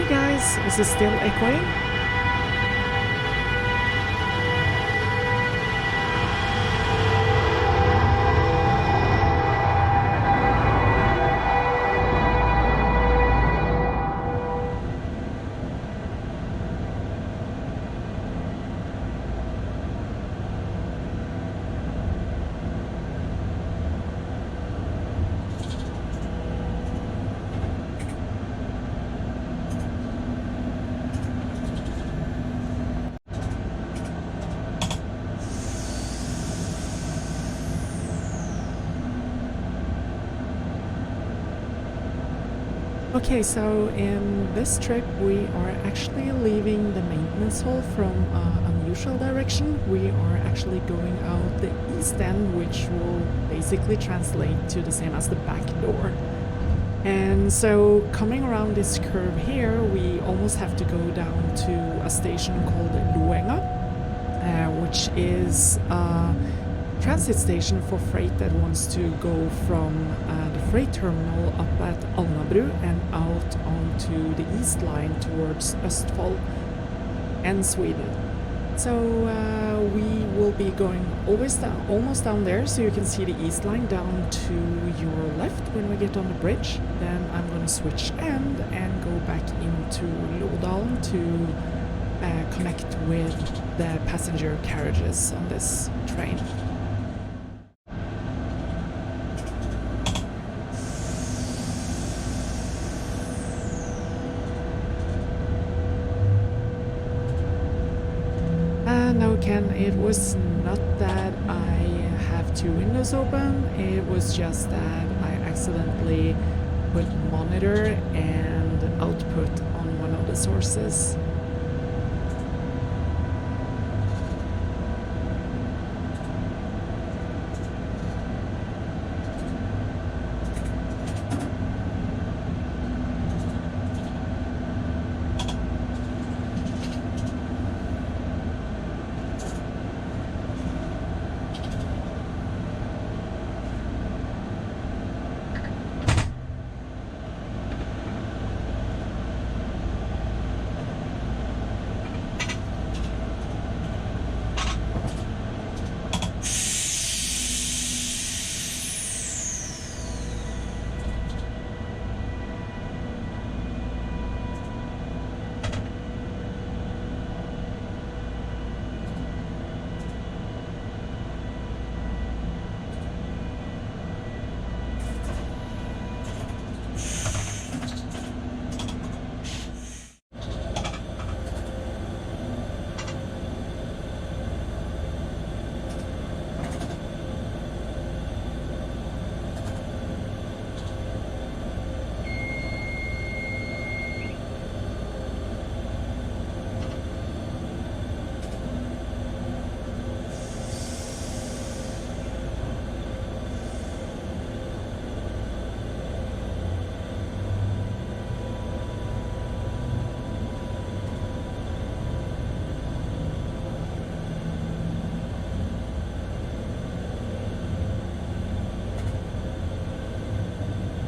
guys, is it still echoing? Okay, so in this trip we are actually leaving the maintenance hall from an unusual direction. We are actually going out the east end, which will basically translate to the same as the back door. And so coming around this curve here, we almost have to go down to a station called Loenga, which is a transit station for freight that wants to go from the freight terminal up at Alnabru and out onto the east line towards Østfold and Sweden. So we will be going almost down there, so you can see the east line down to your left when we get on the bridge. Then I'm going to switch end and go back into Lodalen to connect with the passenger carriages on this train. No, Ken, it was not that I have two windows open, it was just that I accidentally put monitor and output on one of the sources.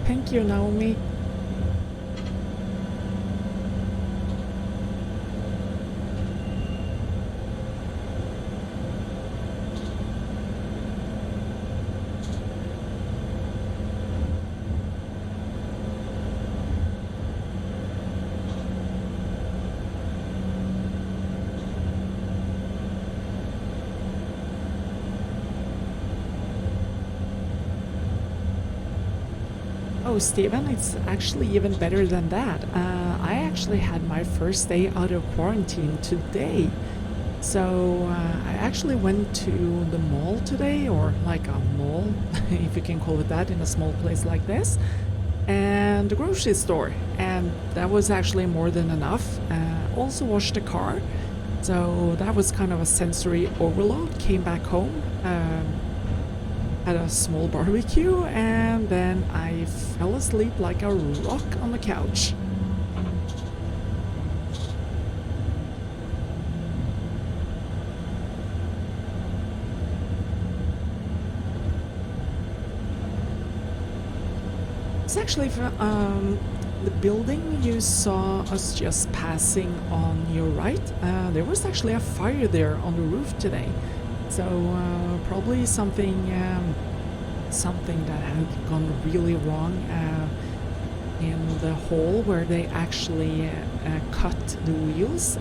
Thank you, Naomi. Oh, Stephen, it's actually even better than that. I actually had my first day out of quarantine today. So I actually went to the mall today, or like a mall, if you can call it that, in a small place like this, and the grocery store. And that was actually more than enough. Also washed the car. So that was kind of a sensory overload. Came back home. Had a small barbecue, and then I fell asleep like a rock on the couch. It's actually The building you saw us just passing on your right, there was actually a fire there on the roof today. So probably something that had gone really wrong in the hole where they actually cut the wheels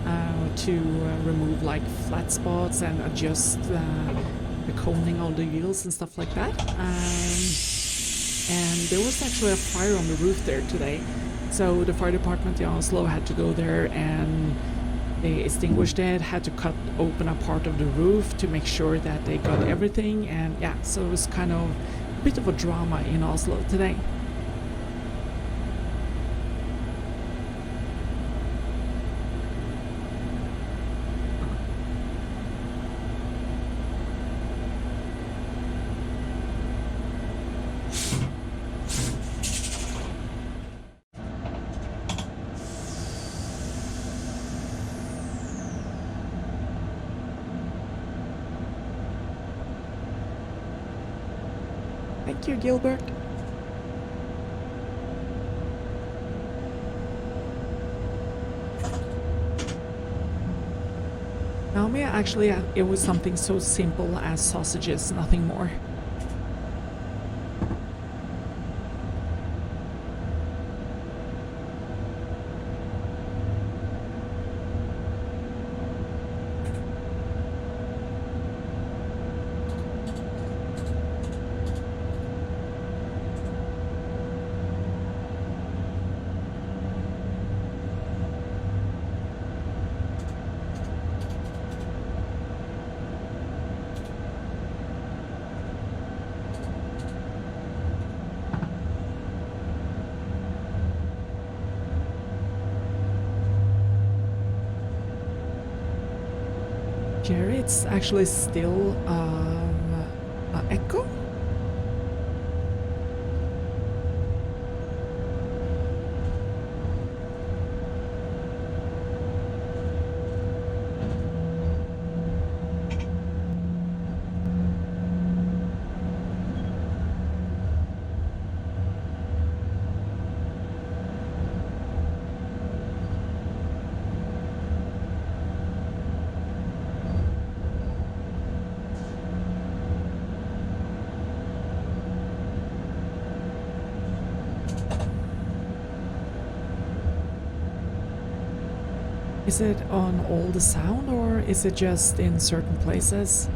to remove like flat spots and adjust the coning of the wheels and stuff like that. And there was actually a fire on the roof there today. So the fire department in Oslo had to go there and they extinguished it, had to cut open a part of the roof to make sure that they got everything. And yeah, so it was kind of a bit of a drama in Oslo today. Thank you, Gilbert. Naomi, actually, it was something so simple as sausages, nothing more. Jerry, it's actually still an echo. Is it on all the sound or is it just in certain places?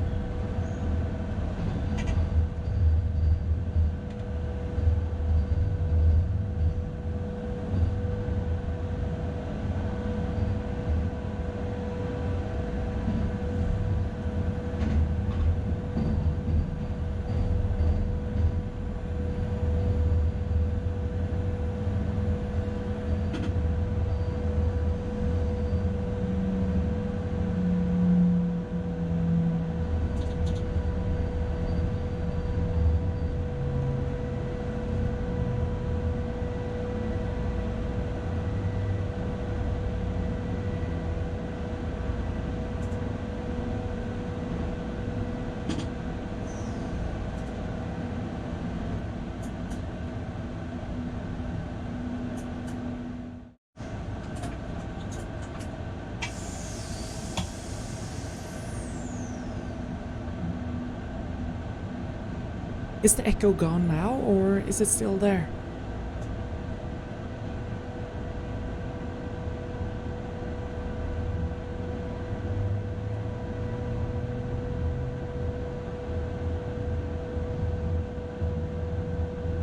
Is the echo gone now, or is it still there?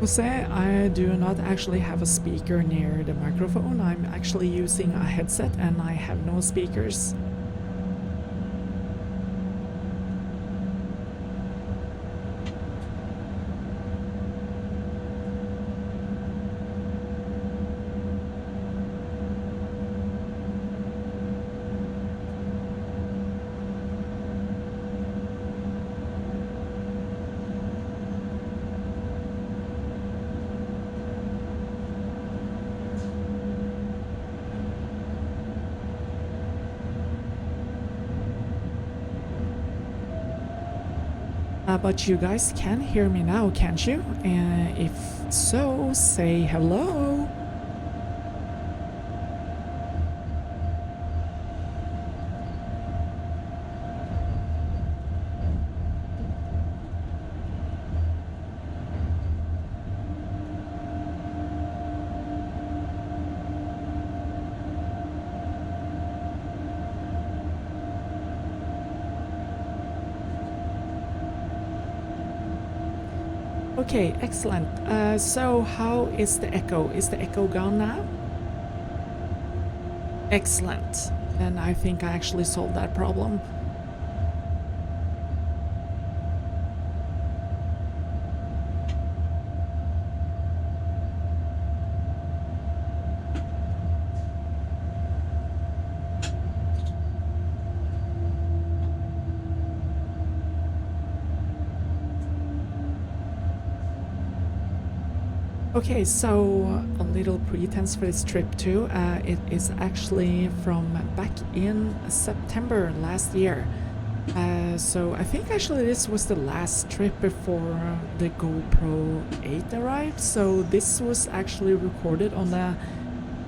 Jose, I do not actually have a speaker near the microphone. I'm actually using a headset and I have no speakers. But you guys can hear me now, can't you? If so, say hello. Okay, excellent. So how is the echo? Is the echo gone now? Excellent. Then I think I actually solved that problem. Okay, so a little pretense for this trip too. It is actually from back in September last year. So I think actually this was the last trip before the GoPro 8 arrived. So this was actually recorded on the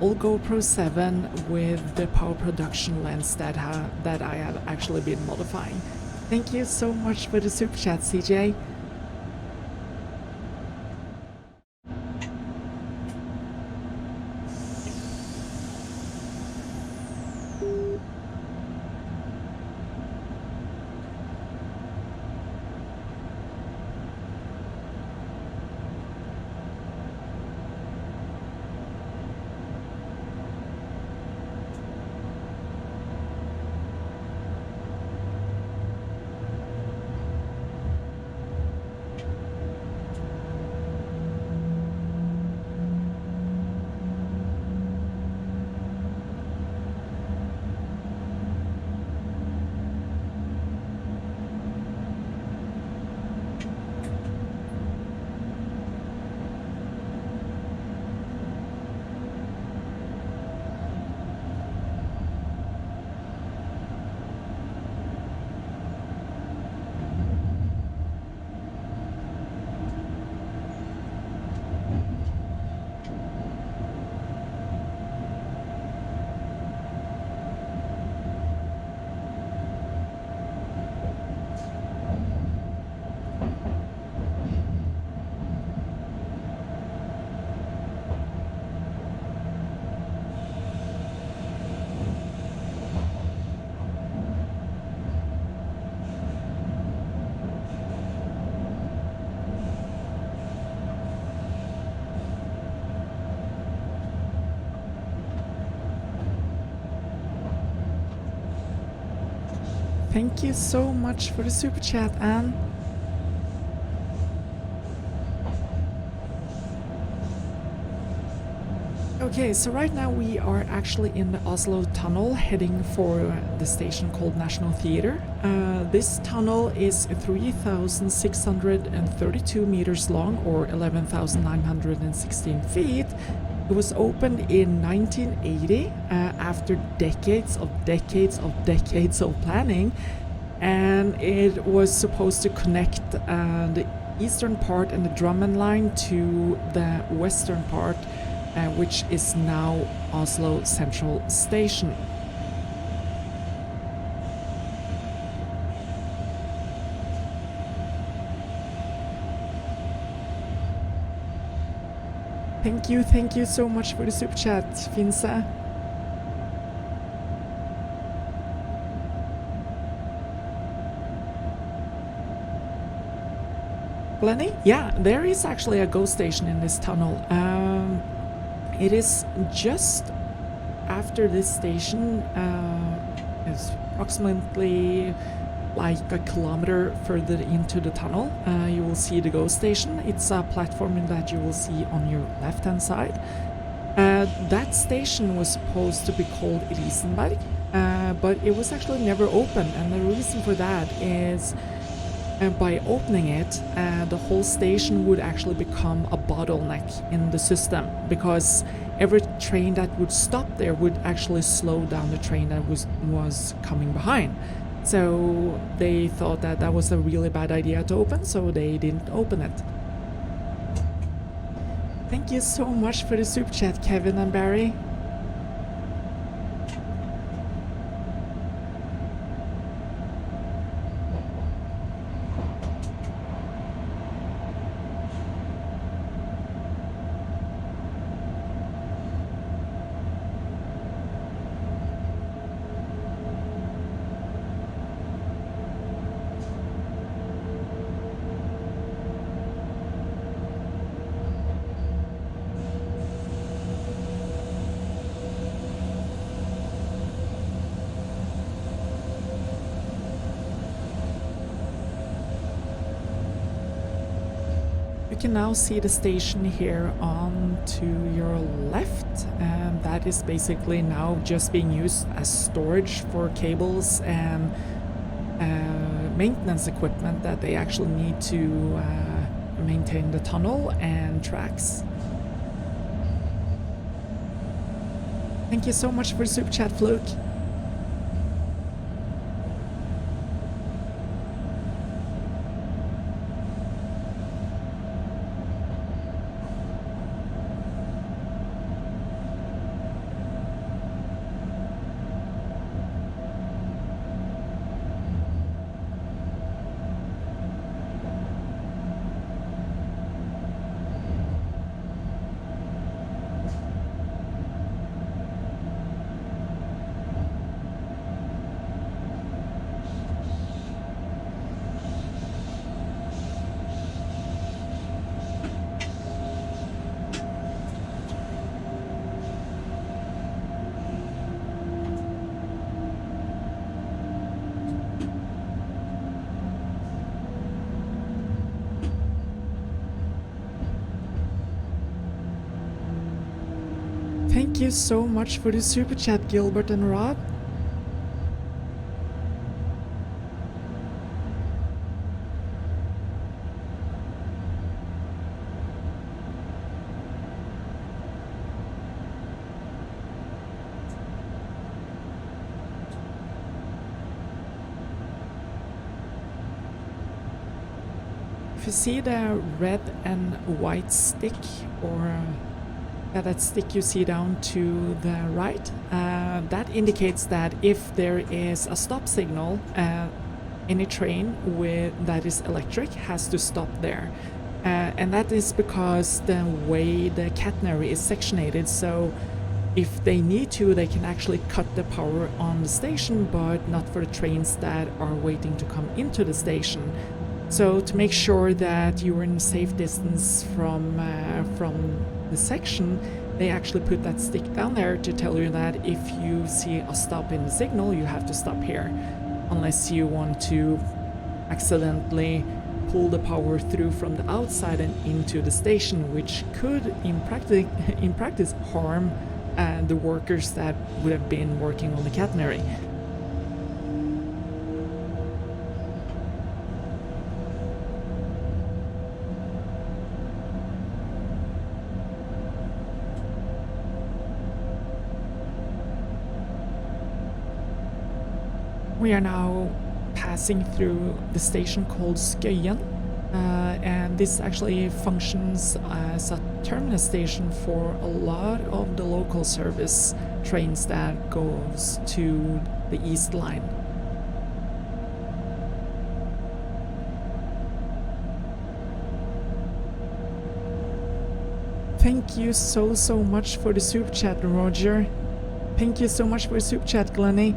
old GoPro 7 with the power production lens that I have actually been modifying. Thank you so much for the super chat, CJ. Thank you so much for the super chat, Anne. Okay, so right now we are actually in the Oslo tunnel heading for the station called National Theatre. This tunnel is 3,632 meters long, or 11,916 feet. It was opened in 1980 after decades of planning, and it was supposed to connect the eastern part and the Drammen line to the western part, which is now Oslo Central Station. Thank you so much for the super chat, Finse. Lenny? Yeah, there is actually a GO station in this tunnel. It is just after this station. It's approximately like a kilometer further into the tunnel. You will see the GO station. It's a platform that you will see on your left hand side. That station was supposed to be called Elisenberg, but it was actually never opened, and the reason for that is by opening it, the whole station would actually become a bottleneck in the system, because every train that would stop there would actually slow down the train that was coming behind. So they thought that that was a really bad idea to open, so they didn't open it. Thank you so much for the super chat, Kevin and Barry. can now see the station here on to your left, and that is basically now just being used as storage for cables and maintenance equipment that they actually need to maintain the tunnel and tracks. Thank you so much for the super chat, Fluke. Thank you so much for the super chat, Gilbert and Rob. If you see the red and white stick, or that stick you see down to the right, that indicates that if there is a stop signal, any train that is electric has to stop there. And that is because the way the catenary is sectionated, so if they need to, they can actually cut the power on the station, but not for the trains that are waiting to come into the station. So to make sure that you are in safe distance from the section, they actually put that stick down there to tell you that if you see a stop in the signal, you have to stop here, unless you want to accidentally pull the power through from the outside and into the station, which could in practice harm the workers that would have been working on the catenary. We are now passing through the station called Skøyen, and this actually functions as a terminus station for a lot of the local service trains that goes to the East Line. Thank you so much for the super chat, Roger. Thank you so much for the super chat, Glennie.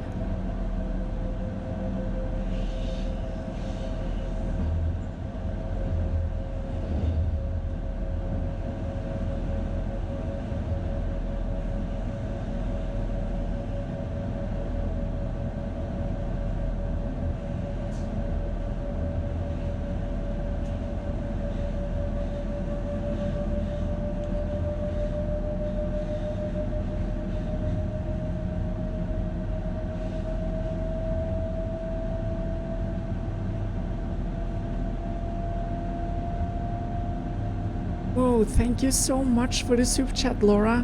Whoa, thank you so much for the super chat, Laura.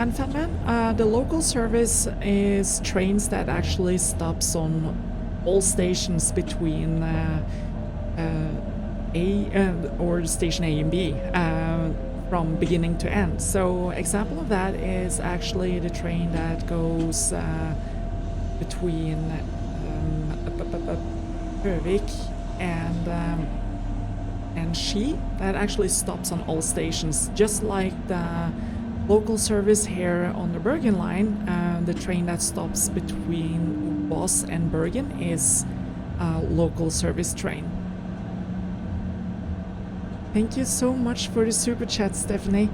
And Fatman, the local service is trains that actually stops on all stations between or station A and B from beginning to end. So example of that is actually the train that goes between Høvik and Ski that actually stops on all stations, just like the local service here on the Bergen line. The train that stops between Voss and Bergen is a local service train. Thank you so much for the super chat, Stephanie.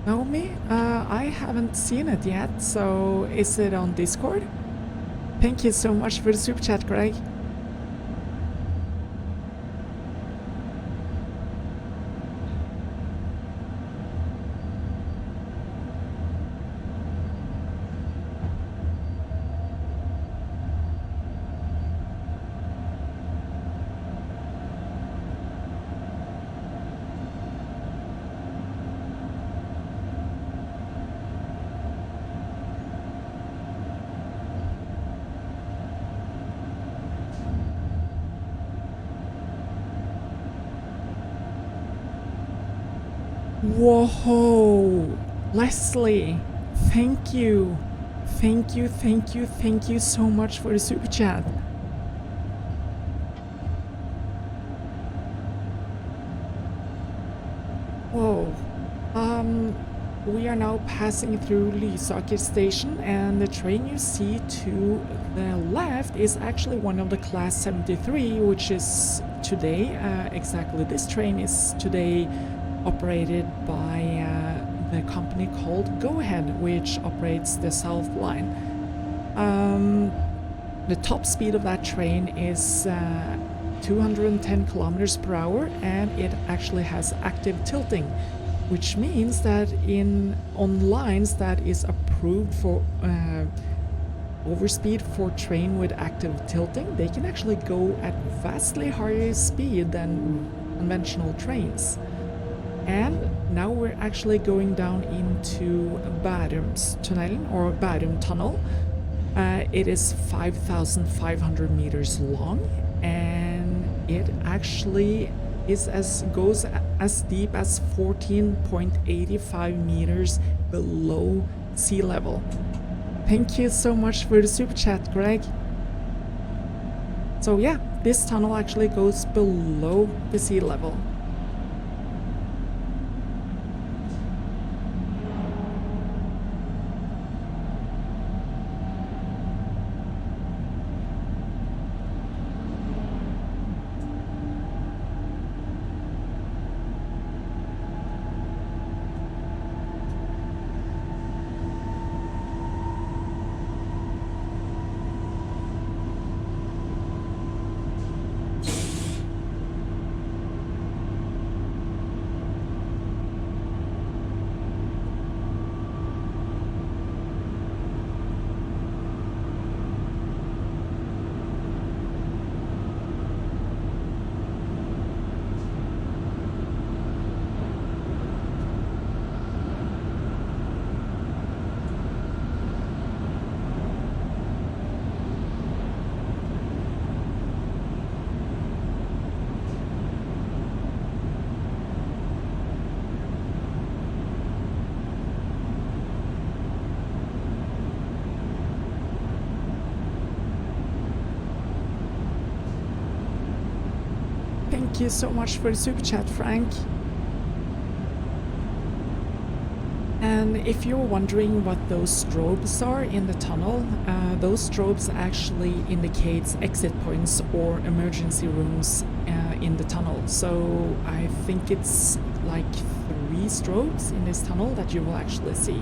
Naomi, I haven't seen it yet, so is it on Discord? Thank you so much for the super chat, Greg. Whoa, Leslie, thank you. Thank you so much for the super chat. Whoa. We are now passing through Loenga Station, and the train you see to the left is actually one of the class 73, which is today, exactly this train is today operated by the company called Go Ahead, which operates the South Line. The top speed of that train is 210 kilometers per hour, and it actually has active tilting, which means that on lines that is approved for overspeed for train with active tilting, they can actually go at vastly higher speed than conventional trains. And now we're actually going down into Bærumstunnelen, or Bærum Tunnel. It is 5,500 meters long, and it actually goes as deep as 14.85 meters below sea level. Thank you so much for the super chat, Greg. So yeah, this tunnel actually goes below the sea level. Thank you so much for the super chat, Frank. And if you're wondering what those strobes are in the tunnel, those strobes actually indicates exit points or emergency rooms in the tunnel. So I think it's like 3 strobes in this tunnel that you will actually see.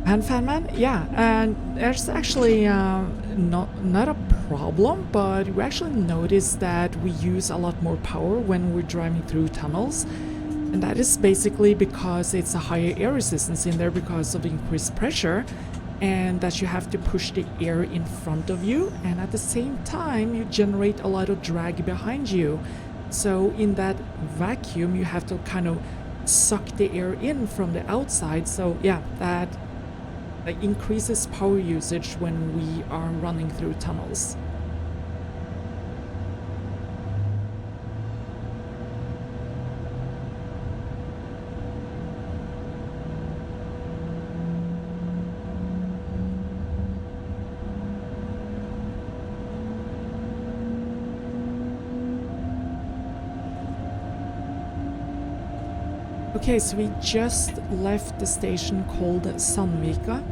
And Fanman, yeah, and there's actually not a problem, but we actually notice that we use a lot more power when we're driving through tunnels, and that is basically because it's a higher air resistance in there because of the increased pressure, and that you have to push the air in front of you, and at the same time you generate a lot of drag behind you. So in that vacuum you have to kind of suck the air in from the outside. So yeah, that increases power usage when we are running through tunnels. Okay, so we just left the station called Sandvika.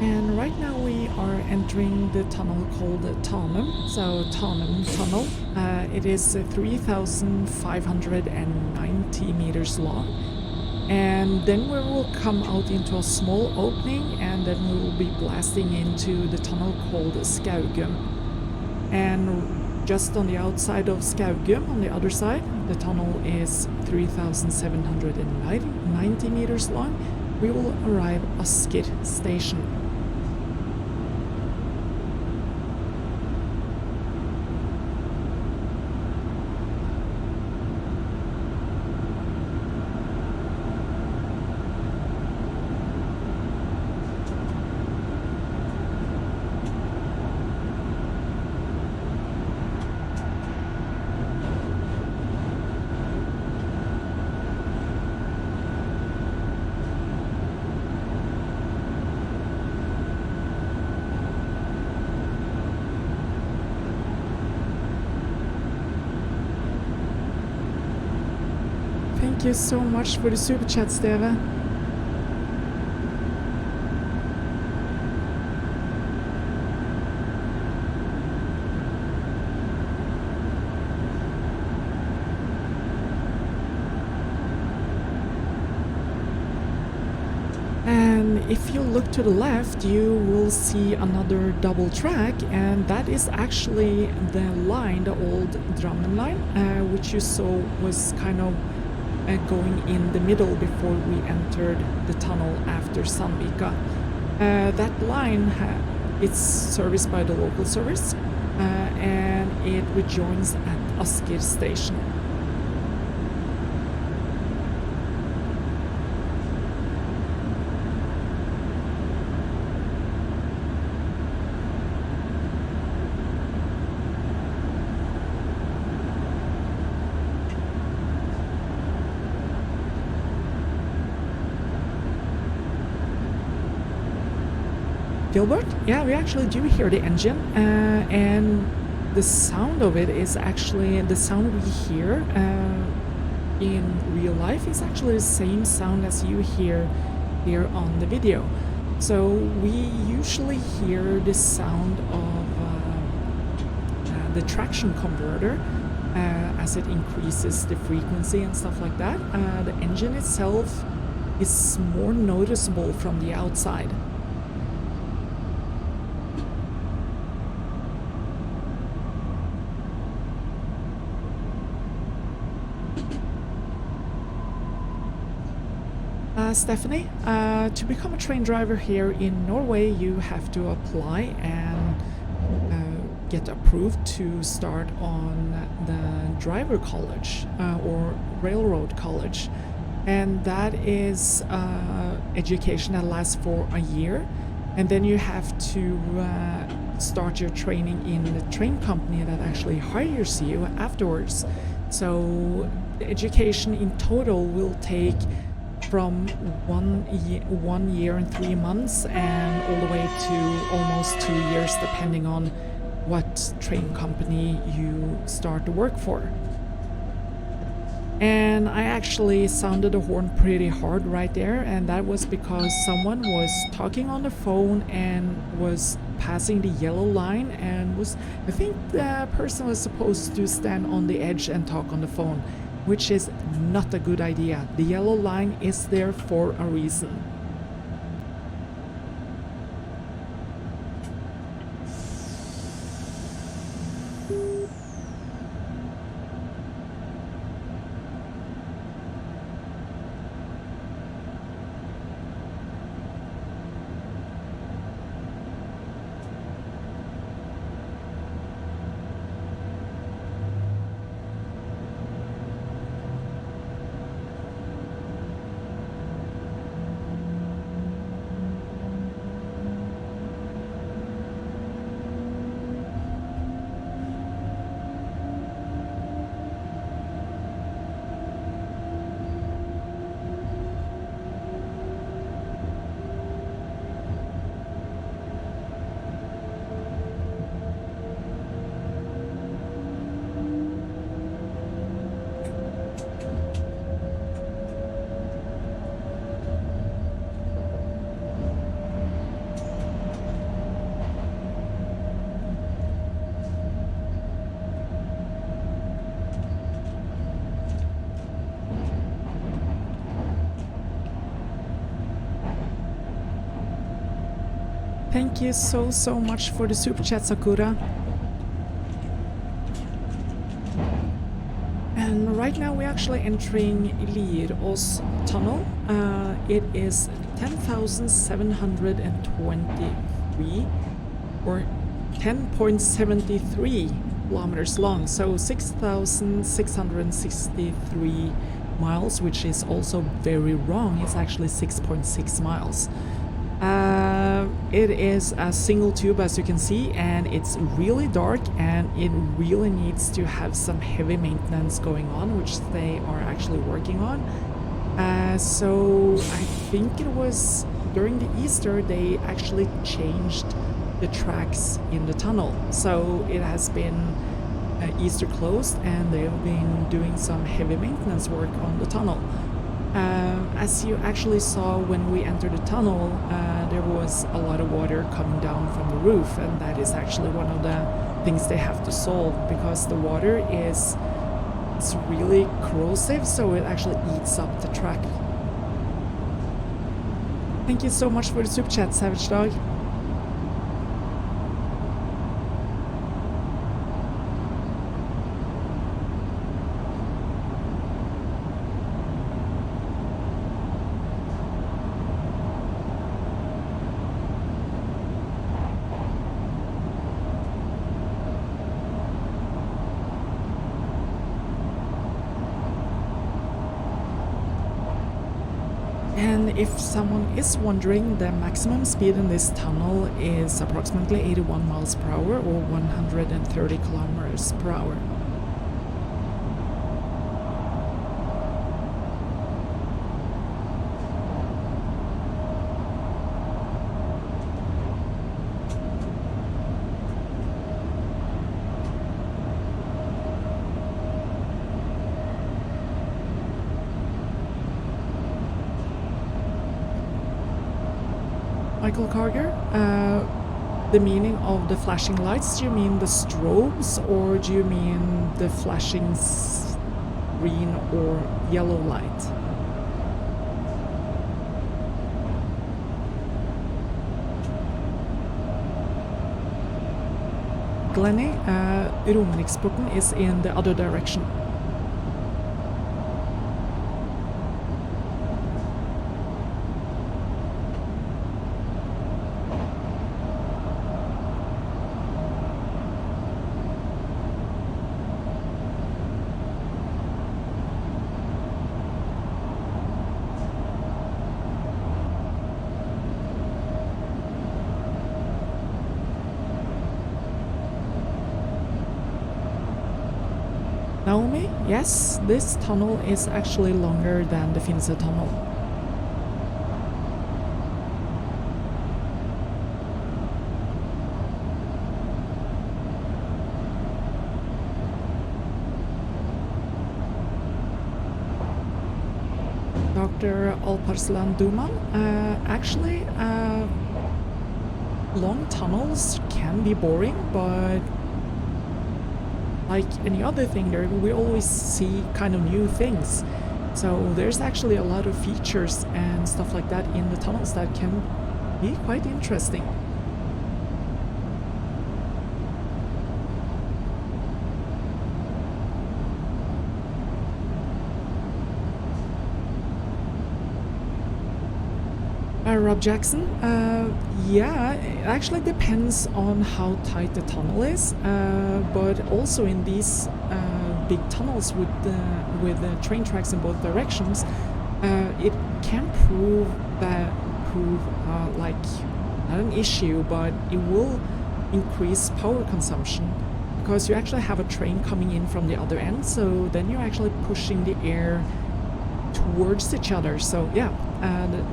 And right now we are entering the tunnel called Drammen, so Drammen Tunnel. It is 3,590 meters long. And then we will come out into a small opening, and then we will be blasting into the tunnel called Skøyen. And just on the outside of Skøyen, on the other side, the tunnel is 3,790 meters long. We will arrive at Oslo Station. Thank you so much for the super chat, Steve. And if you look to the left, you will see another double track, and that is actually the line, the old Drammen line, which you saw was kind of going in the middle before we entered the tunnel after Sandvika. That line it's serviced by the local service, and it rejoins at Oslo Station. Gilbert? Yeah, we actually do hear the engine, and the sound of it is actually the sound we hear in real life is actually the same sound as you hear here on the video. So we usually hear the sound of the traction converter as it increases the frequency and stuff like that. The engine itself is more noticeable from the outside. Stephanie, to become a train driver here in Norway, you have to apply and get approved to start on the driver college or railroad college. And that is education that lasts for a year. And then you have to start your training in the train company that actually hires you afterwards. So the education in total will take from 1 year and 3 months and all the way to almost 2 years, depending on what train company you start to work for. And I actually sounded the horn pretty hard right there, and that was because someone was talking on the phone and was passing the yellow line, and I think the person was supposed to stand on the edge and talk on the phone, which is not a good idea. The yellow line is there for a reason. Thank you so much for the super chat, Sakura. And right now we're actually entering Gjerdåker tunnel. It is 10,723 or 10.73 kilometers long, so 6,663 miles, which is also very wrong. It's actually 6.6 miles. It is a single tube, as you can see, and it's really dark, and it really needs to have some heavy maintenance going on, which they are actually working on. So I think it was during the Easter they actually changed the tracks in the tunnel. So it has been Easter closed, and they've been doing some heavy maintenance work on the tunnel. As you actually saw when we entered the tunnel, there was a lot of water coming down from the roof, and that is actually one of the things they have to solve, because the water it's really corrosive, so it actually eats up the track. Thank you so much for the super chat, Savage Dog. And if someone is wondering, the maximum speed in this tunnel is approximately 81 miles per hour or 130 kilometers per hour. Michael Carger, the meaning of the flashing lights, do you mean the strobes, or do you mean the flashing green or yellow light? Glenny, Romeriksbotn is in the other direction. Yes, this tunnel is actually longer than the Finse tunnel. Dr. Alparslan Duman, actually, long tunnels can be boring, but like any other thing there, we always see kind of new things. So there's actually a lot of features and stuff like that in the tunnels that can be quite interesting. Rob Jackson, yeah, it actually depends on how tight the tunnel is, but also in these big tunnels with train tracks in both directions, it can prove like not an issue, but it will increase power consumption because you actually have a train coming in from the other end, so then you're actually pushing the air towards each other. So yeah,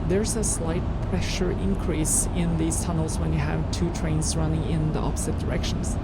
there's a slight pressure increase in these tunnels when you have two trains running in the opposite directions.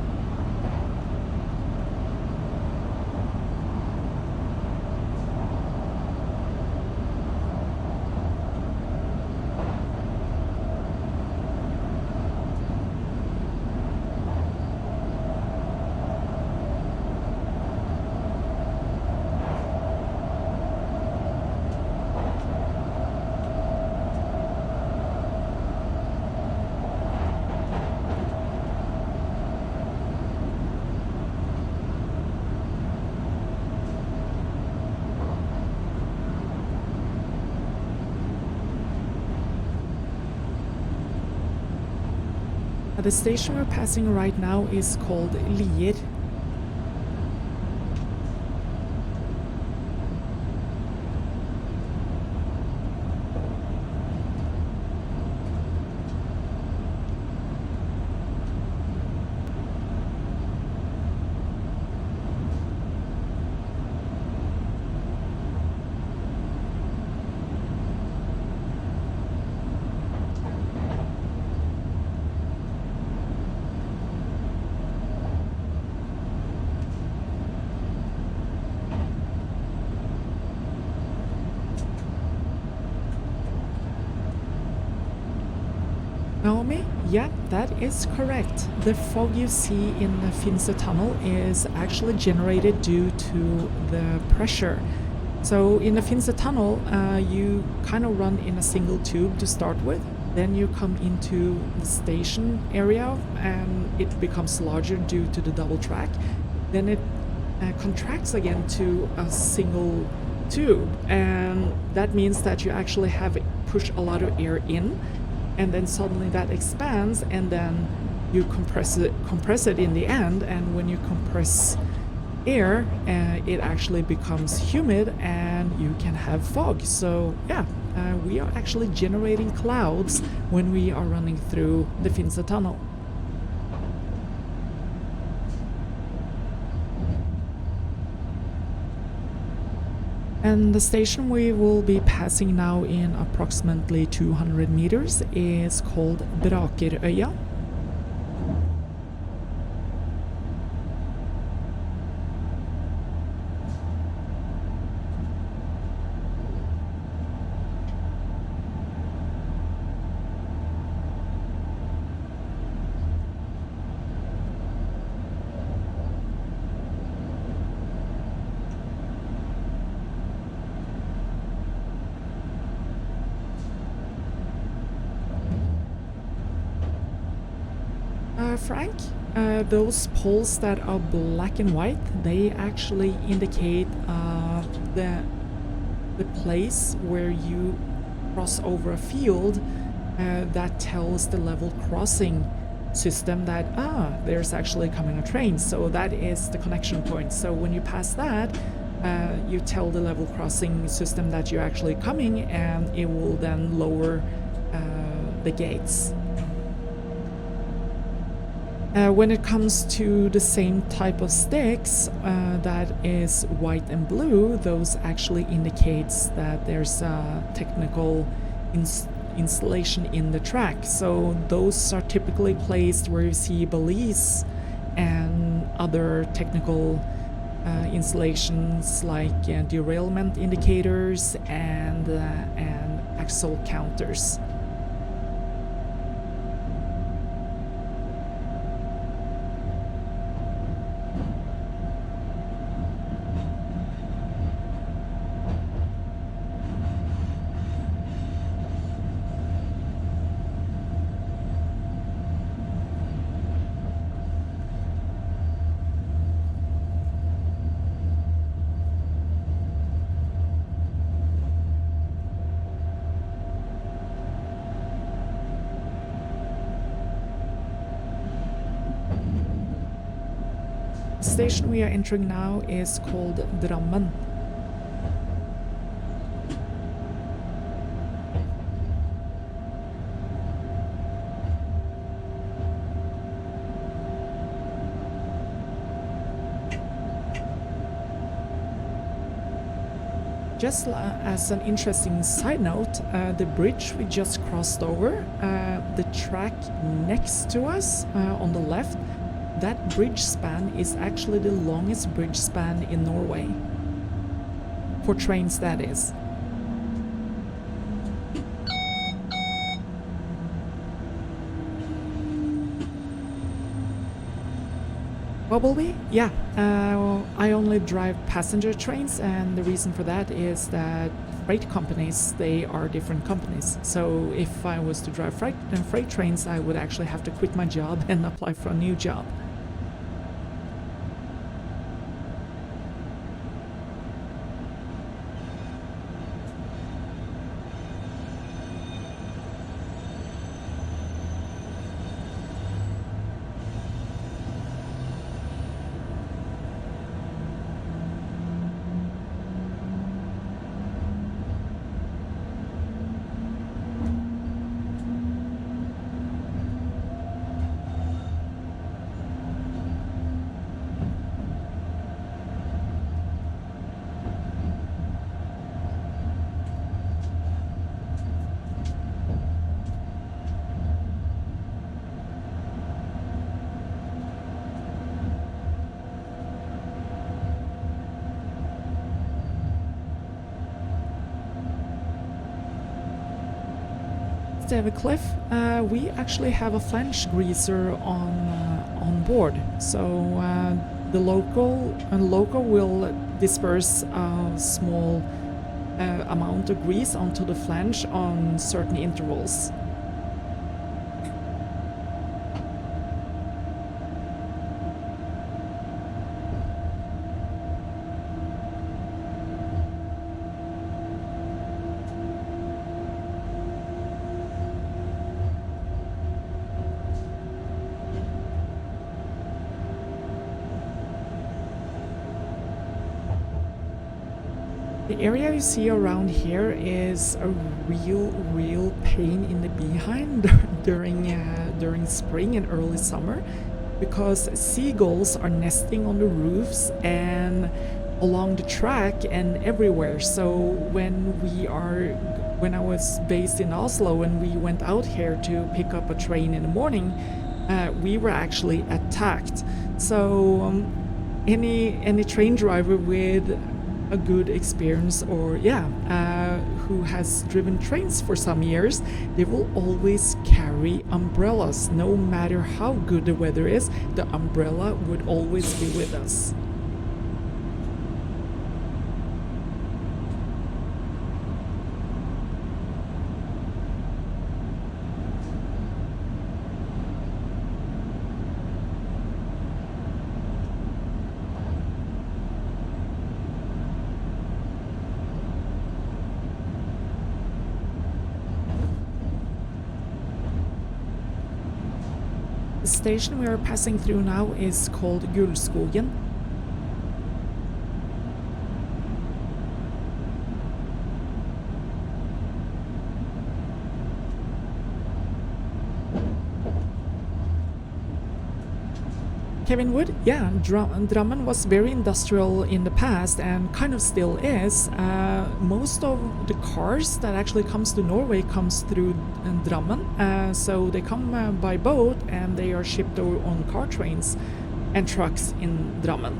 The station we're passing right now is called Lier. Naomi, yeah, that is correct. The fog you see in the Finse tunnel is actually generated due to the pressure. So in the Finse tunnel, you kind of run in a single tube to start with. Then you come into the station area and it becomes larger due to the double track. Then it contracts again to a single tube, and that means that you actually have pushed a lot of air in, and then suddenly that expands, and then you compress it in the end, and when you compress air, it actually becomes humid and you can have fog. So yeah, we are actually generating clouds when we are running through the Finse tunnel. And the station we will be passing now in approximately 200 meters is called Brakerøya. Frank, those poles that are black and white, they actually indicate the place where you cross over a field. That tells the level crossing system that there's actually coming a train. So that is the connection point. So when you pass that, you tell the level crossing system that you're actually coming, and it will then lower the gates. When it comes to the same type of sticks that is white and blue, those actually indicates that there's a technical installation in the track. So those are typically placed where you see balises and other technical installations like derailment indicators and axle counters. The station we are entering now is called Drammen. Just as an interesting side note, the bridge we just crossed over, the track next to us on the left, that bridge span is actually the longest bridge span in Norway. For trains, that is. Bumblebee? Yeah, I only drive passenger trains, and the reason for that is that freight companies, they are different companies. So if I was to drive freight trains, I would actually have to quit my job and apply for a new job. Have a cliff. We actually have a flange greaser on board, so the local will disperse a small amount of grease onto the flange on certain intervals. The area you see around here is a real pain in the behind during spring and early summer, because seagulls are nesting on the roofs and along the track and everywhere. So when I was based in Oslo and we went out here to pick up a train in the morning, we were actually attacked. So any train driver with a good experience, or who has driven trains for some years, they will always carry umbrellas. No matter how good the weather is, the umbrella would always be with us. The station we are passing through now is called Gullskogen. Kevin Wood, yeah, Drammen was very industrial in the past and kind of still is. Most of the cars that actually comes to Norway comes through Drammen, so they come by boat and they are shipped on car trains and trucks in Drammen.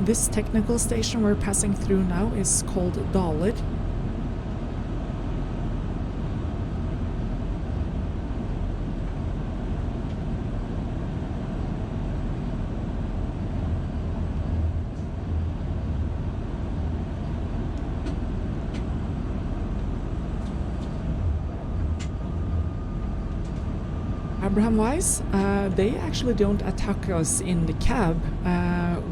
This technical station we're passing through now is called Lodalen. Abraham Weiss, they actually don't attack us in the cab.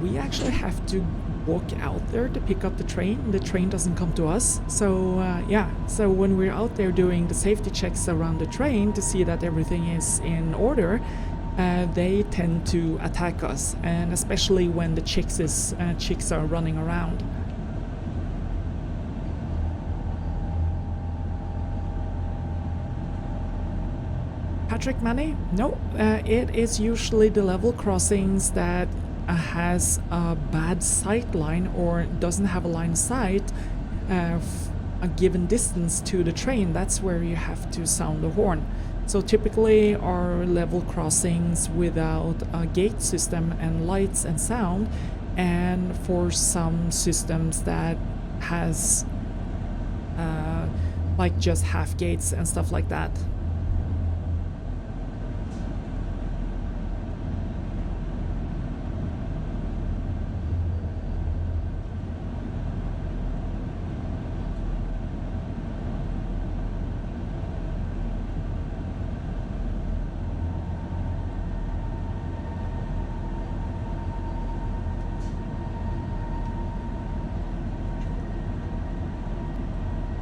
We actually have to walk out there to pick up the train. The train doesn't come to us. So yeah, so when we're out there doing the safety checks around the train to see that everything is in order, they tend to attack us, and especially when the chicks are running around. Patrick Manny? No, it is usually the level crossings that has a bad sight line or doesn't have a line of sight a given distance to the train. That's where you have to sound the horn. So typically our level crossings without a gate system and lights and sound, and for some systems that has like just half gates and stuff like that.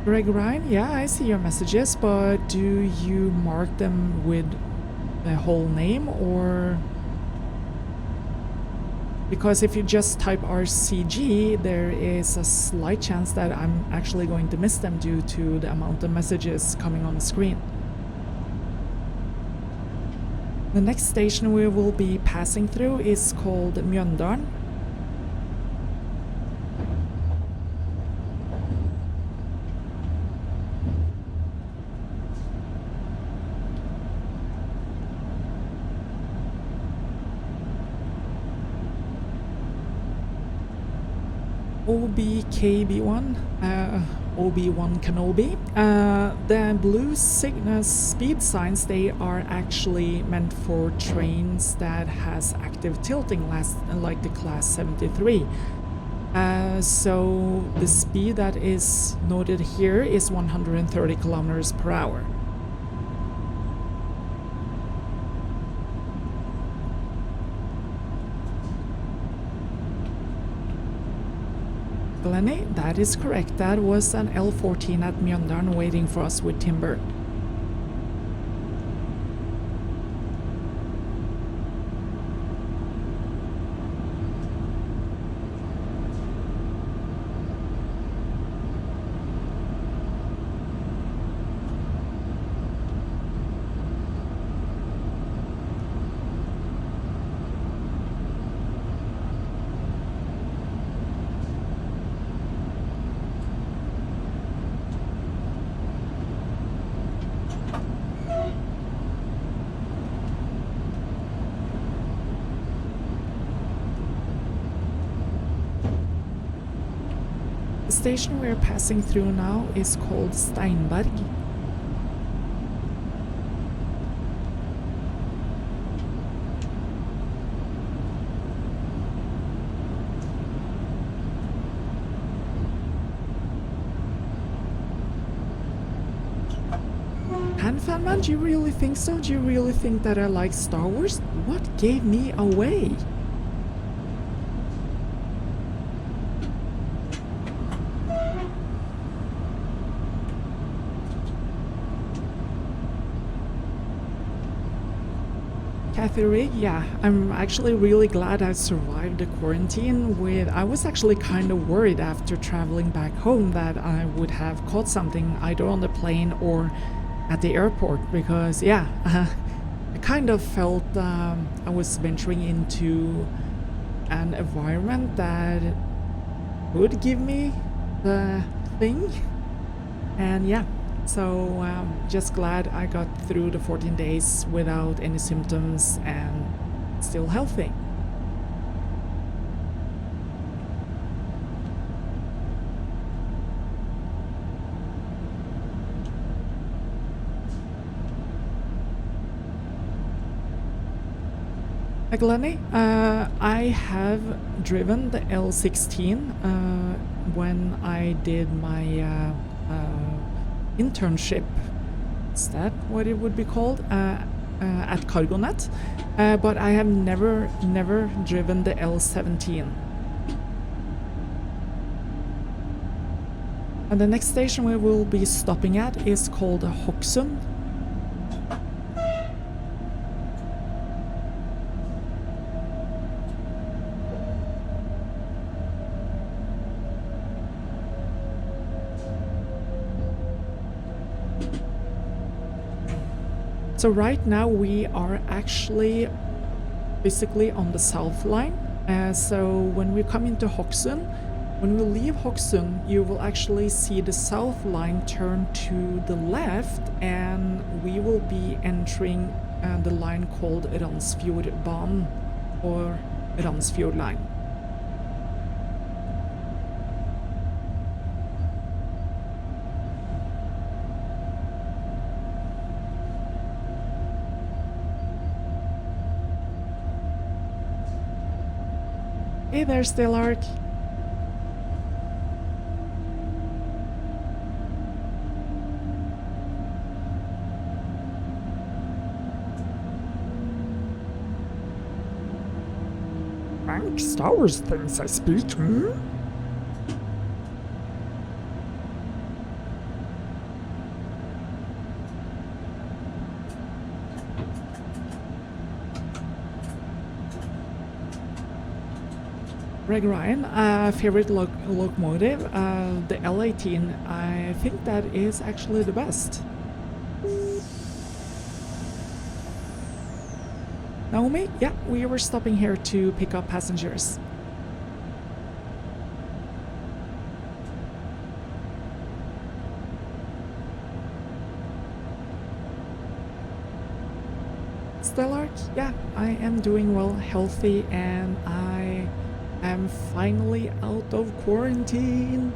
Greg Ryan, yeah, I see your messages, but do you mark them with the whole name, or? Because if you just type RCG, there is a slight chance that I'm actually going to miss them due to the amount of messages coming on the screen. The next station we will be passing through is called Myrdal. OBKB1, OB1 Kenobi. The blue speed signs, they are actually meant for trains that has active tilting, like the class 73. So the speed that is noted here is 130 kilometers per hour. Glenny, that is correct. That was an L14 at Myrdal waiting for us with timber. The station we're passing through now is called Steinberg. Fanman, do you really think so? Do you really think that I like Star Wars? What gave me away? Catherine, yeah, I'm actually really glad I survived the quarantine. I was actually kind of worried after traveling back home that I would have caught something either on the plane or at the airport, because yeah, I kind of felt I was venturing into an environment that would give me the thing, and yeah. So just glad I got through the 14 days without any symptoms and still healthy. Glenny, I have driven the L16 when I did my internship. Is that what it would be called? At Cargonet, but I have never driven the L17. And the next station we will be stopping at is called Hokksund. So right now we are actually physically on the south line. So when we come into Hokksund, when we leave Hokksund, you will actually see the south line turn to the left, and we will be entering the line called Randsfjordbanen or Randsfjord line. Hey there, Stellark. Frank, Star Wars things I speak, hmm? Greg Ryan, favorite locomotive, the L18. I think that is actually the best. Naomi, yeah, we were stopping here to pick up passengers. Stellark, yeah, I am doing well, healthy, and I am finally out of quarantine.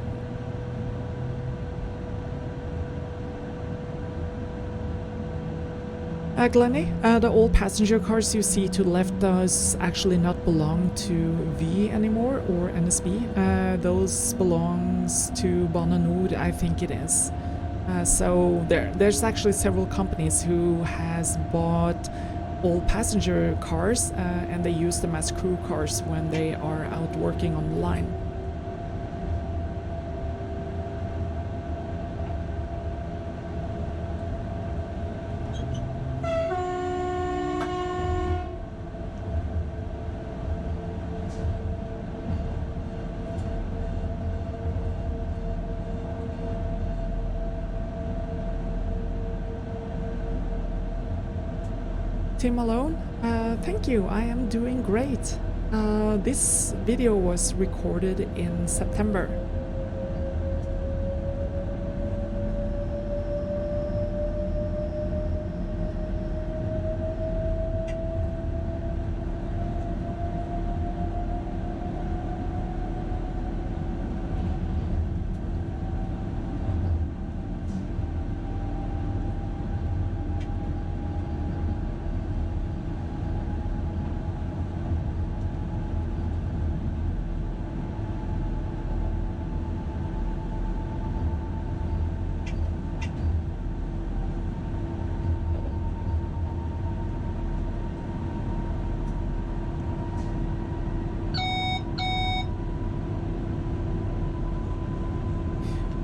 Glenny, the old passenger cars you see to the left does actually not belong to V anymore or NSB. Those belongs to Bane Nor, I think it is. So there's actually several companies who has bought old passenger cars and they use them as crew cars when they are out working on the line. Tim Malone. Thank you, I am doing great. This video was recorded in September.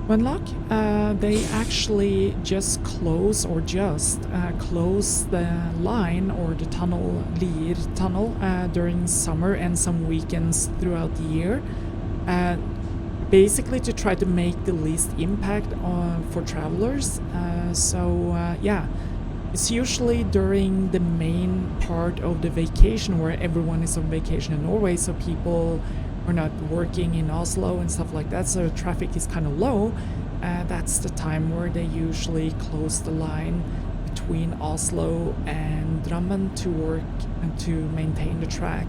One lock, they actually just close the line or the tunnel, Lier tunnel, during summer and some weekends throughout the year. Basically to try to make the least impact for travelers. Yeah, it's usually during the main part of the vacation where everyone is on vacation in Norway, so people are not working in Oslo and stuff like that, so traffic is kind of low. That's the time where they usually close the line between Oslo and Drammen to work and to maintain the track.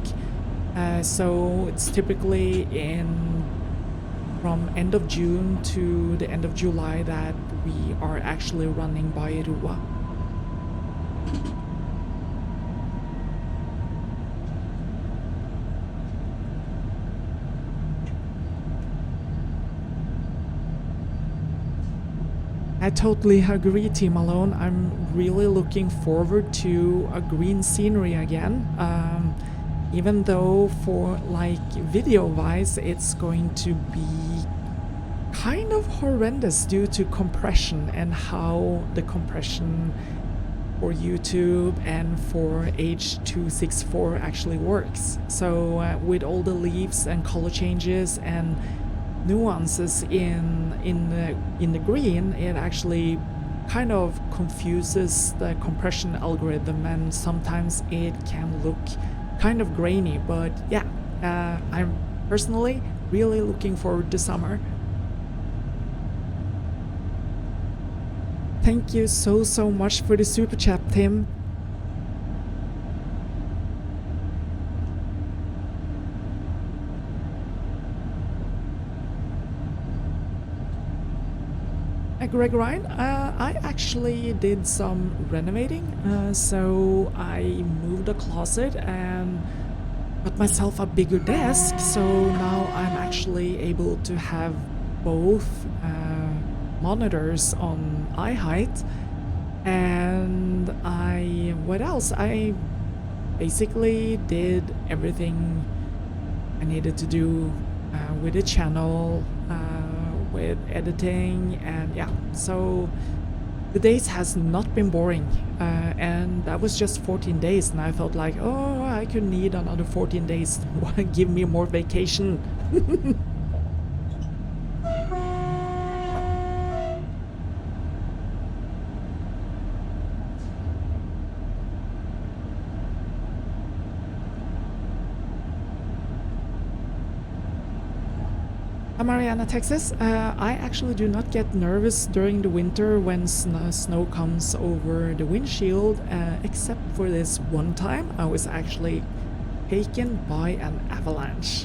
So it's typically from end of June to the end of July that we are actually running by Roa. I totally agree, Team Alone. I'm really looking forward to a green scenery again. Even though for like video-wise it's going to be kind of horrendous due to compression and how the compression for YouTube and for H.264 actually works. So with all the leaves and color changes and nuances in the green, it actually kind of confuses the compression algorithm, and sometimes it can look kind of grainy. But yeah, I'm personally really looking forward to summer. Thank you so much for the super chat, Tim. Greg Ryan, I actually did some renovating, so I moved a closet and got myself a bigger desk, so now I'm actually able to have both monitors on eye height. And what else? I basically did everything I needed to do with the channel, with editing, and yeah, so the days has not been boring, and that was just 14 days, and I felt like, oh, I could need another 14 days to give me more vacation. Mariana, Texas. I actually do not get nervous during the winter when snow comes over the windshield, except for this one time I was actually taken by an avalanche.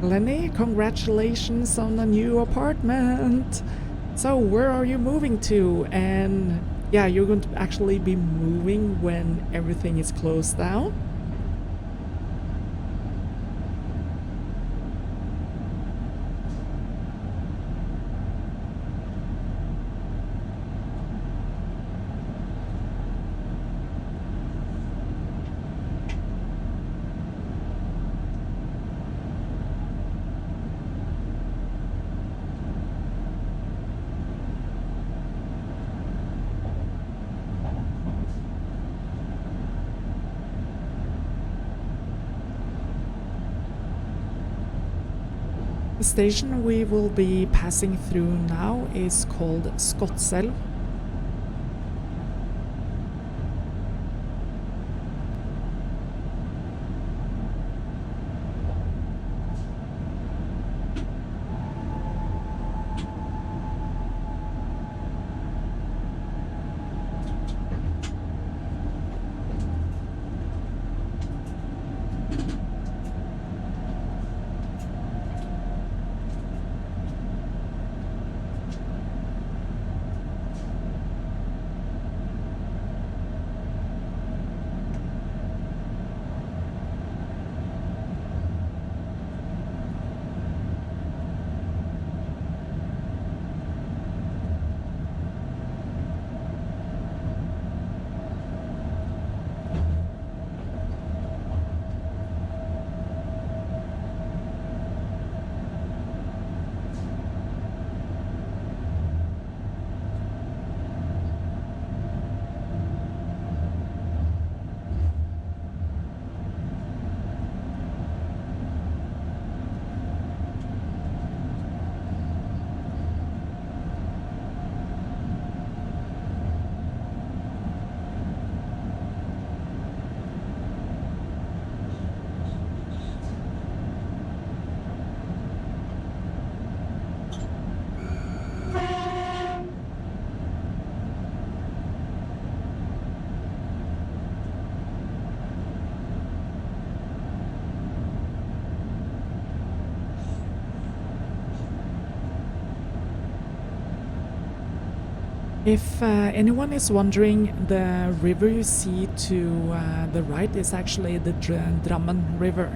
Lenny, congratulations on the new apartment. So where are you moving to? And yeah, you're going to actually be moving when everything is closed down? The station we will be passing through now is called Skotselv. If anyone is wondering, the river you see to the right is actually the Drammen River.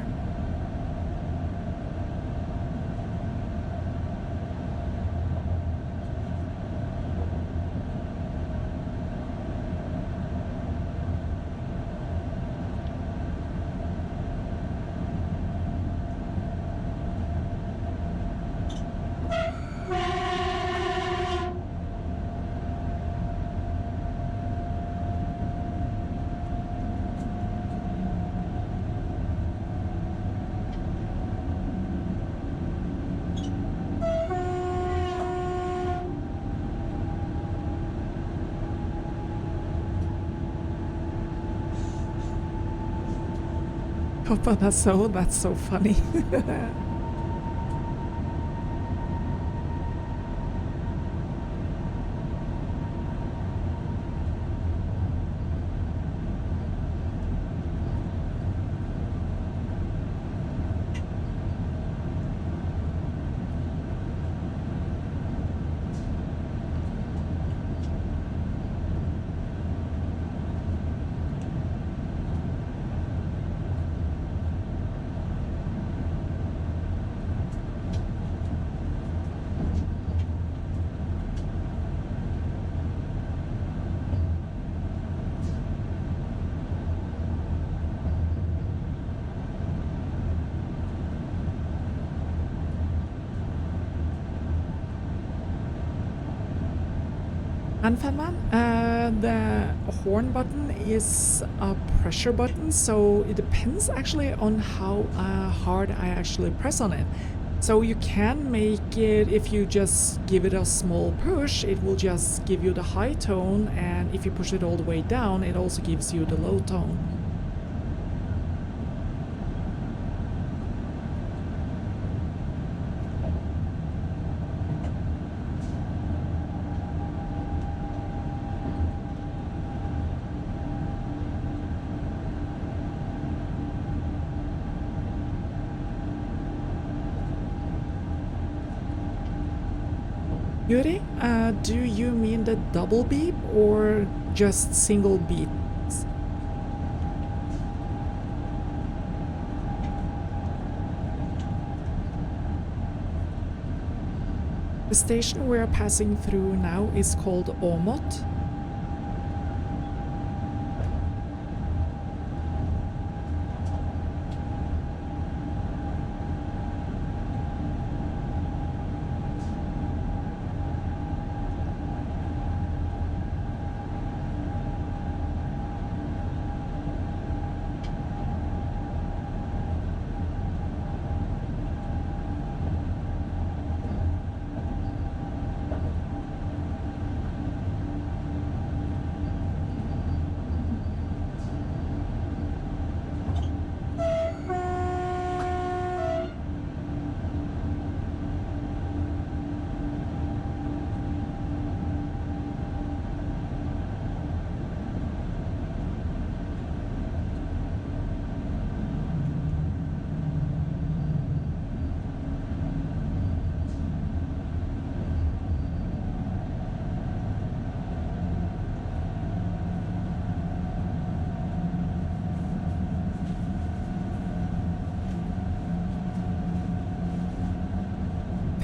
That's so funny. And Fenman, the horn button is a pressure button, so it depends actually on how hard I actually press on it. So you can make it, if you just give it a small push, it will just give you the high tone, and if you push it all the way down, it also gives you the low tone. Yuri, do you mean the double beep or just single beeps? The station we're passing through now is called Åmot.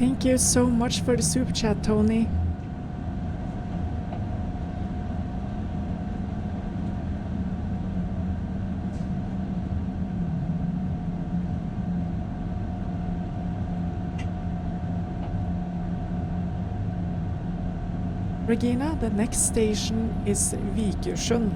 Thank you so much for the super chat, Tony. Regina, the next station is Vikersund.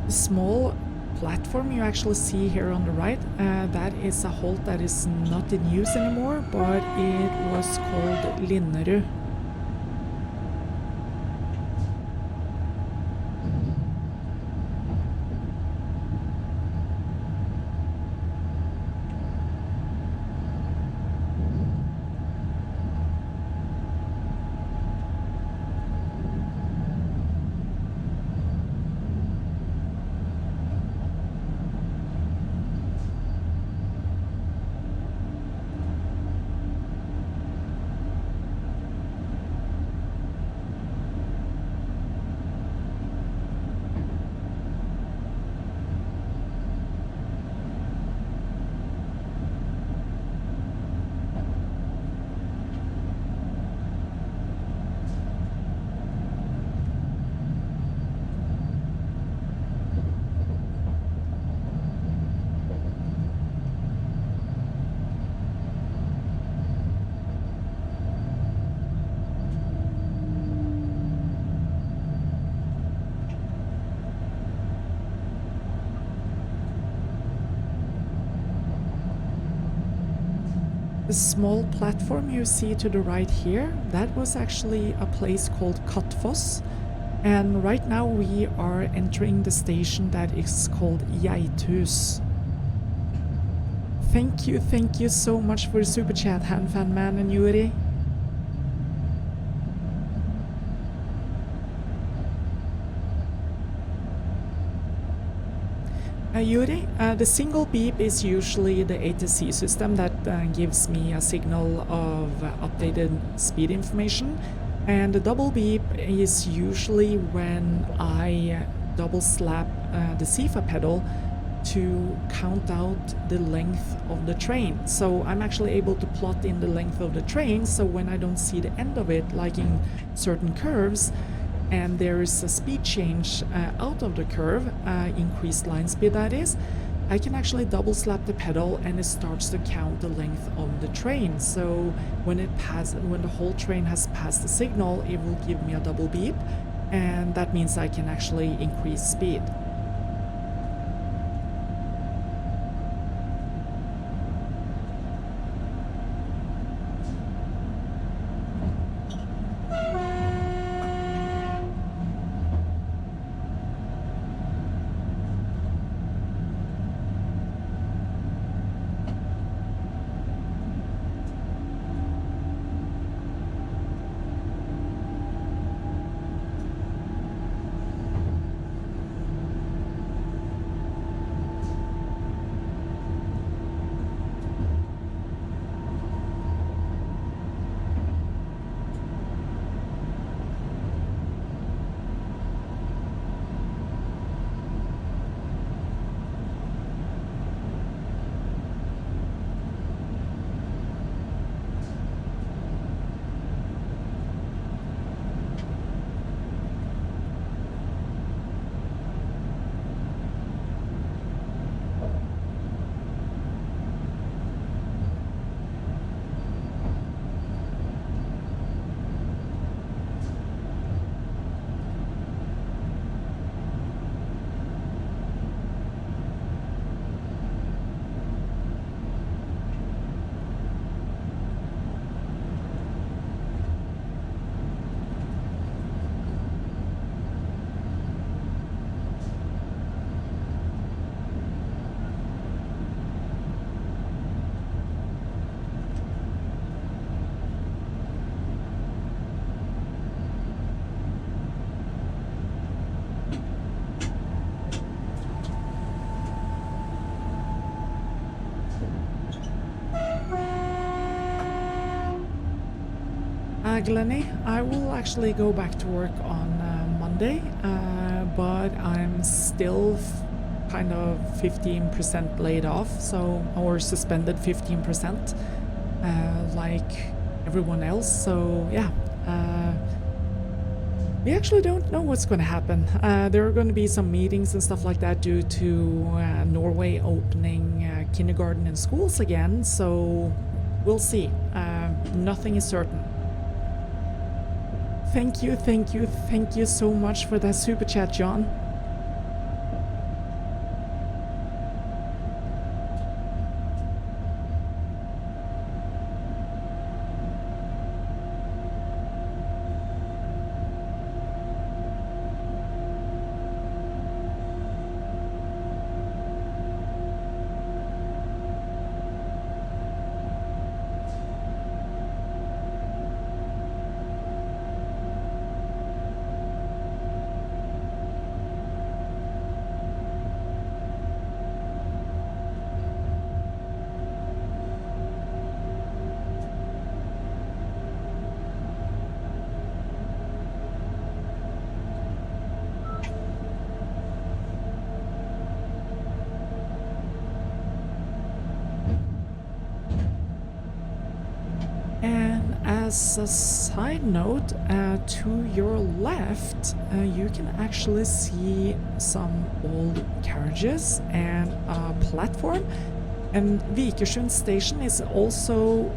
The small platform you actually see here on the right, that is a halt that is not in use anymore, but it was called Linderud. The small platform you see to the right here, that was actually a place called Høvik, and right now we are entering the station that is called Geithus. Thank you so much for the super chat, Hanfan Man and Yuri. Yuri, the single beep is usually the ATC system that gives me a signal of updated speed information, and the double beep is usually when I double slap the CFA pedal to count out the length of the train. So I'm actually able to plot in the length of the train, so when I don't see the end of it, like in certain curves, and there is a speed change out of the curve, increased line speed that is, I can actually double slap the pedal and it starts to count the length of the train. So when the whole train has passed the signal, it will give me a double beep, and that means I can actually increase speed. Glenny. I will actually go back to work on Monday, but I'm still kind of 15% laid off, so, or suspended 15%, like everyone else. So yeah, we actually don't know what's going to happen. There are going to be some meetings and stuff like that due to Norway opening kindergarten and schools again, so we'll see. Nothing is certain. Thank you so much for that super chat, John. As a side note, to your left, you can actually see some old carriages and a platform. And Vikersund Station is also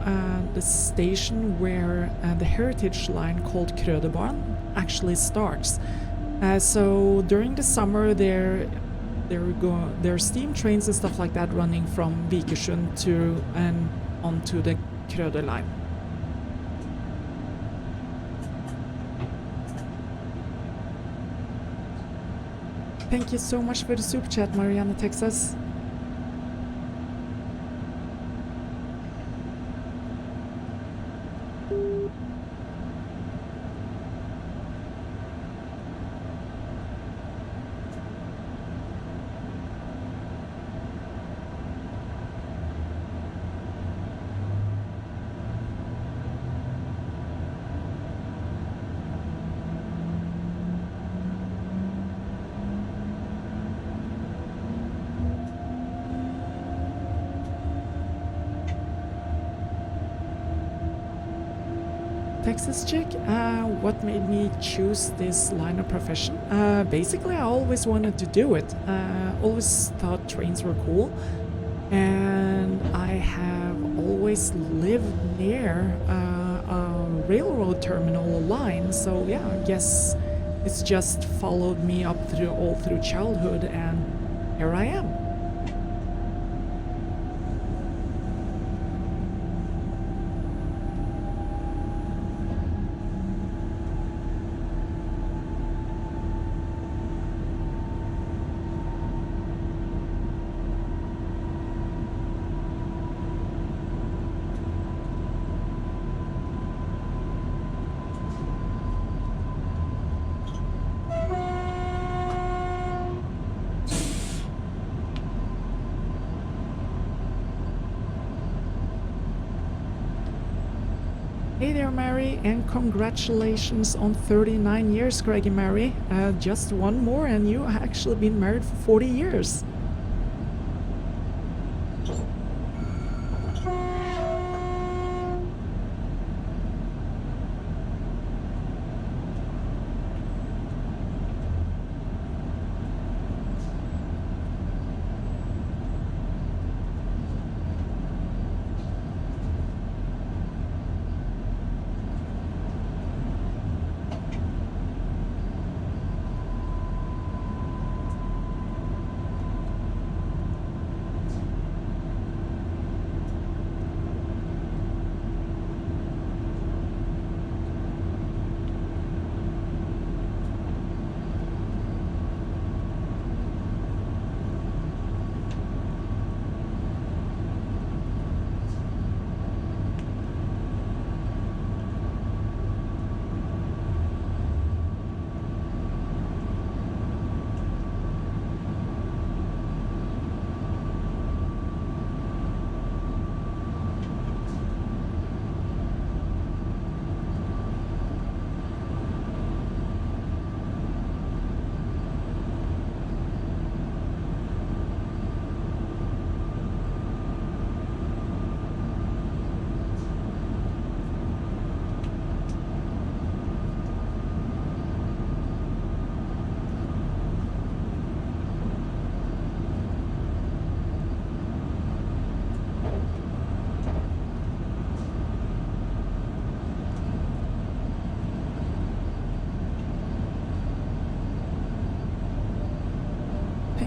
the station where the heritage line called Kløve actually starts. So during the summer, there are steam trains and stuff like that running from Vikersund to and onto the Kløve line. Thank you so much for the super chat, Mariana, Texas. Texas chick, what made me choose this line of profession? Basically, I always wanted to do it. Always thought trains were cool, and I have always lived near a railroad terminal line. So yeah, I guess it's just followed me up all through childhood, and here I am. Hey there, Mary, and congratulations on 39 years, Greggy Mary. Just one more and you have actually been married for 40 years.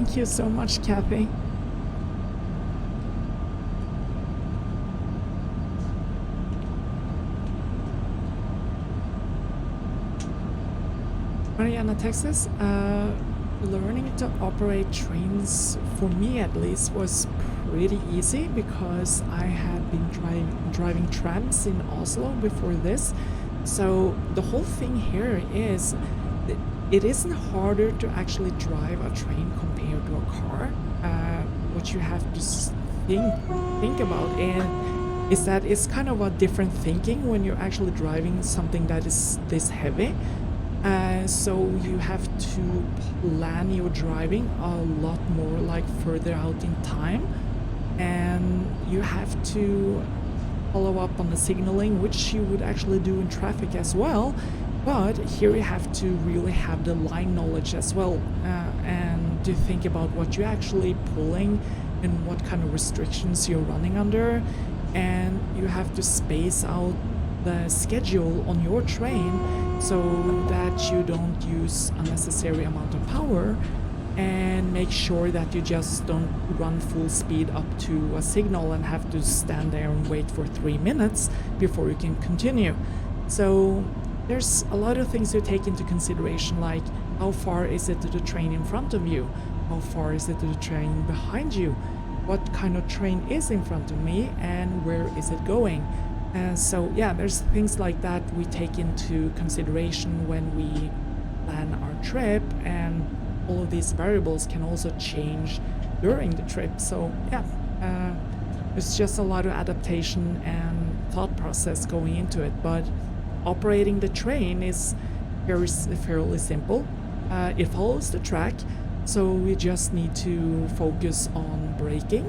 Thank you so much, Kathy. Mariana, Texas, learning to operate trains, for me at least, was pretty easy because I had been driving trams in Oslo before this. So the whole thing here is that it isn't harder to actually drive a train compared to a car. What you have to think about and is that it's kind of a different thinking when you're actually driving something that is this heavy. So you have to plan your driving a lot more like further out in time, and you have to follow up on the signaling, which you would actually do in traffic as well, but here you have to really have the line knowledge as well, and to think about what you're actually pulling and what kind of restrictions you're running under, and you have to space out the schedule on your train so that you don't use unnecessary amount of power, and make sure that you just don't run full speed up to a signal and have to stand there and wait for 3 minutes before you can continue. So there's a lot of things to take into consideration, like how far is it to the train in front of you, how far is it to the train behind you, what kind of train is in front of me, and where is it going. So yeah, there's things like that we take into consideration when we plan our trip, and all of these variables can also change during the trip. So yeah, there's just a lot of adaptation and thought process going into it, but operating the train is fairly simple. It follows the track, so we just need to focus on braking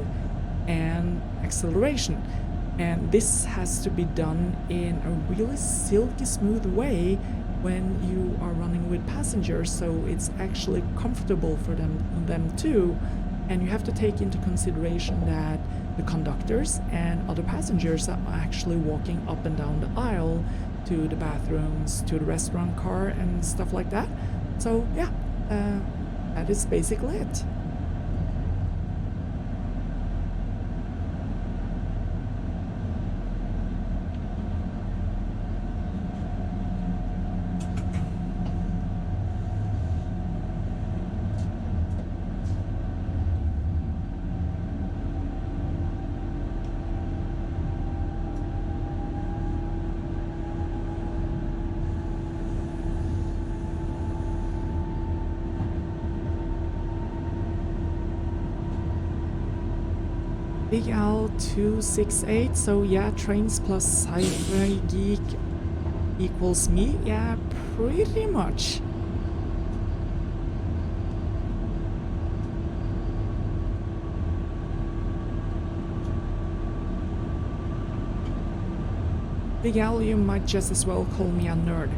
and acceleration. And this has to be done in a really silky smooth way when you are running with passengers, so it's actually comfortable for them too. And you have to take into consideration that the conductors and other passengers are actually walking up and down the aisle to the bathrooms, to the restaurant car and stuff like that. So yeah, that is basically it. Big Al 268, so yeah, trains plus sci-fi geek equals me, yeah, pretty much. Big Al, you might just as well call me a nerd.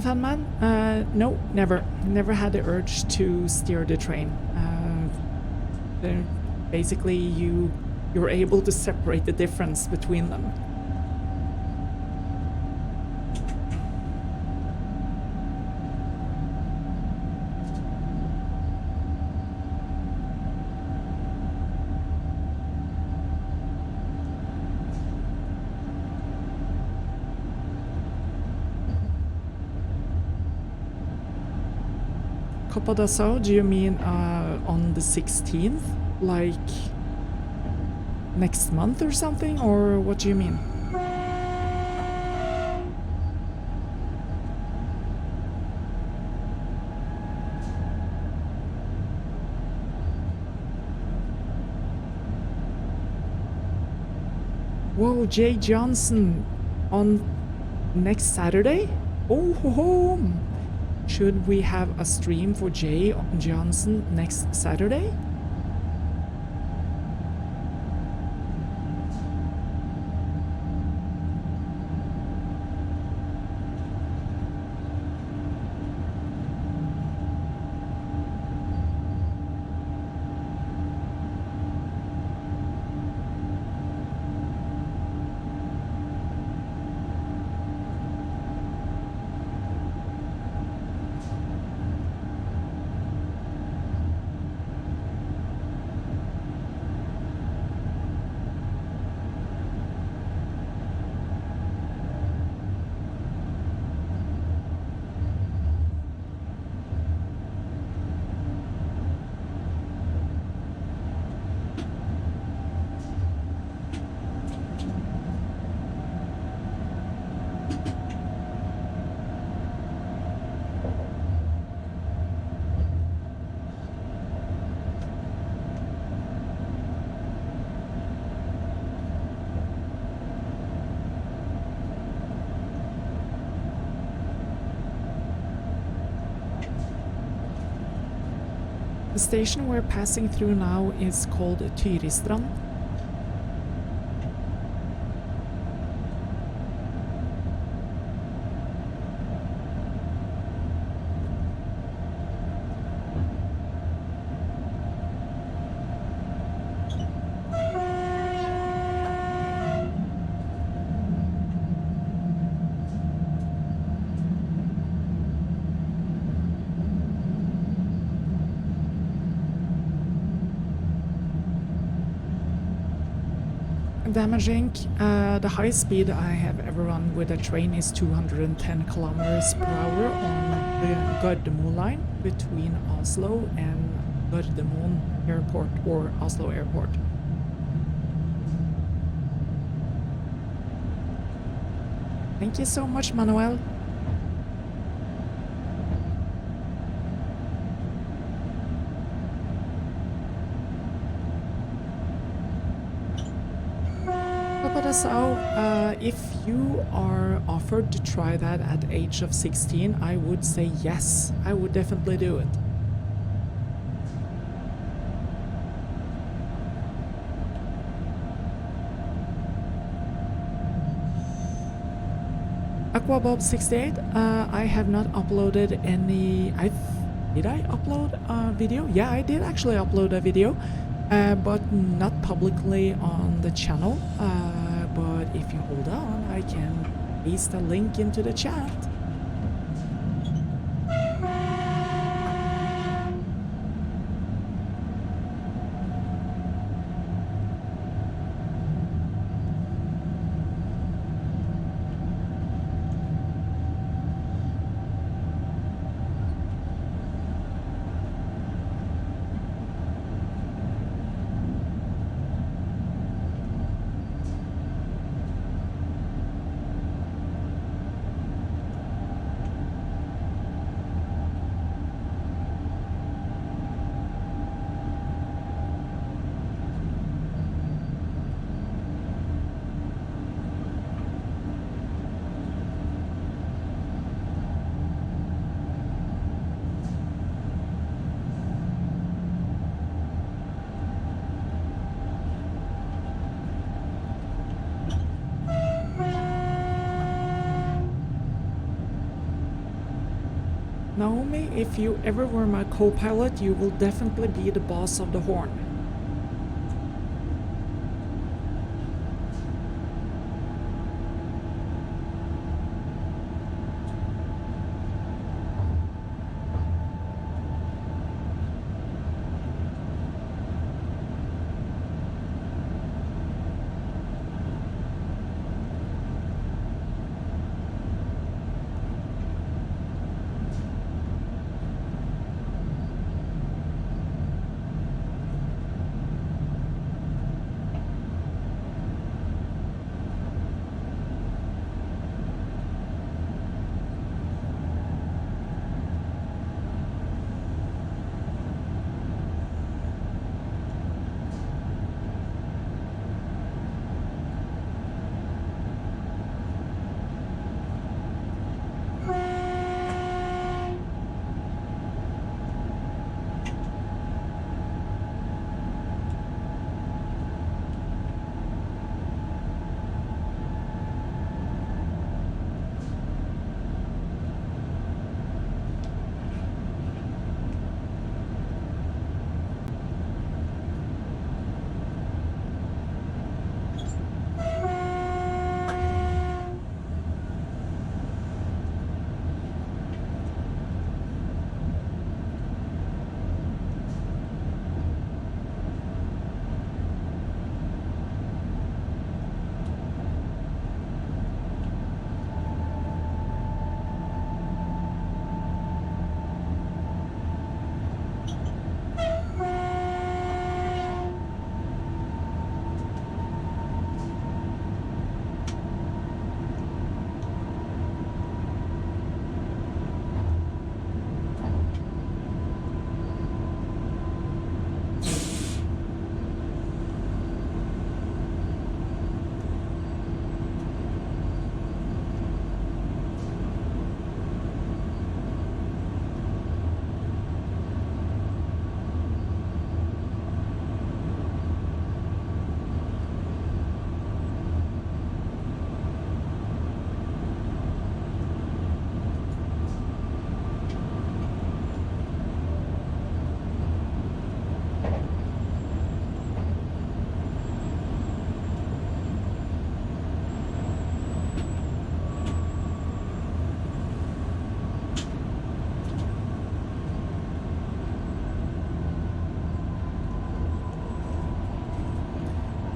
Fun man? No, never. Never had the urge to steer the train. Basically, you're able to separate the difference between them. Copa do you mean on the 16th? Like next month or something? Or what do you mean? Whoa, Jay Johnson on next Saturday? Oh ho ho! Should we have a stream for Jay Johnson next Saturday? station we're passing through now is called Tyristrand. Damaging. The high speed I have ever run with a train is 210 kilometers per hour on the Gardermoen line between Oslo and Gardermoen Airport or Oslo Airport. Thank you so much, Manuel. So, if you are offered to try that at the age of 16, I would say yes, I would definitely do it. Aquabob68, I have not uploaded any... Did I upload a video? Yeah, I did actually upload a video, but not publicly on the channel. But if you hold on, I can paste a link into the chat. Naomi, if you ever were my co-pilot, you will definitely be the boss of the horn.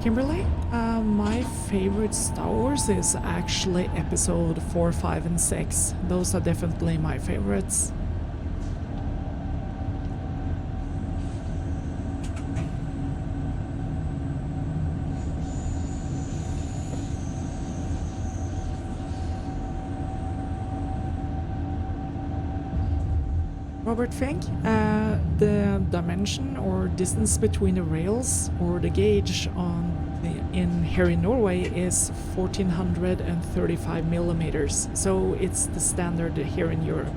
Kimberly, my favorite Star Wars is actually episode 4, 5, and 6. Those are definitely my favorites. Robert Fink, the dimension or distance between the rails or the gauge here in Norway is 1435 millimeters, so it's the standard here in Europe.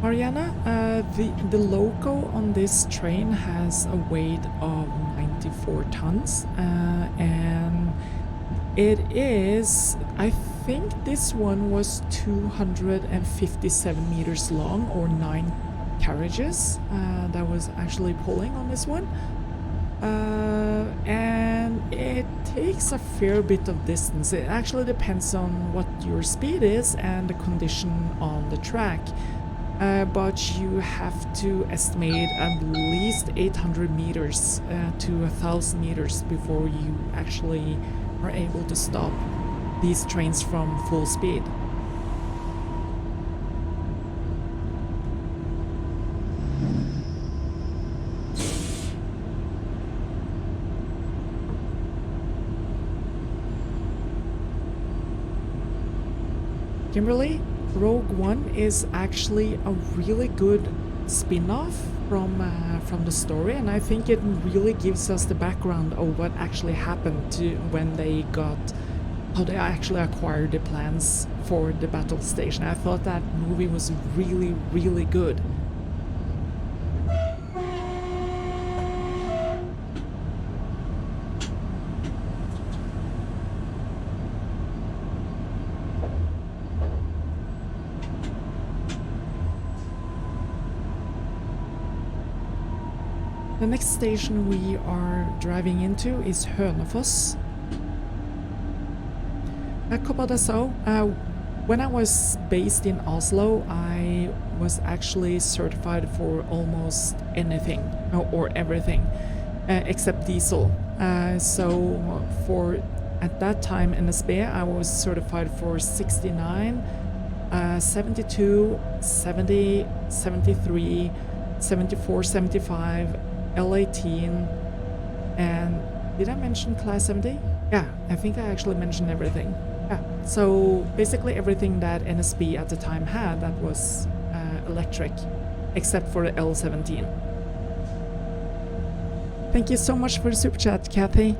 Mariana, the loco on this train has a weight of 94 tons, and it is, I think this one was 257 meters long, or 9 carriages that was actually pulling on this one. And it takes a fair bit of distance. It actually depends on what your speed is and the condition on the track. But you have to estimate at least 800 meters to 1,000 meters before you actually are able to stop these trains from full speed. Kimberly, Rogue One is actually a really good spin-off from the story, and I think it really gives us the background of what actually happened when how they actually acquired the plans for the battle station. I thought that movie was really, really good. The next station we are driving into is Hønefoss. When I was based in Oslo, I was actually certified for almost anything or everything except diesel. At that time in Nesbyen, I was certified for 69, 72, 70, 73, 74, 75, L18, and did I mention class 70? Yeah, I think I actually mentioned everything. Yeah, so basically everything that NSB at the time had that was electric, except for the L17. Thank you so much for the super chat, Kathy.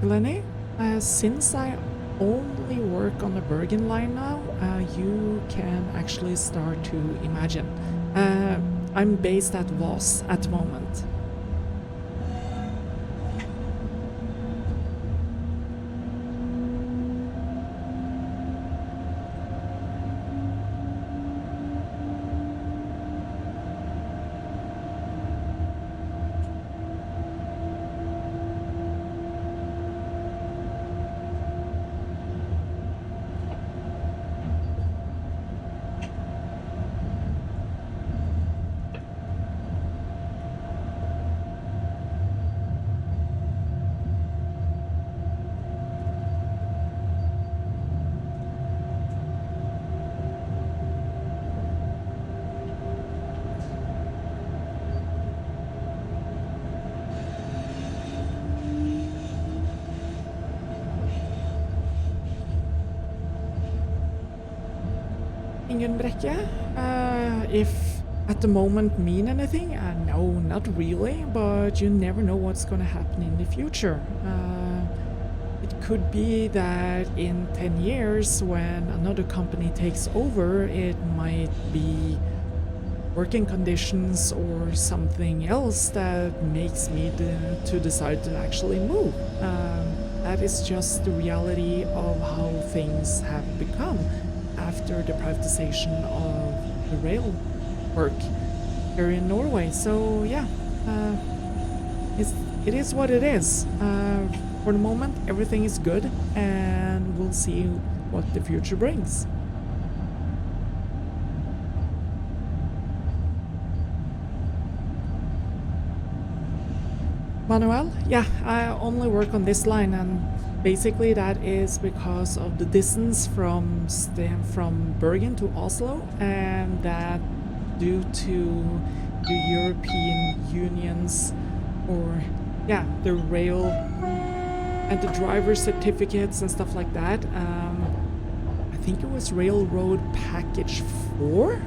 Lenny, since I only work on the Bergen line now, you can actually start to imagine. I'm based at Voss at the moment. If at the moment mean anything, no, not really, but you never know what's going to happen in the future. It could be that in 10 years, when another company takes over, it might be working conditions or something else that makes me to decide to actually move. That is just the reality of how things have become after the privatization of the rail work here in Norway. So yeah, it is what it is. For the moment, everything is good, and we'll see what the future brings. Manuel, yeah, I only work on this line, and basically that is because of the distance from Bergen to Oslo, and that due to the European Union's, or yeah, the rail and the driver certificates and stuff like that. I think it was Railroad Package 4.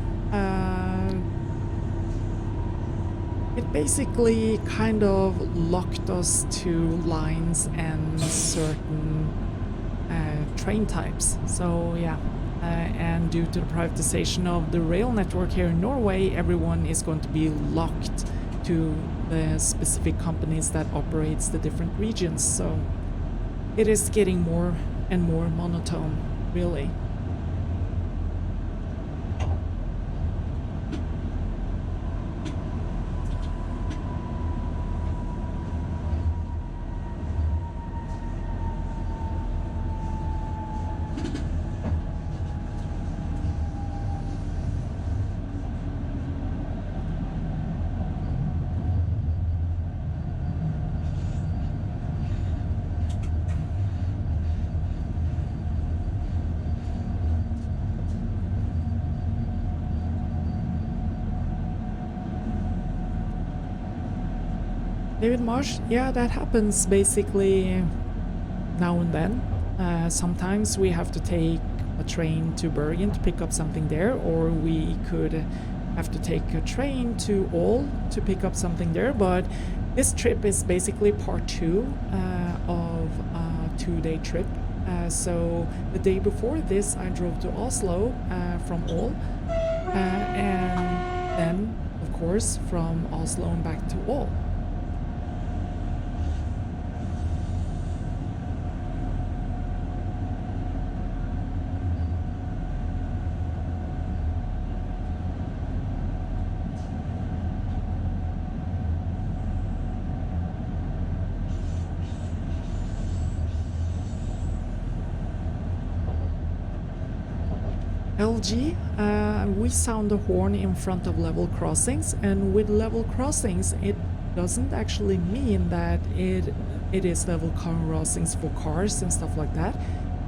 It basically kind of locked us to lines and certain train types. So yeah, and due to the privatization of the rail network here in Norway, everyone is going to be locked to the specific companies that operates the different regions. So it is getting more and more monotone, really. David Marsh, yeah, that happens basically now and then. Sometimes we have to take a train to Bergen to pick up something there, or we could have to take a train to Ål to pick up something there. But this trip is basically part 2 of a 2-day trip. So the day before this, I drove to Oslo from Ål, and then, of course, from Oslo and back to Ål. LG, we sound the horn in front of level crossings, and with level crossings it doesn't actually mean that it is level crossings for cars and stuff like that.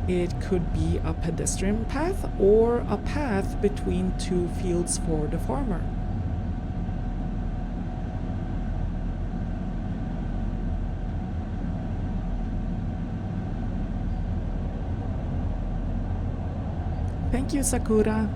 It could be a pedestrian path or a path between 2 fields for the farmer. Thank you, Sakura.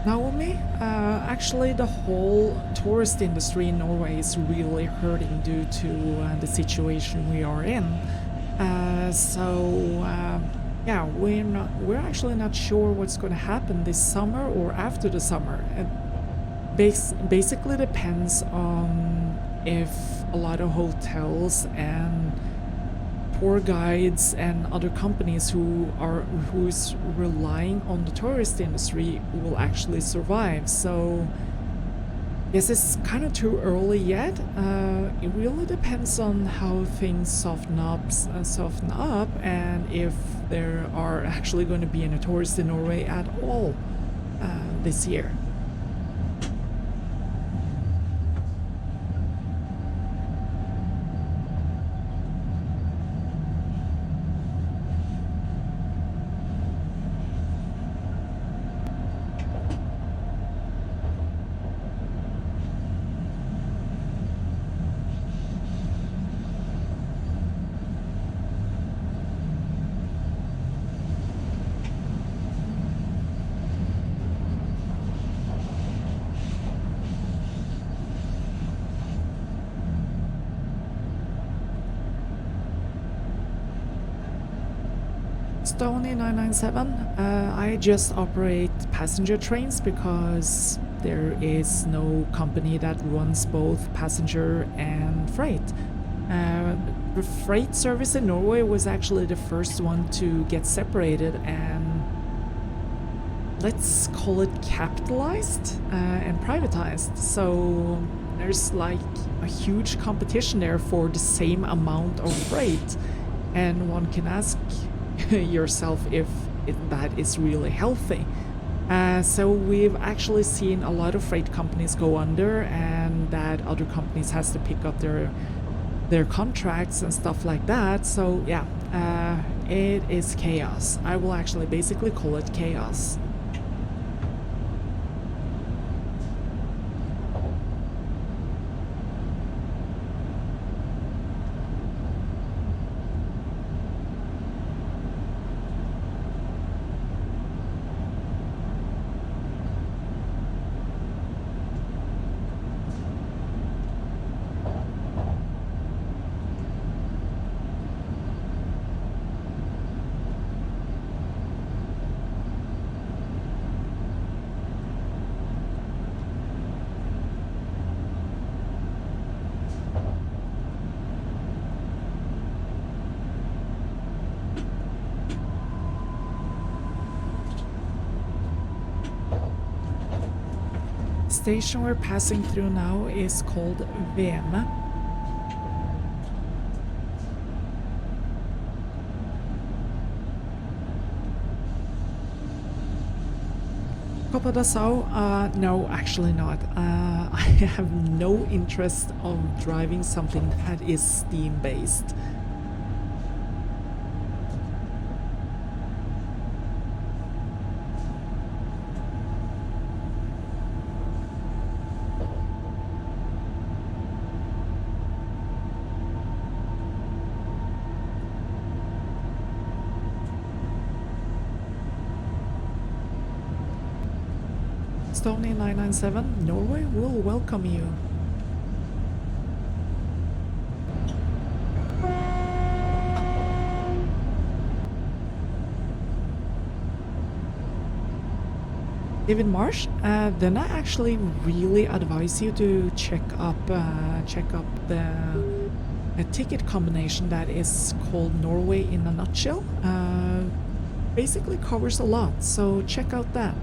Naomi, actually the whole tourist industry in Norway is really hurting due to the situation we are in. Yeah, we're actually not sure what's going to happen this summer or after the summer. It basically depends on if a lot of hotels and tour guides and other companies who's relying on the tourist industry will actually survive. So yes, it's kind of too early yet. It really depends on how things soften up and if there are actually going to be any tourists in Norway at all this year. Stony 997, I just operate passenger trains because there is no company that runs both passenger and freight. The freight service in Norway was actually the first one to get separated and let's call it capitalized and privatized. So there's like a huge competition there for the same amount of freight, and one can ask yourself if that is really healthy. So we've actually seen a lot of freight companies go under and that other companies has to pick up their contracts and stuff like that. So yeah, it is chaos. I will actually basically call it chaos. The station we're passing through now is called Vieren. Copa da Sau? No, actually not. I have no interest of driving something that is steam-based. Stony 997, Norway will welcome you. David Marsh, then I actually really advise you to check up the a ticket combination that is called Norway in a Nutshell. Basically covers a lot, so check out that.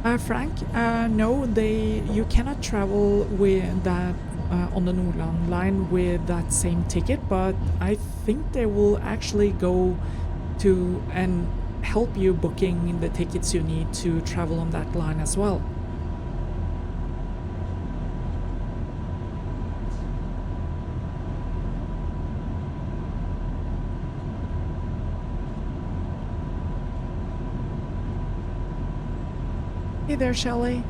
Frank, no, you cannot travel with that on the Nordland line with that same ticket, but I think they will actually go to and help you booking the tickets you need to travel on that line as well. Hey there, Shelley.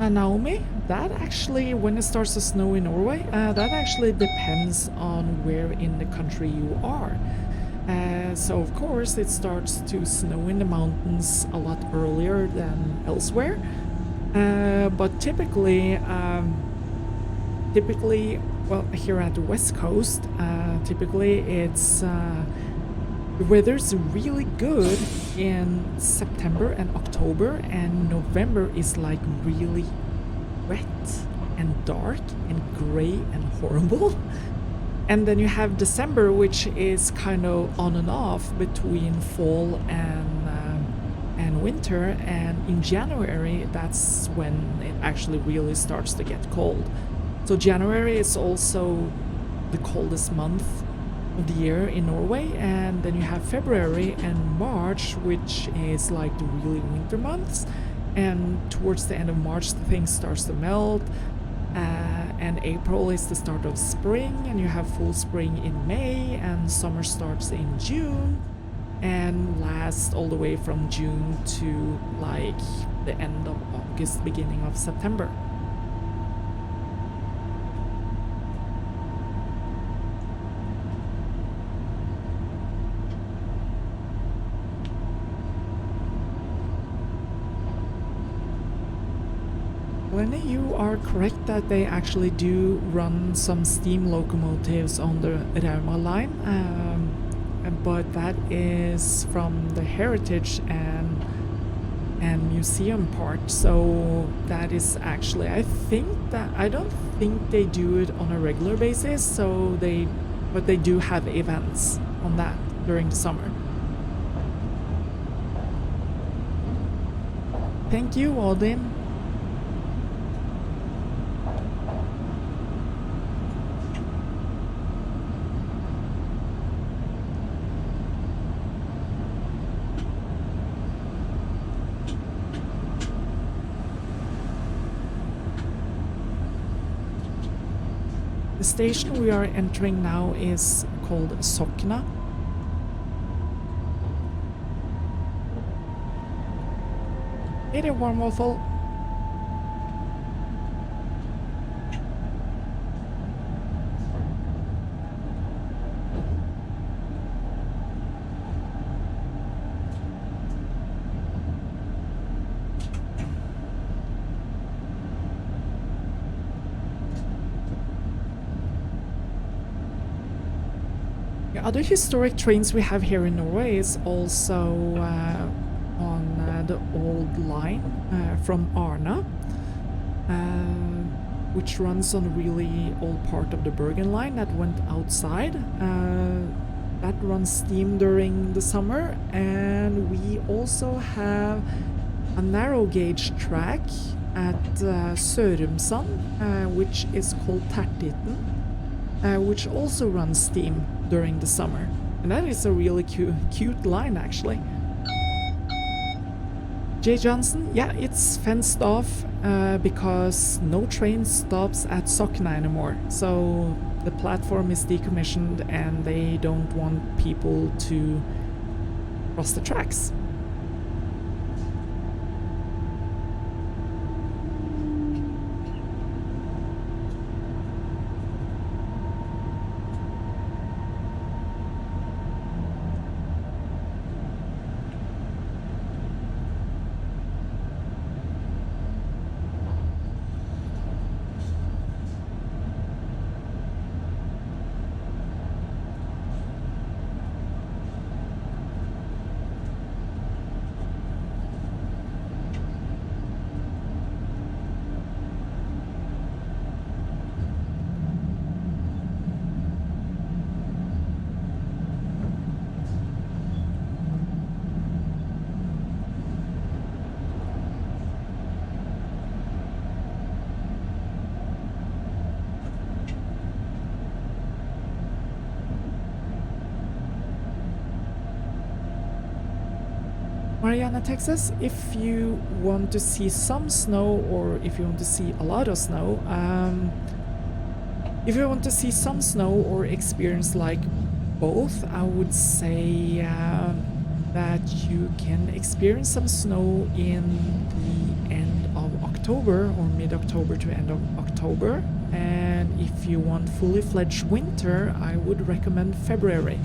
Naomi, that actually, when it starts to snow in Norway, that actually depends on where in the country you are. So of course it starts to snow in the mountains a lot earlier than elsewhere. But typically, well, here at the West Coast, typically it's the weather's really good in September and October, and November is like really wet and dark and gray and horrible. And then you have December, which is kind of on and off between fall and winter, and in January that's when it actually really starts to get cold. So January is also the coldest month of the year in Norway, and then you have February and March, which is like the really winter months, and towards the end of March things starts to melt, and April is the start of spring, and you have full spring in May, and summer starts in June and lasts all the way from June to like the end of August, beginning of September. Lenny, you are correct that they actually do run some steam locomotives on the Rauma line, but that is from the heritage and museum part. So that is actually, I don't think they do it on a regular basis. But they do have events on that during the summer. Thank you, Odin. The station we are entering now is called Sokna. Hey there, Warm Waffle. other historic trains we have here in Norway is also on the old line from Arna, which runs on a really old part of the Bergen line that went outside. That runs steam during the summer, and we also have a narrow gauge track at Sørumsand, which is called Tertitten, which also runs steam during the summer. And that is a really cute line, actually. J. Johnson, yeah, it's fenced off because no train stops at Sokna anymore. So the platform is decommissioned and they don't want people to cross the tracks. Mariana, Texas, if you want to see some snow or if you want to see a lot of snow, if you want to see some snow or experience like both, I would say that you can experience some snow in the end of October or mid-October to end of October. And if you want fully fledged winter, I would recommend February.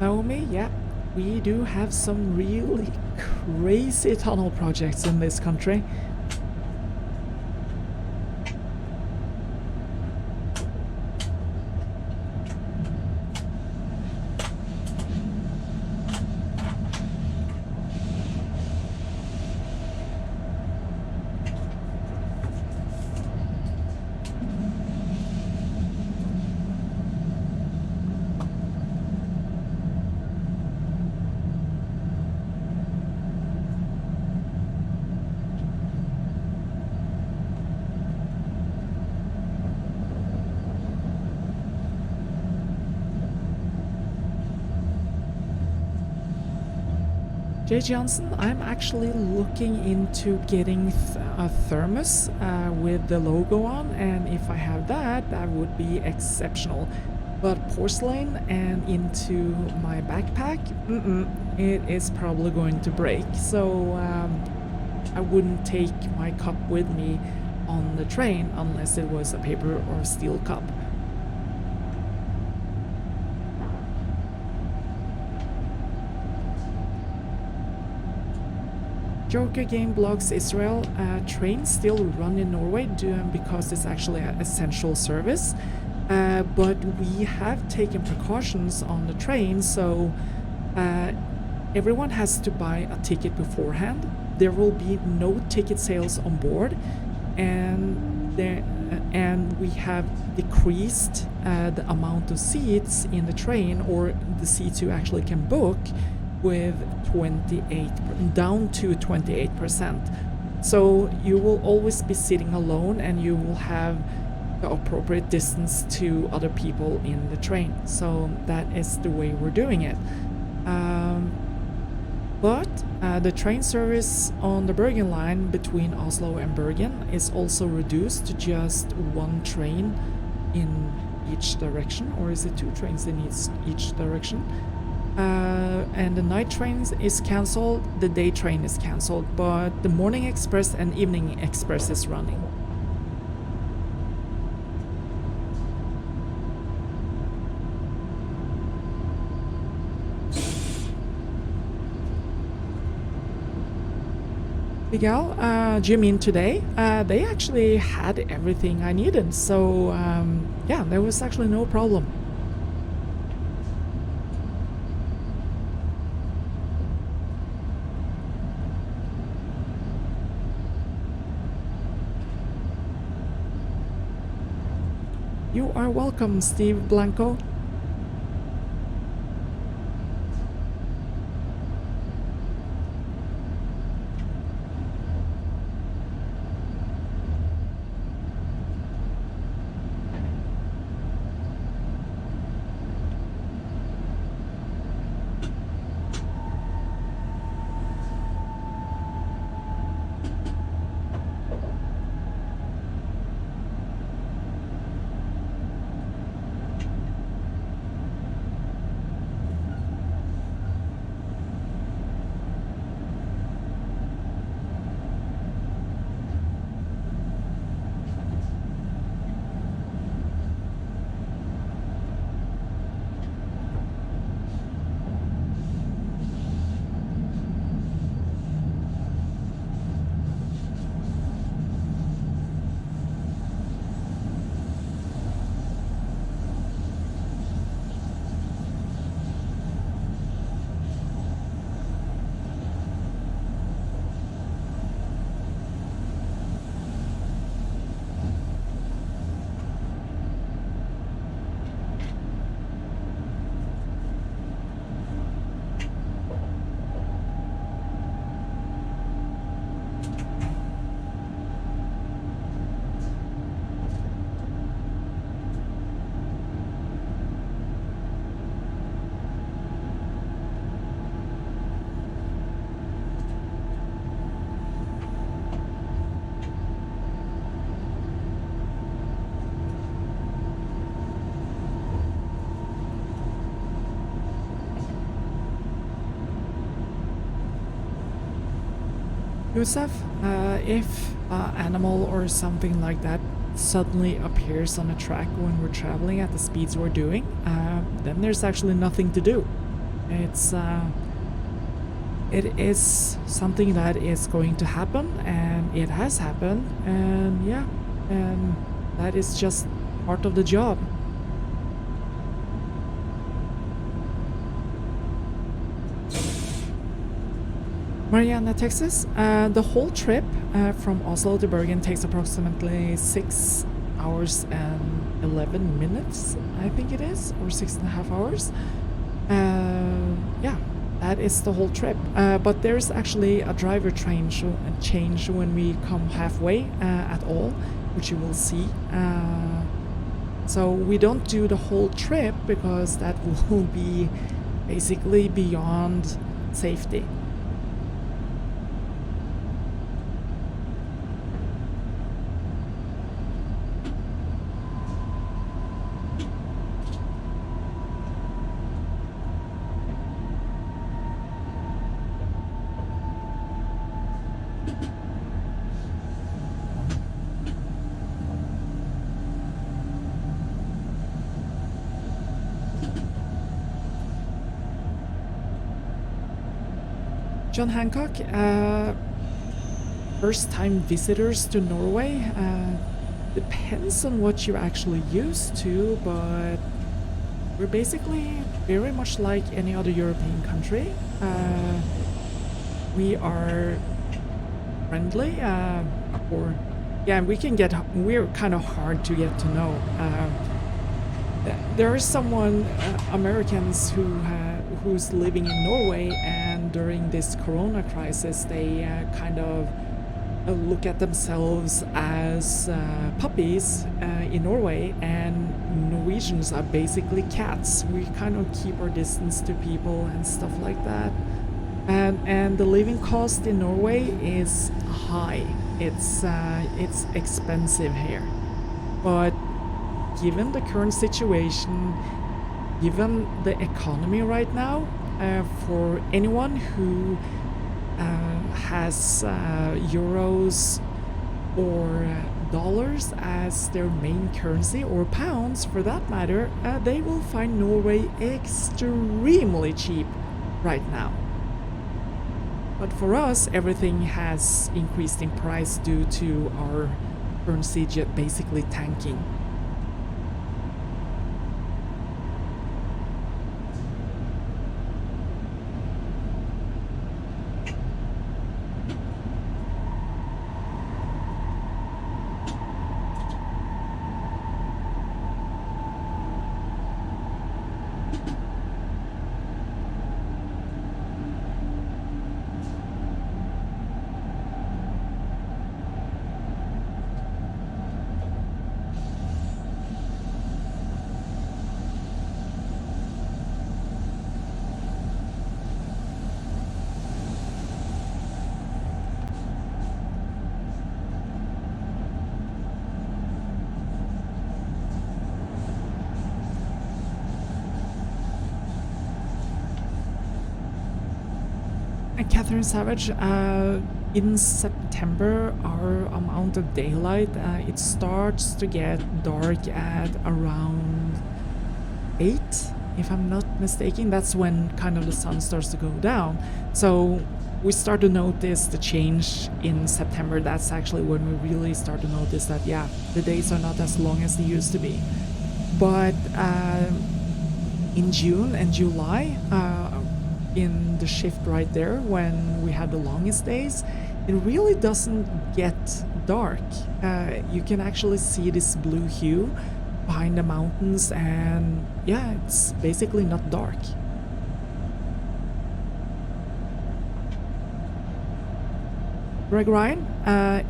Naomi, yeah, we do have some really crazy tunnel projects in this country. J. Johnson, I'm actually looking into getting a thermos with the logo on, and if I have that, that would be exceptional. But porcelain and into my backpack, it is probably going to break. So I wouldn't take my cup with me on the train unless it was a paper or steel cup. Joker Game blogs Israel, trains still run in Norway because it's actually an essential service, but we have taken precautions on the train, so everyone has to buy a ticket beforehand. There will be no ticket sales on board, and we have decreased the amount of seats in the train, or the seats you actually can book, with 28 down to 28%. So you will always be sitting alone and you will have the appropriate distance to other people in the train. So that is the way we're doing it. But the train service on the Bergen line between Oslo and Bergen is also reduced to just one train in each direction, or is it two trains in each direction? And the night train is cancelled, the day train is cancelled, but the morning express and evening express is running. Miguel, do you mean today? They actually had everything I needed, so yeah, there was actually no problem. You are welcome, Steve Blanco. Yusuf, if an animal or something like that suddenly appears on a track when we're traveling at the speeds we're doing, then there's actually nothing to do. It is something that is going to happen, and it has happened, and yeah, and that is just part of the job. Mariana, Texas. The whole trip from Oslo to Bergen takes approximately 6 hours and 11 minutes, I think it is, or 6.5 hours. Yeah, that is the whole trip. But there's actually a driver change when we come halfway at all, which you will see. So we don't do the whole trip because that will be basically beyond safety. John Hancock, first-time visitors to Norway, depends on what you're actually used to, but we're basically very much like any other European country. We are friendly, we're kind of hard to get to know. There is someone, Americans who's living in Norway, and during this corona crisis they kind of look at themselves as puppies in Norway, and Norwegians are basically cats. We kind of keep our distance to people and stuff like that. And the living cost in Norway is high. It's expensive here. But given the current situation, given the economy right now, for anyone who has euros or dollars as their main currency, or pounds for that matter, they will find Norway extremely cheap right now. But for us, everything has increased in price due to our currency just basically tanking. Catherine Savage, in September, our amount of daylight, it starts to get dark at around 8, if I'm not mistaken. That's when kind of the sun starts to go down. So we start to notice the change in September. That's actually when we really start to notice that, yeah, the days are not as long as they used to be. But in June and July, in the shift right there when we had the longest days, it really doesn't get dark. You can actually see this blue hue behind the mountains, and yeah, it's basically not dark. Greg Ryan,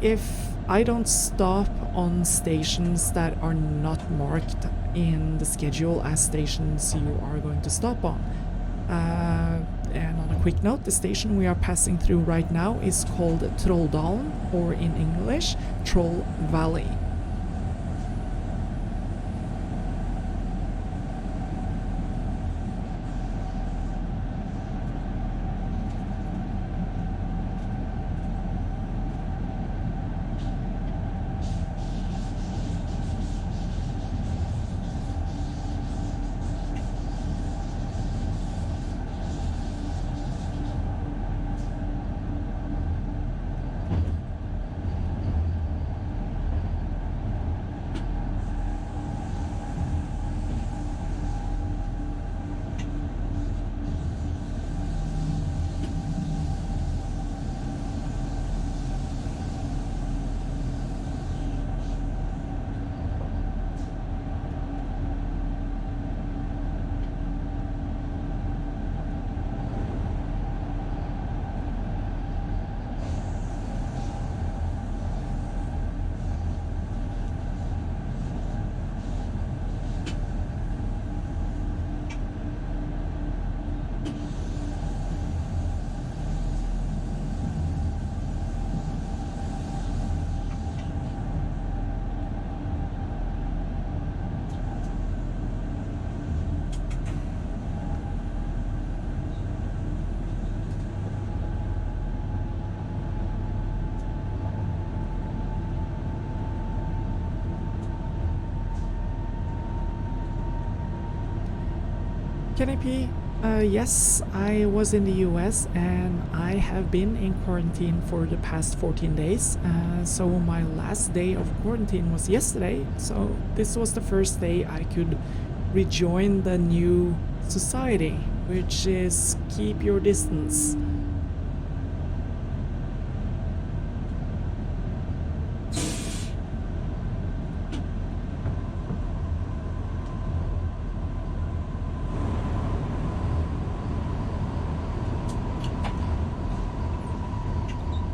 if I don't stop on stations that are not marked in the schedule as stations you are going to stop on. And on a quick note, the station we are passing through right now is called Trolldalen, or in English, Troll Valley. KNP, yes, I was in the US and I have been in quarantine for the past 14 days. So my last day of quarantine was yesterday. So this was the first day I could rejoin the new society, which is keep your distance.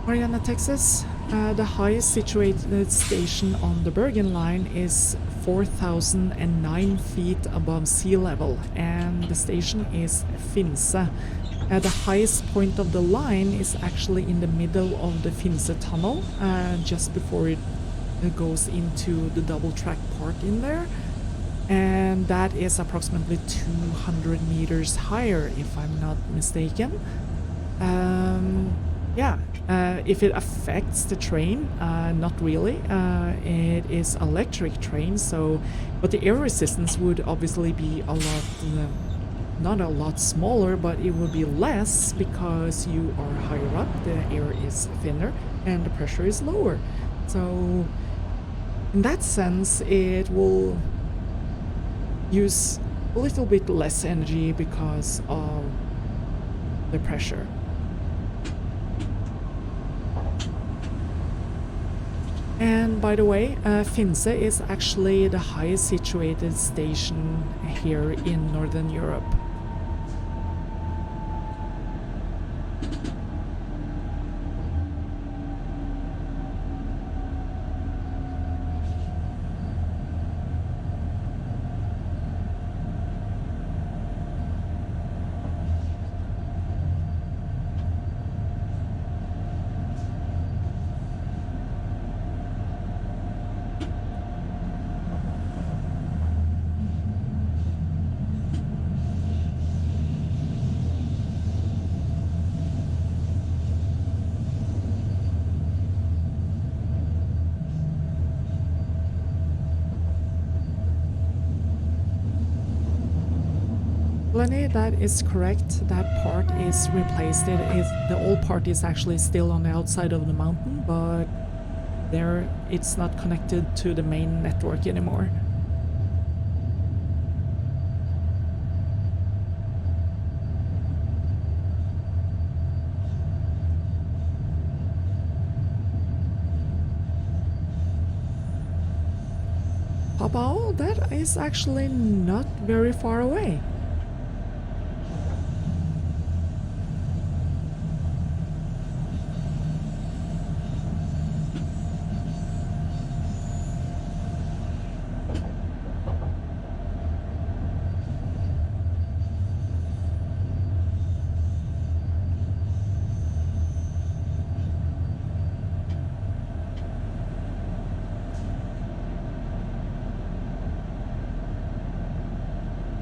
Mariana, Texas. The highest situated station on the Bergen line is 4,009 feet above sea level, and the station is Finse. The highest point of the line is actually in the middle of the Finse tunnel, just before it goes into the double track part in there, and that is approximately 200 meters higher, if I'm not mistaken. Yeah, if it affects the train, not really. It is electric train, so, but the air resistance would obviously be a lot, not a lot smaller, but it would be less because you are higher up, the air is thinner, and the pressure is lower. So, in that sense, it will use a little bit less energy because of the pressure. And by the way, Finse is actually the highest situated station here in Northern Europe. Lenny, that is correct. That part is replaced. The old part is actually still on the outside of the mountain, but there it's not connected to the main network anymore. Papao, that is actually not very far away.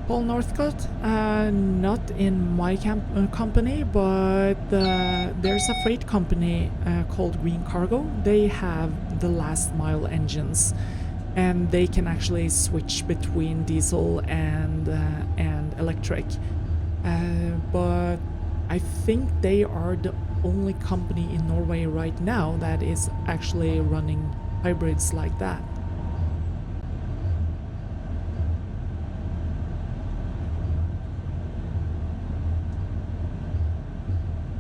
Paul Northcott, not in my company, but there's a freight company called Green Cargo. They have the last mile engines, and they can actually switch between diesel and electric. But I think they are the only company in Norway right now that is actually running hybrids like that.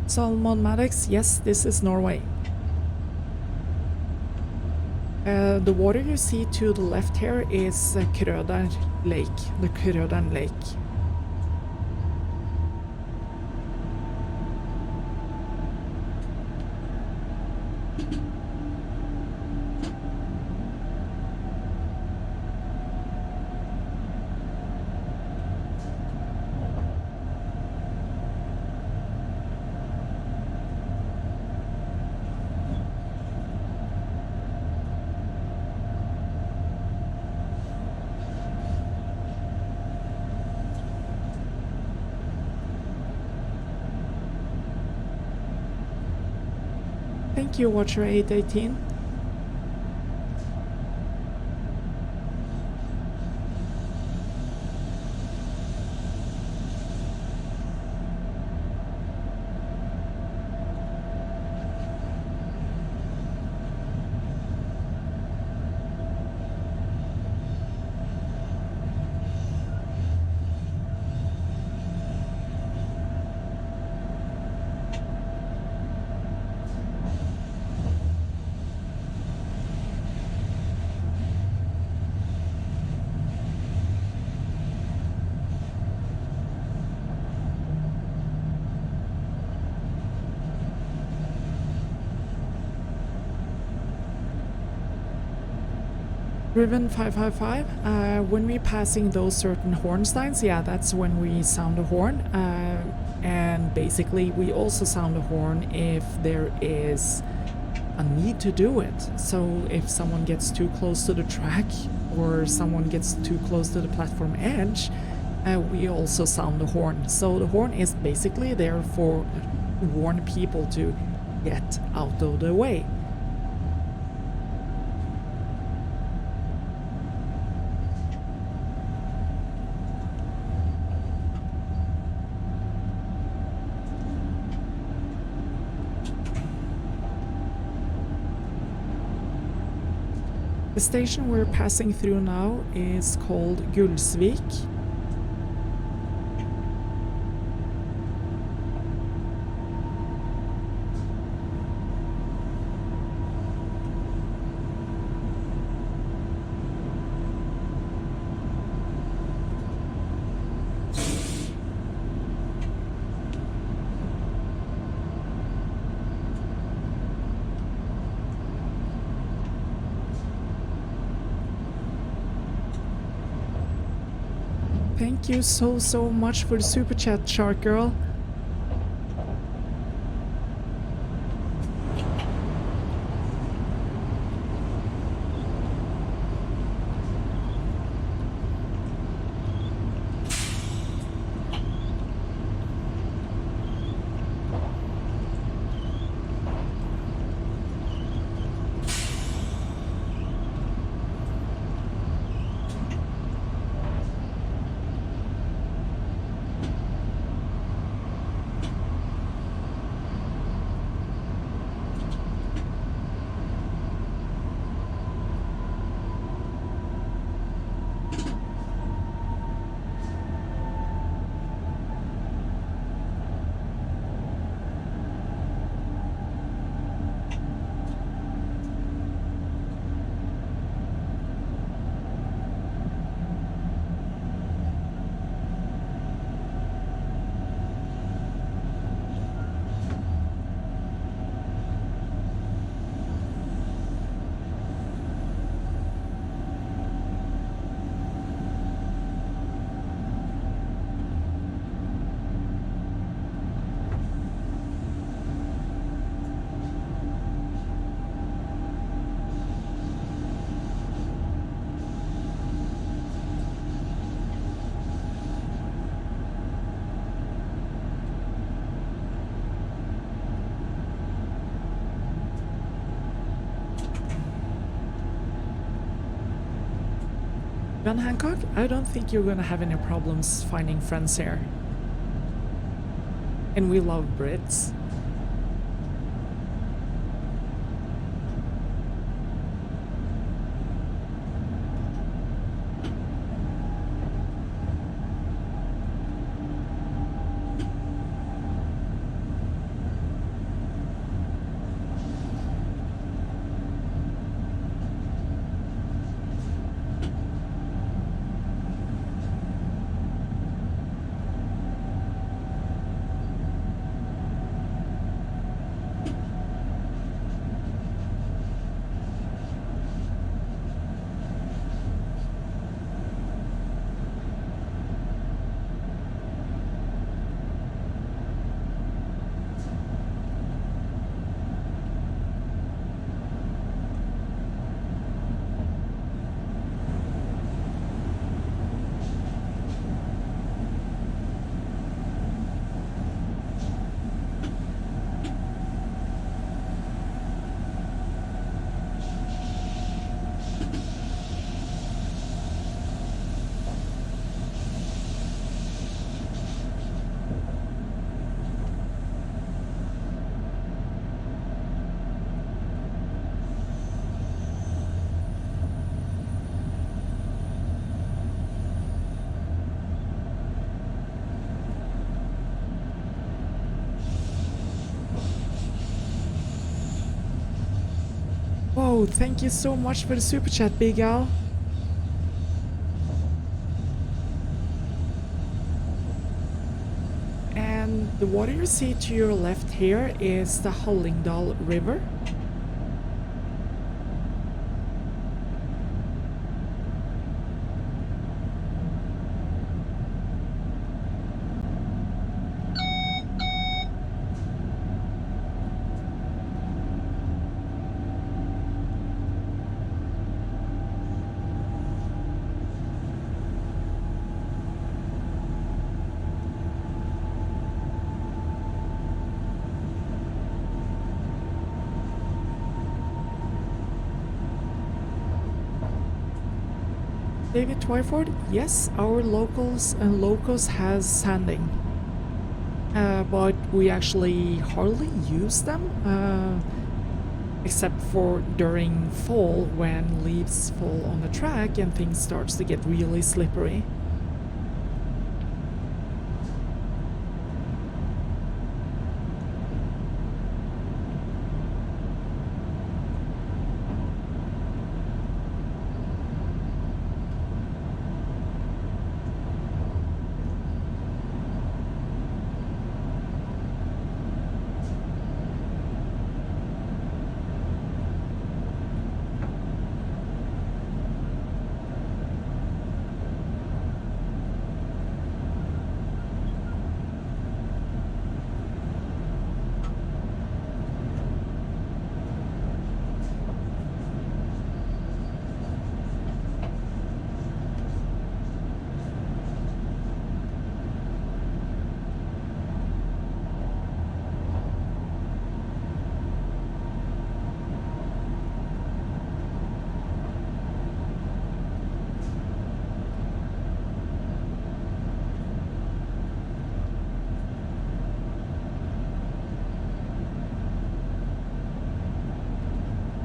Salmon Maddox, yes, this is Norway. The water you see to the left here is Krøder Lake, the Krøderen Lake. Thank you, Watcher 818. Driven 555, when we're passing those certain horn signs, yeah, that's when we sound a horn. And basically we also sound a horn if there is a need to do it. So if someone gets too close to the track or someone gets too close to the platform edge, we also sound the horn. So the horn is basically there for warn people to get out of the way. The station we're passing through now is called Gullsvik. Thank you so much for the super chat, Shark Girl. John Hancock, I don't think you're gonna have any problems finding friends here. And we love Brits. Whoa, thank you so much for the super chat, Big Al. And the water you see to your left here is the Hallingdal River. David Twyford, yes, our locals has sanding, but we actually hardly use them, except for during fall when leaves fall on the track and things starts to get really slippery.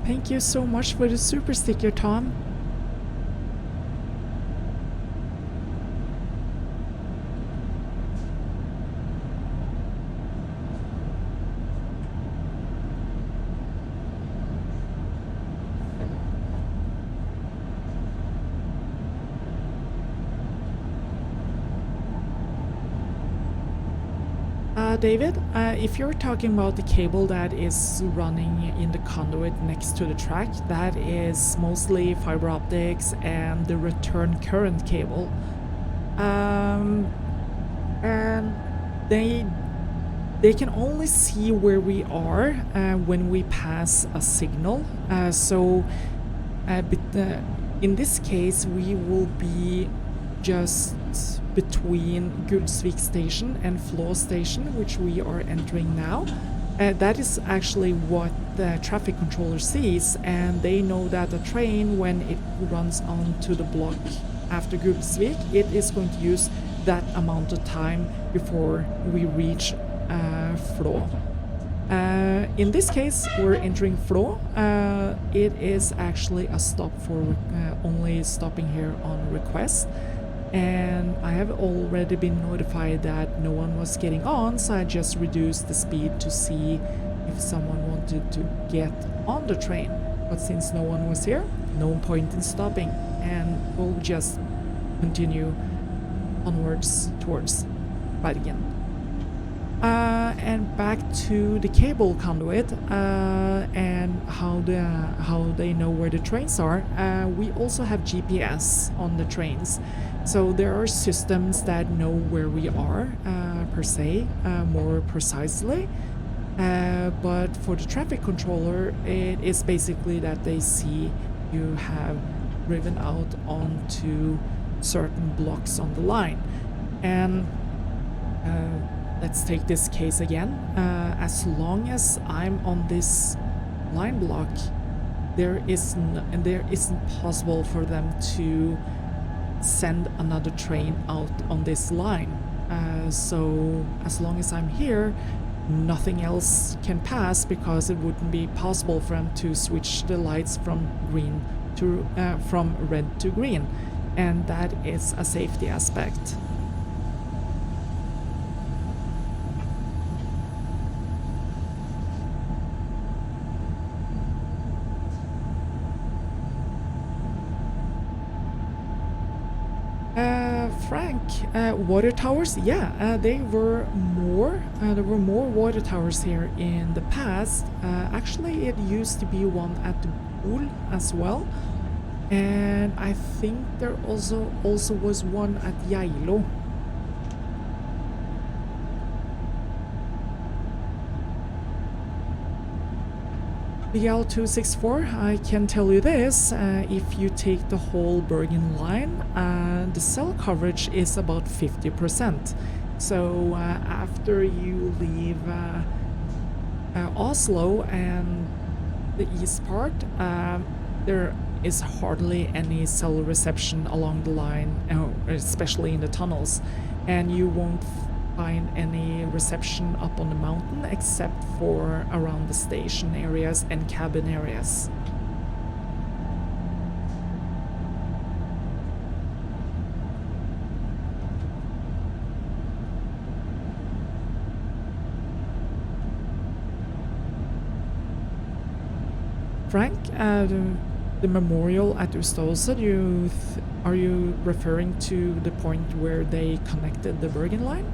Thank you so much for the super sticker, Tom. David, if you're talking about the cable that is running in the conduit next to the track, that is mostly fiber optics and the return current cable. And they can only see where we are when we pass a signal. In this case, we will be just between Gulsvik Station and Flå Station, which we are entering now. That is actually what the traffic controller sees, and they know that the train, when it runs onto the block after Gulsvik, it is going to use that amount of time before we reach Flå. In this case, we're entering Flå. It is actually a stop for only stopping here on request. And I have already been notified that no one was getting on, so I just reduced the speed to see if someone wanted to get on the train. But since no one was here, no point in stopping, and we'll just continue onwards towards Bergen. And back to the cable conduit and how they know where the trains are. We also have GPS on the trains. So there are systems that know where we are, per se, more precisely. But for the traffic controller, it is basically that they see you have driven out onto certain blocks on the line. And let's take this case again. As long as I'm on this line block, there isn't possible for them to send another train out on this line. So as long as I'm here, nothing else can pass, because it wouldn't be possible for them to switch the lights from red to green, and that is a safety aspect. Frank, water towers? Yeah, there were more water towers here in the past. Actually, it used to be one at the pool as well, and I think there also was one at Geilo. BL264, I can tell you this, if you take the whole Bergen line, the cell coverage is about 50%. So after you leave Oslo and the east part, there is hardly any cell reception along the line, especially in the tunnels, and you won't find any reception up on the mountain except for around the station areas and cabin areas. Frank, the memorial at Upsete, are you referring to the point where they connected the Bergen line?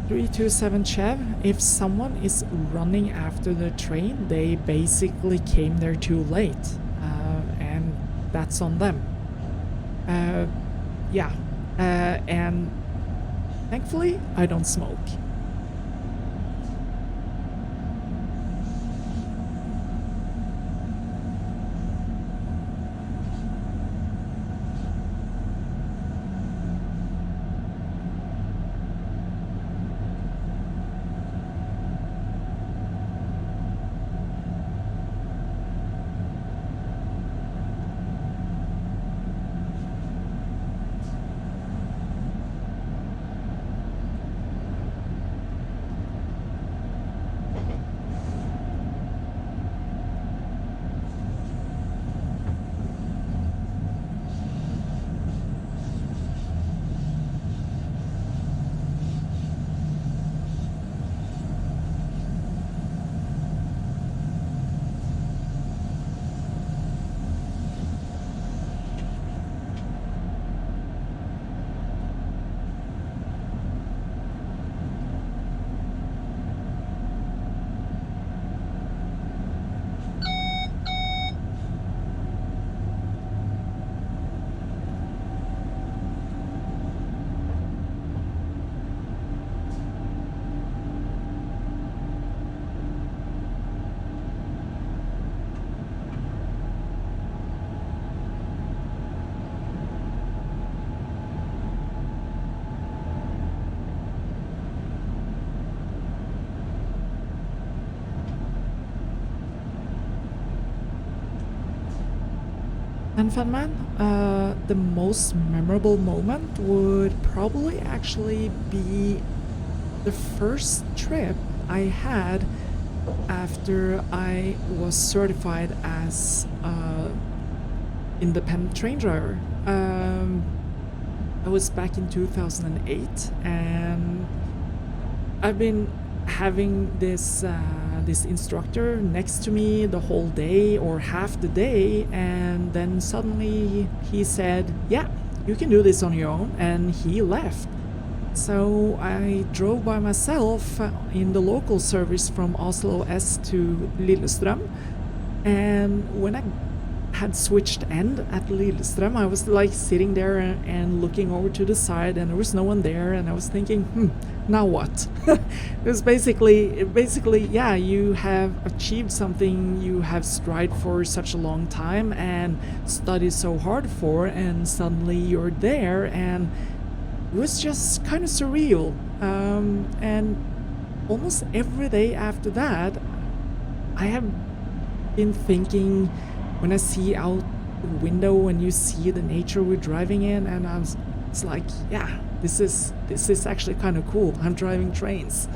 (327) Chev, if someone is running after the train, they basically came there too late, and that's on them. Yeah, and thankfully I don't smoke. And Funman, the most memorable moment would probably actually be the first trip I had after I was certified as independent train driver. I was back in 2008, and I've been having this this instructor next to me the whole day or half the day, and then suddenly he said, yeah, you can do this on your own, and he left. So I drove by myself in the local service from Oslo S to Lillestrøm, and when I had switched end at Lillestrøm, I was like sitting there and looking over to the side, and there was no one there, and I was thinking, now what? It was basically, yeah, you have achieved something you have strived for such a long time and studied so hard for, and suddenly you're there, and it was just kind of surreal. And almost every day after that, I have been thinking, when I see out the window and you see the nature we're driving in, and it's like, yeah, this is actually kind of cool. I'm driving trains.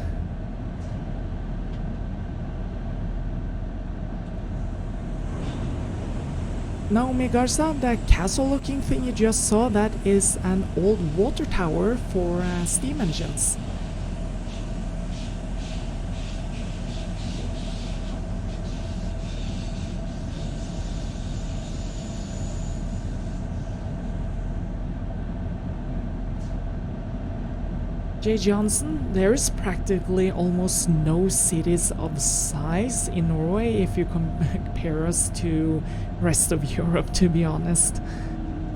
Naomi Garza, that castle-looking thing you just saw, that is an old water tower for steam engines. J. Johnson, there is practically almost no cities of size in Norway if you compare us to rest of Europe, to be honest.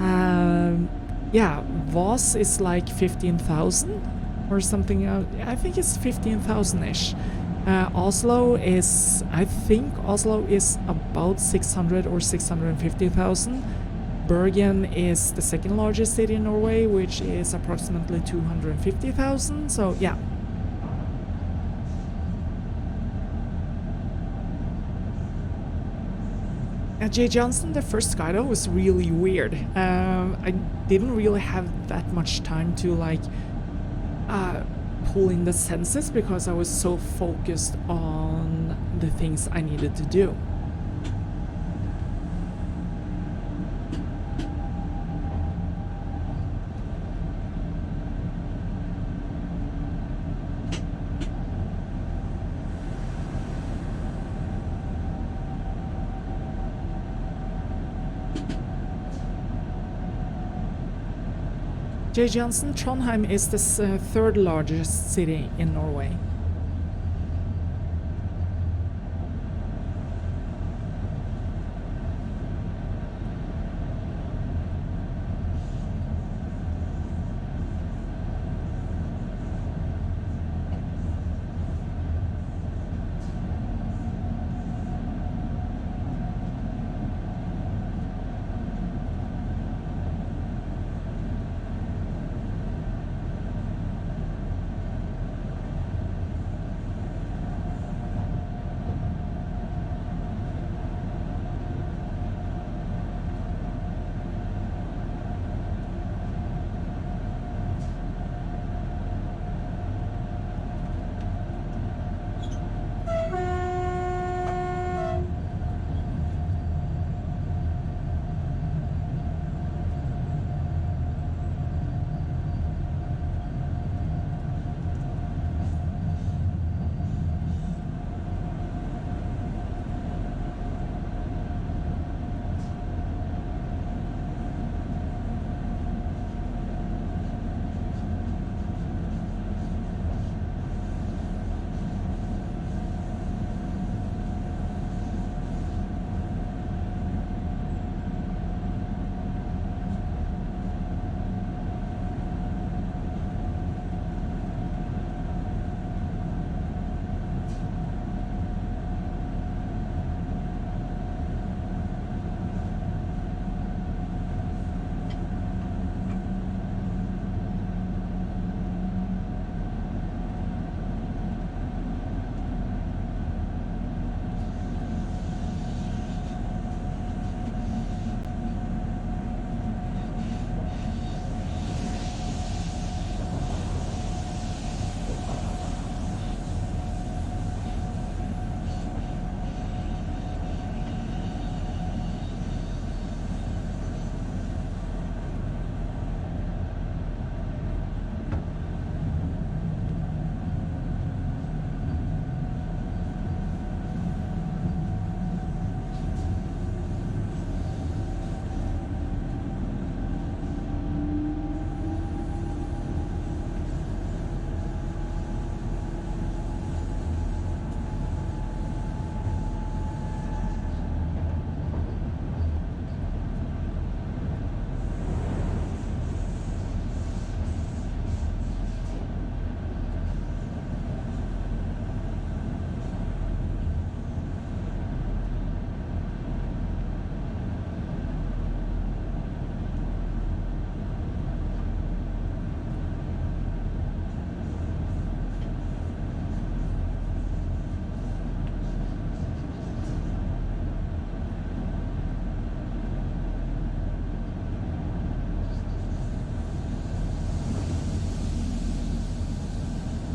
Yeah, Voss is like 15,000 or something. I think it's 15,000-ish. Oslo is, I think Oslo is about 600 or 650,000. Bergen is the second largest city in Norway, which is approximately 250,000, so yeah. At J. Johnson, the first skydive was really weird. I didn't really have that much time to like pull in the senses because I was so focused on the things I needed to do. J. Johnson, Trondheim is the third largest city in Norway.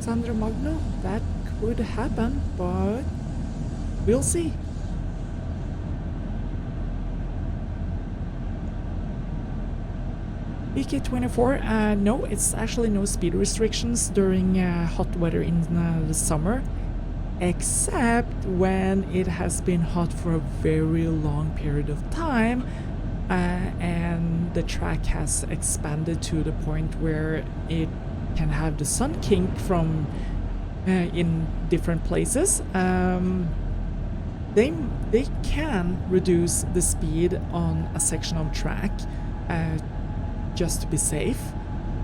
Sandra Magno, that could happen, but we'll see. VK24, no, it's actually no speed restrictions during hot weather in the summer, except when it has been hot for a very long period of time and the track has expanded to the point where it can have the sun kink from in different places, they can reduce the speed on a section of track just to be safe,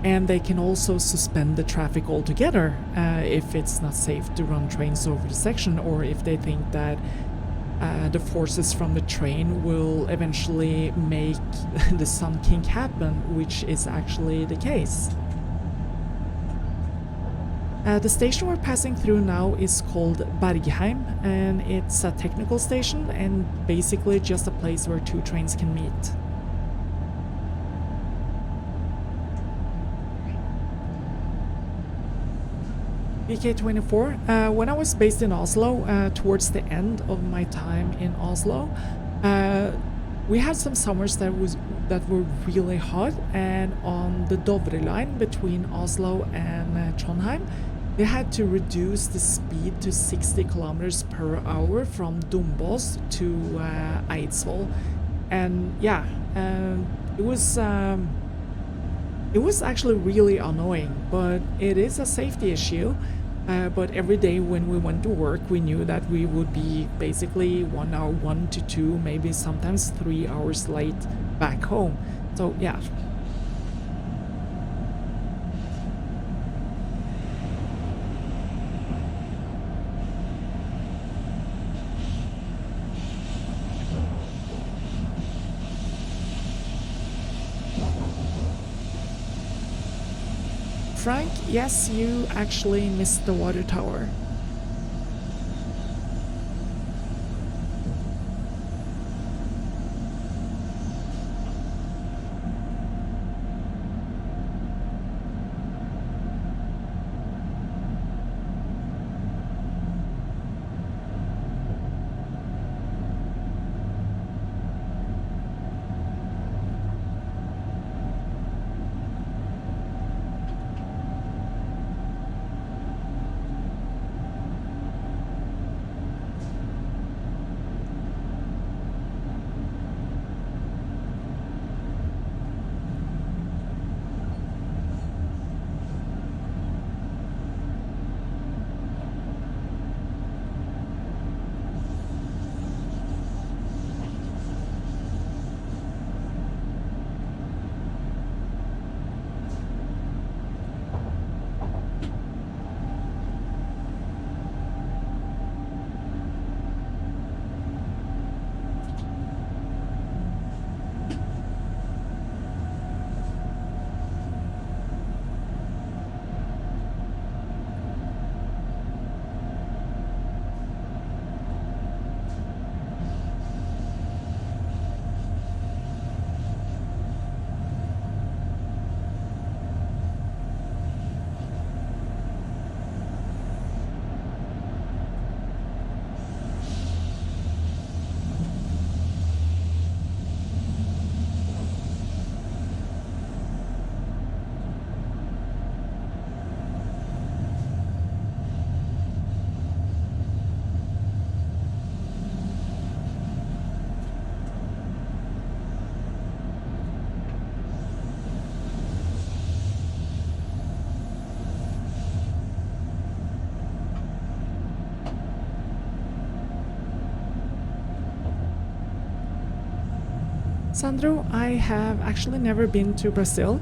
and they can also suspend the traffic altogether if it's not safe to run trains over the section, or if they think that the forces from the train will eventually make the sun kink happen, which is actually the case. The station we're passing through now is called Bergen, and it's a technical station and basically just a place where two trains can meet. VK24. When I was based in Oslo, towards the end of my time in Oslo, we had some summers that were really hot, and on the Dovre line between Oslo and Trondheim, they had to reduce the speed to 60 kilometers per hour from Dombås to Eidsvoll, and yeah, it was actually really annoying, but it is a safety issue. But every day when we went to work, we knew that we would be basically 1 hour, 1 to 2, maybe sometimes 3 hours late back home. So yeah. Frank, yes, you actually missed the water tower. Sandro, I have actually never been to Brazil.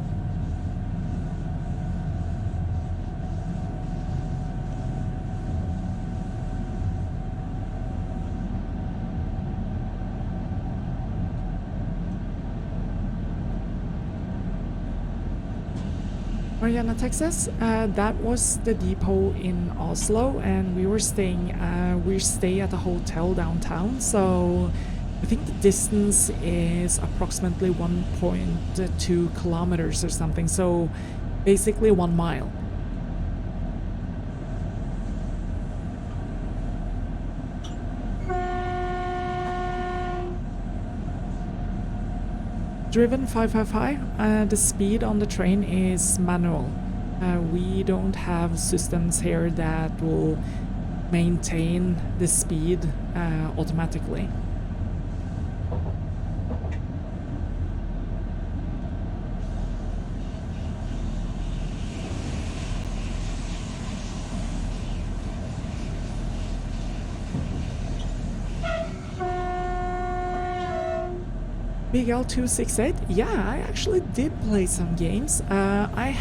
Mariana, Texas, that was the depot in Oslo, and we stay at a hotel downtown, so I think the distance is approximately 1.2 kilometers or something, so basically 1 mile. Driven 555, the speed on the train is manual. We don't have systems here that will maintain the speed automatically. Big L268, yeah, I actually did play some games. I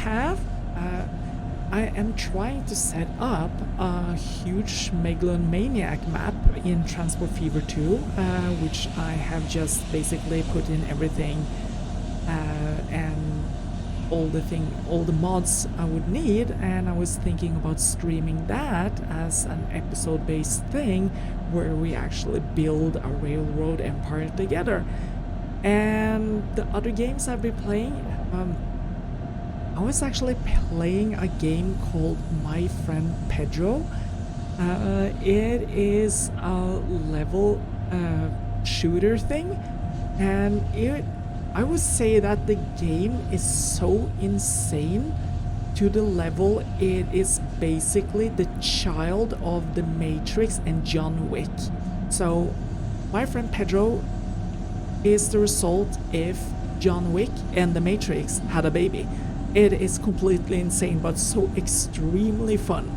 am trying to set up a huge Megalomaniac map in Transport Fever 2, which I have just basically put in everything and all the mods I would need, and I was thinking about streaming that as an episode-based thing where we actually build a railroad empire together. And the other games I've been playing, I was actually playing a game called My Friend Pedro. It is a level shooter thing, and I would say that the game is so insane to the level it is basically the child of the Matrix and John Wick. So My Friend Pedro is the result if John Wick and the Matrix had a baby. It is completely insane, but so extremely fun.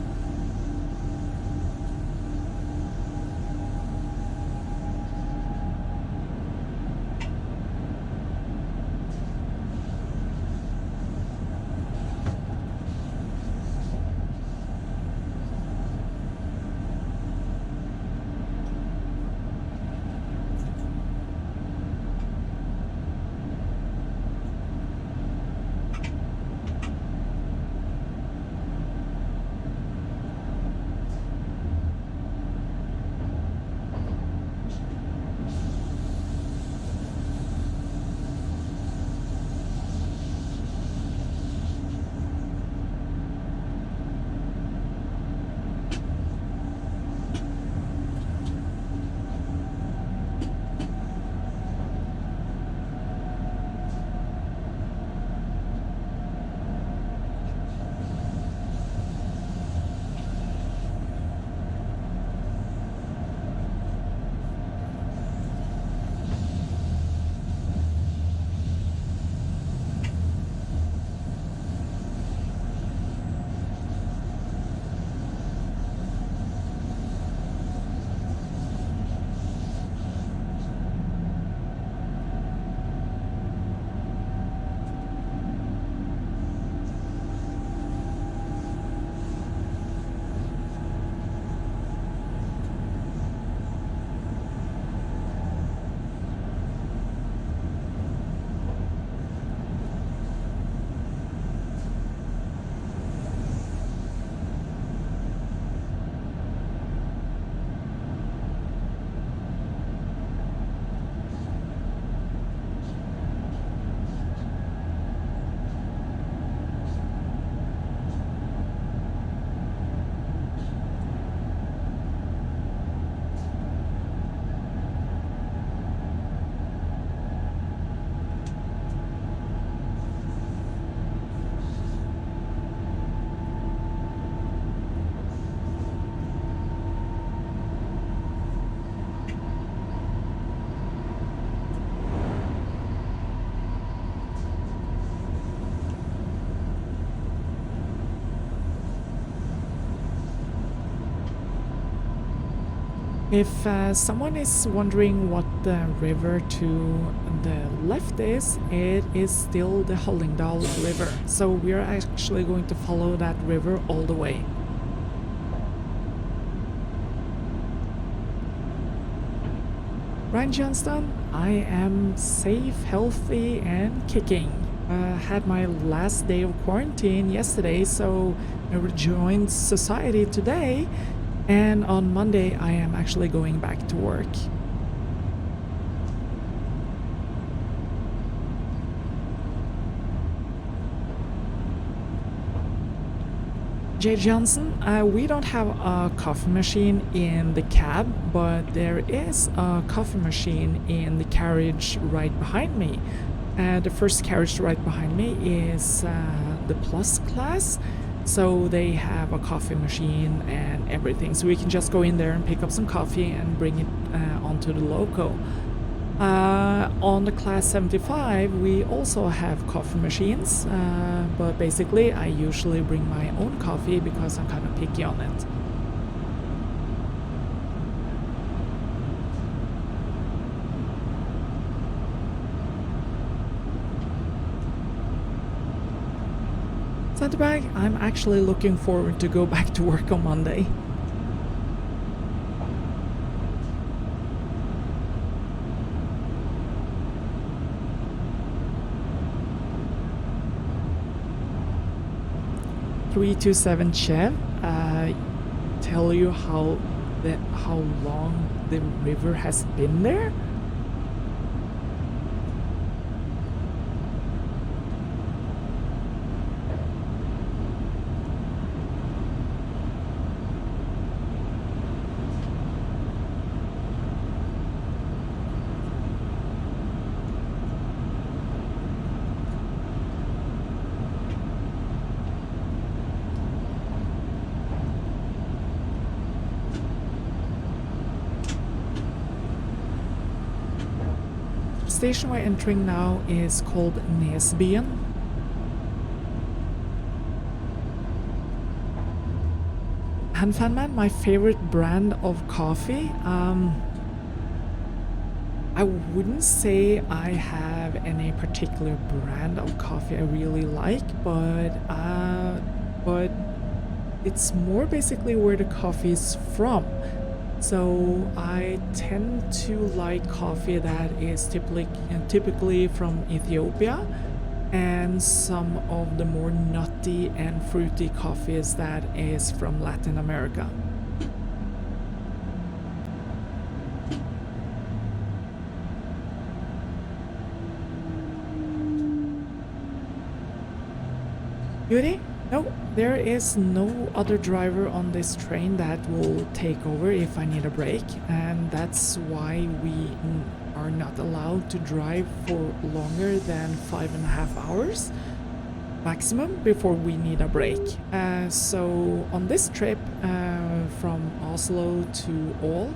If someone is wondering what the river to the left is, it is still the Hallingdal River. So we are actually going to follow that river all the way. Ryan Johnston, I am safe, healthy, and kicking. Had my last day of quarantine yesterday, so I rejoined society today. And on Monday, I am actually going back to work. Jay Johnson, we don't have a coffee machine in the cab, but there is a coffee machine in the carriage right behind me. The first carriage right behind me is the Plus class. So they have a coffee machine and everything. So we can just go in there and pick up some coffee and bring it onto the loco. On the class 75, we also have coffee machines. But basically, I usually bring my own coffee because I'm kind of picky on it. Sandbag, I'm actually looking forward to go back to work on Monday. .327 Chev, tell you how long the river has been there. The station we're entering now is called Nesbyen. Han Fanman, my favorite brand of coffee. I wouldn't say I have any particular brand of coffee I really like, but it's more basically where the coffee is from. So I tend to like coffee that is typically from Ethiopia, and some of the more nutty and fruity coffees that is from Latin America. Yuri? No, there is no other driver on this train that will take over if I need a break, and that's why we are not allowed to drive for longer than 5.5 hours maximum before we need a break. So on this trip from Oslo to Ål,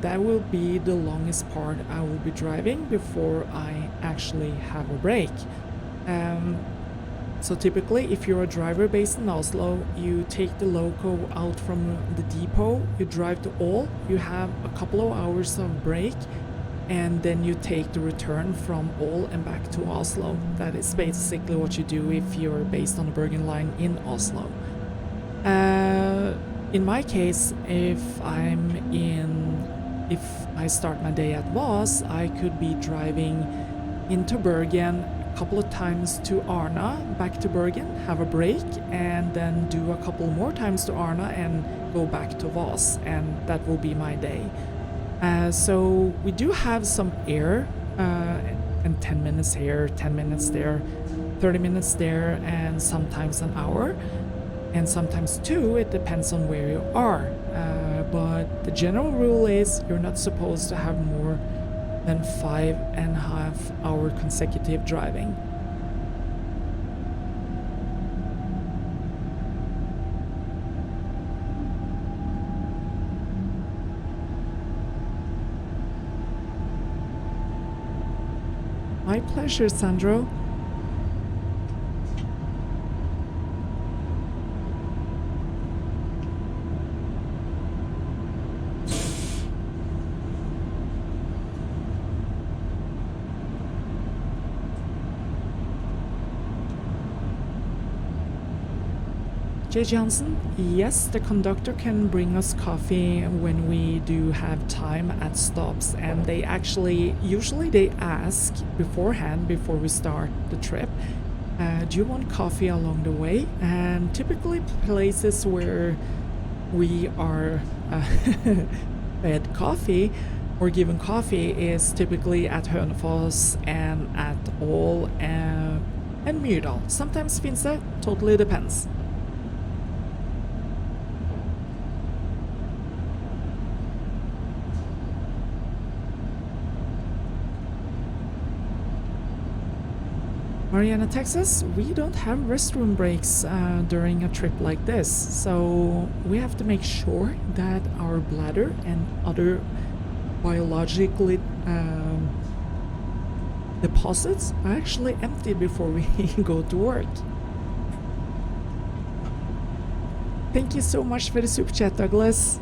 that will be the longest part I will be driving before I actually have a break. So typically, if you're a driver based in Oslo, you take the loco out from the depot, you drive to Ål, you have a couple of hours of break, and then you take the return from Ål and back to Oslo. That is basically what you do if you're based on the Bergen line in Oslo. In my case, if I start my day at Voss, I could be driving into Bergen, couple of times to Arna, back to Bergen, have a break, and then do a couple more times to Arna and go back to Voss, and that will be my day. So we do have some air, and 10 minutes here, 10 minutes there, 30 minutes there, and sometimes an hour, and sometimes 2, it depends on where you are. But the general rule is you're not supposed to have more than 5.5 hour consecutive driving. My pleasure, Sandro. J. Johnson, yes, the conductor can bring us coffee when we do have time at stops, and they usually they ask beforehand, before we start the trip, do you want coffee along the way? And typically places where we are fed coffee or given coffee is typically at Hønefoss and at Ål and Myrdal. Sometimes Finse, totally depends. Mariana, Texas, we don't have restroom breaks during a trip like this, so we have to make sure that our bladder and other biologically deposits are actually empty before we go to work. Thank you so much for the super chat, Douglas.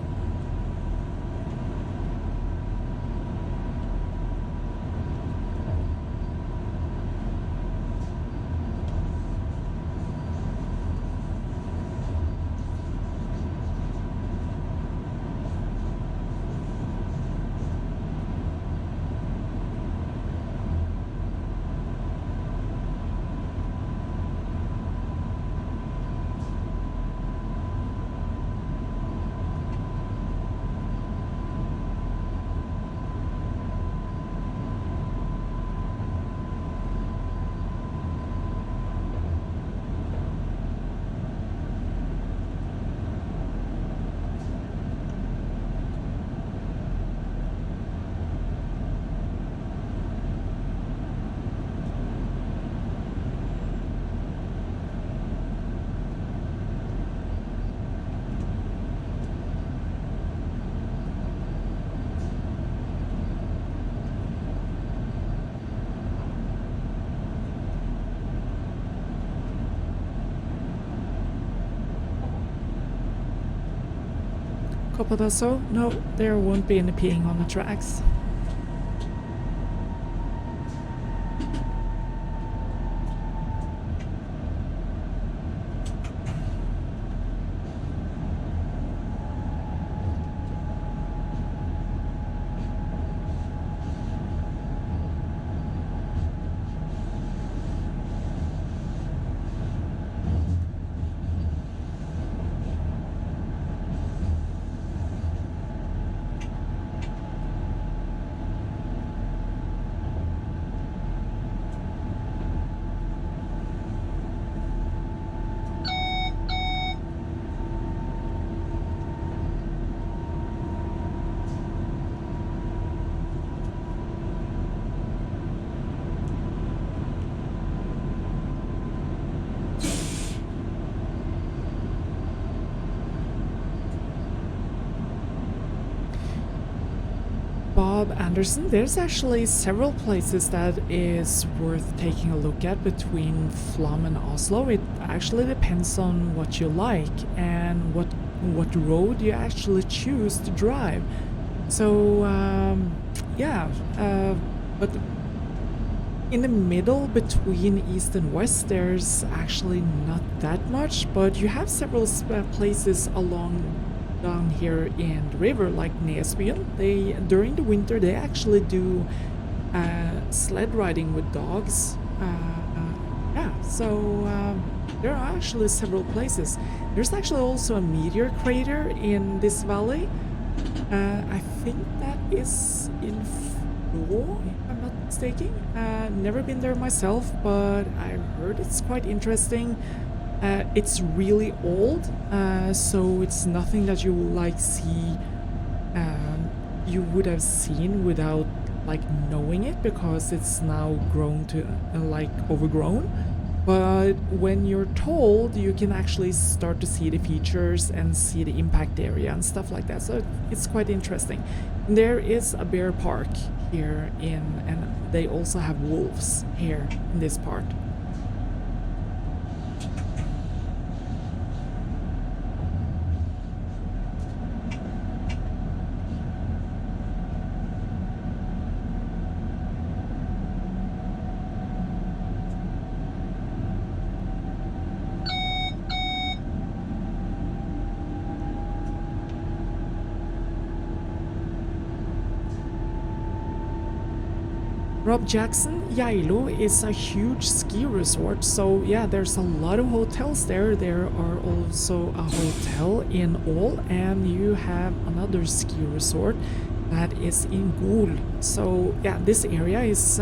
Kopadaso? No, there won't be any peeing on the tracks. Bob Anderson, there's actually several places that is worth taking a look at between Flåm and Oslo. It actually depends on what you like and what road you actually choose to drive. So but in the middle between east and west there's actually not that much, but you have several places along down here in the river, like Nesbyen. They during the winter they actually do sled riding with dogs. There are actually several places. There's actually also a meteor crater in this valley. I think that is in Flå, if I'm not mistaken. Never been there myself, but I've heard it's quite interesting. It's really old, so it's nothing that you will like see you would have seen without like knowing it, because it's now grown to like overgrown. But when you're told, you can actually start to see the features and see the impact area and stuff like that, so it's quite interesting. And there is a bear park here and they also have wolves here in this part. Rob Jackson, Geilo is a huge ski resort, so yeah, there's a lot of hotels there. There are also a hotel in Ål, and you have another ski resort that is in Gol. So yeah, this area is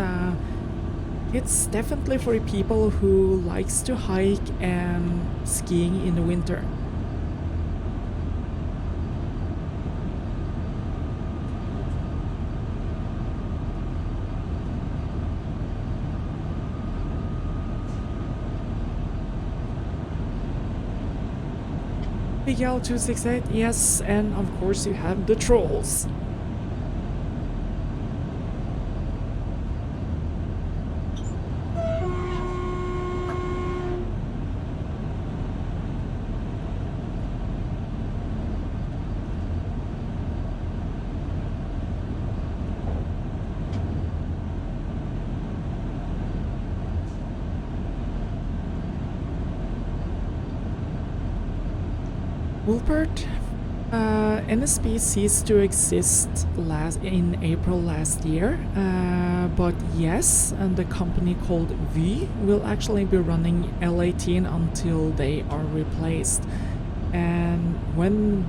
it's definitely for people who likes to hike and skiing in the winter. Miguel 268, yes, and of course you have the trolls. Wolpert, NSB ceased to exist in April last year, but yes, and the company called Vy will actually be running L18 until they are replaced. And when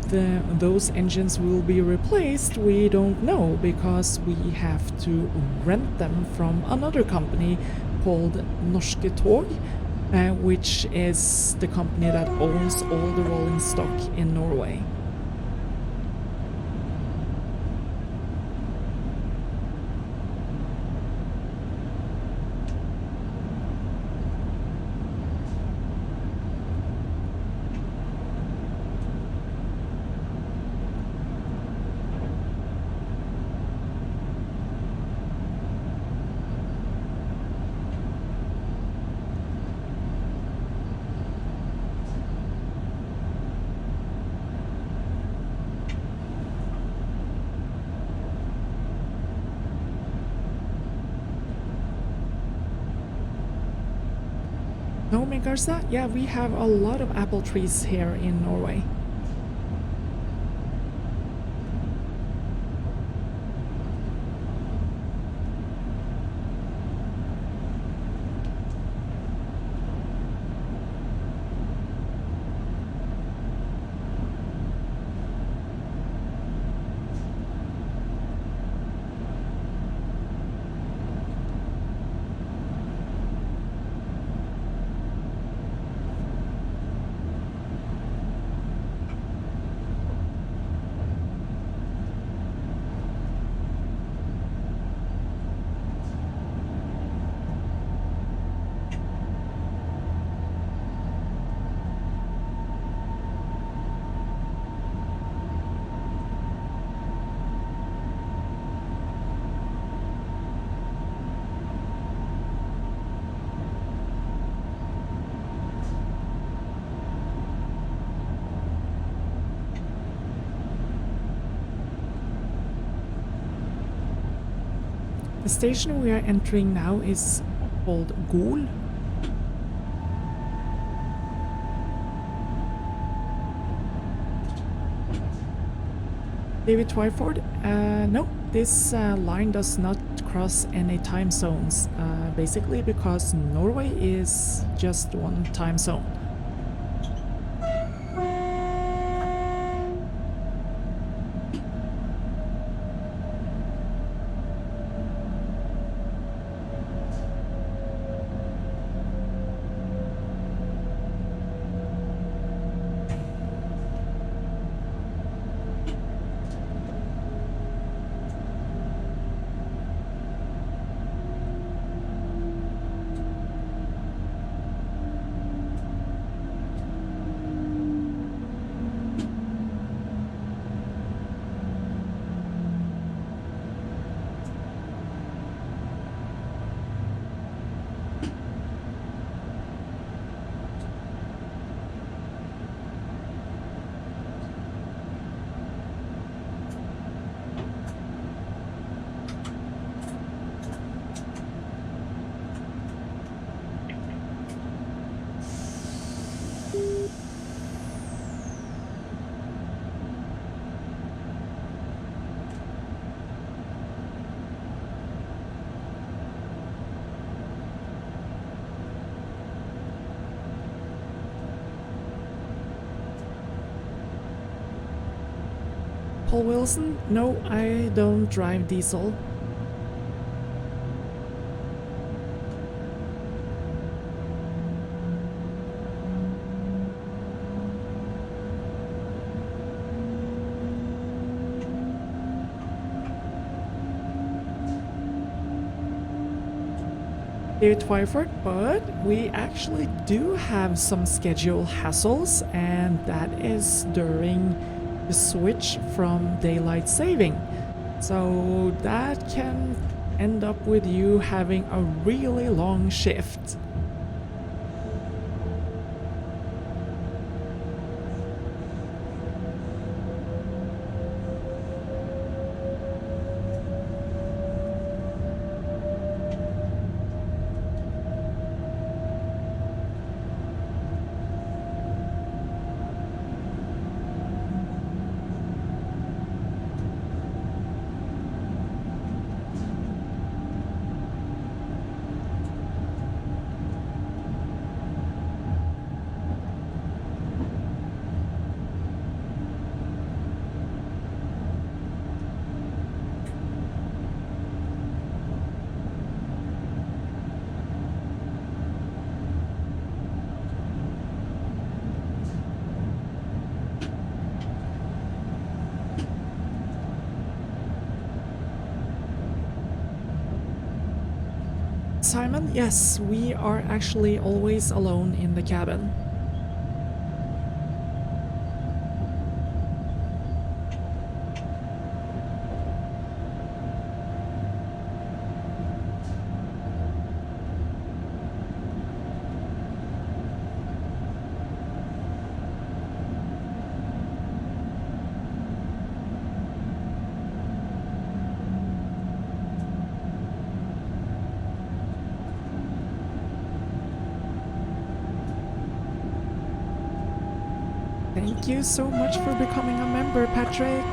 those engines will be replaced, we don't know, because we have to rent them from another company called Norske Tog, which is the company that owns all the rolling stock in Norway. know, Megarsa? Yeah, we have a lot of apple trees here in Norway. The station we are entering now is called Gol. David Twyford? No, this line does not cross any time zones, basically because Norway is just one time zone. Paul Wilson? No, I don't drive diesel. David Twyford, but we actually do have some schedule hassles, and that is during the switch from daylight saving. So that can end up with you having a really long shift. Simon, yes, we are actually always alone in the cabin. Thank you so much for becoming a member, Patrick.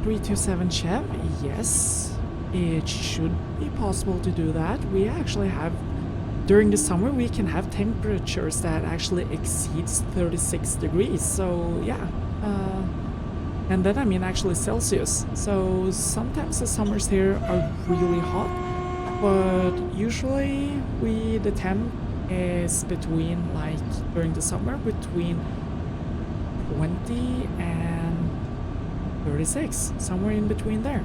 .327 Chev, yes, it should be possible to do that. We actually have, during the summer, we can have temperatures that actually exceeds 36 degrees, so yeah. And then I mean actually Celsius, so sometimes the summers here are really hot, but usually the temp is between, like, during the summer, between 20 and 36, somewhere in between there.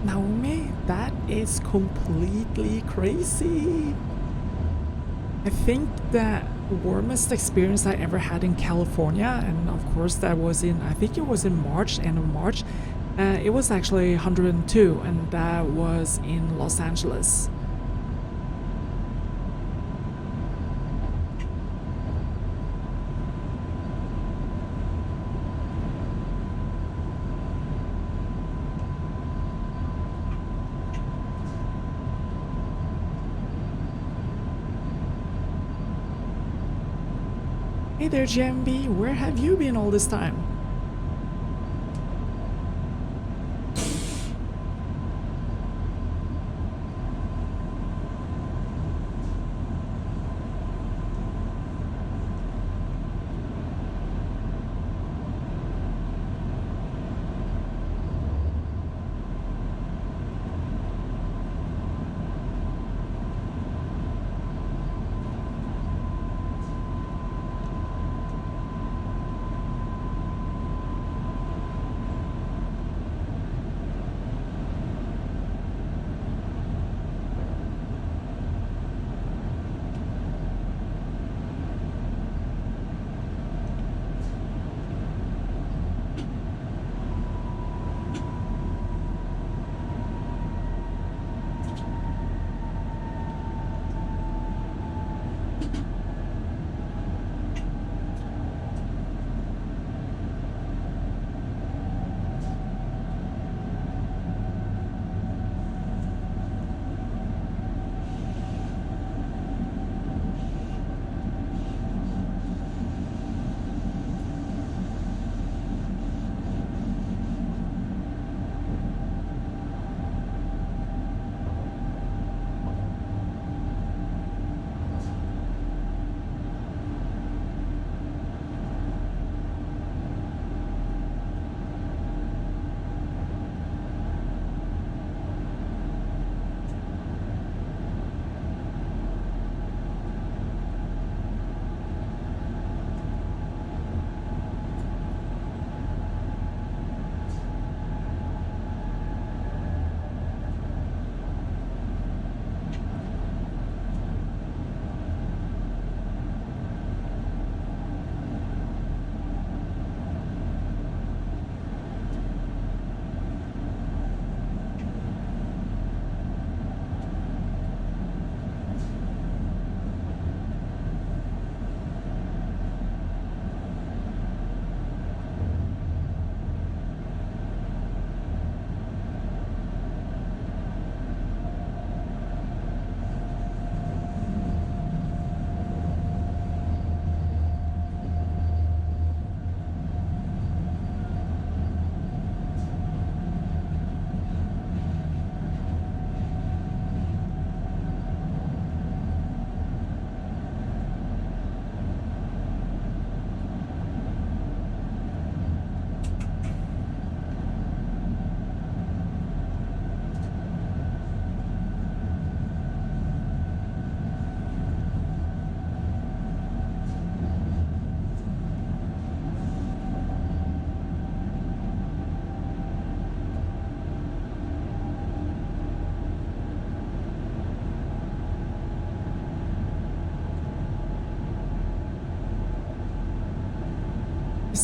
Naomi, that is completely crazy. I think the warmest experience I ever had in California, and of course that was in, I think it was in March, end of March, it was actually 102, and that was in Los Angeles. Hey there, JMB, where have you been all this time?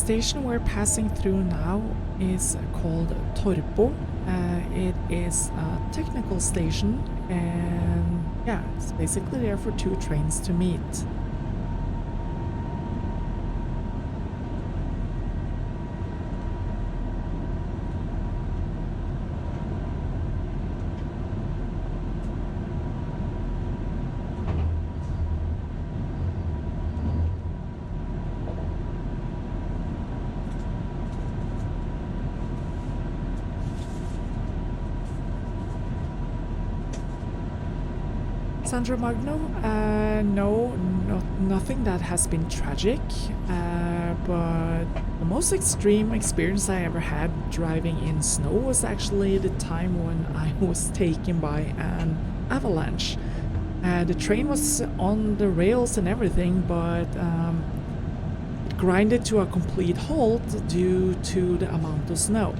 station we're passing through now is called Torpo. It is a technical station, and yeah, it's basically there for two trains to meet. Sandra Magno, no, nothing that has been tragic, but the most extreme experience I ever had driving in snow was actually the time when I was taken by an avalanche. The train was on the rails and everything, but it grinded to a complete halt due to the amount of snow.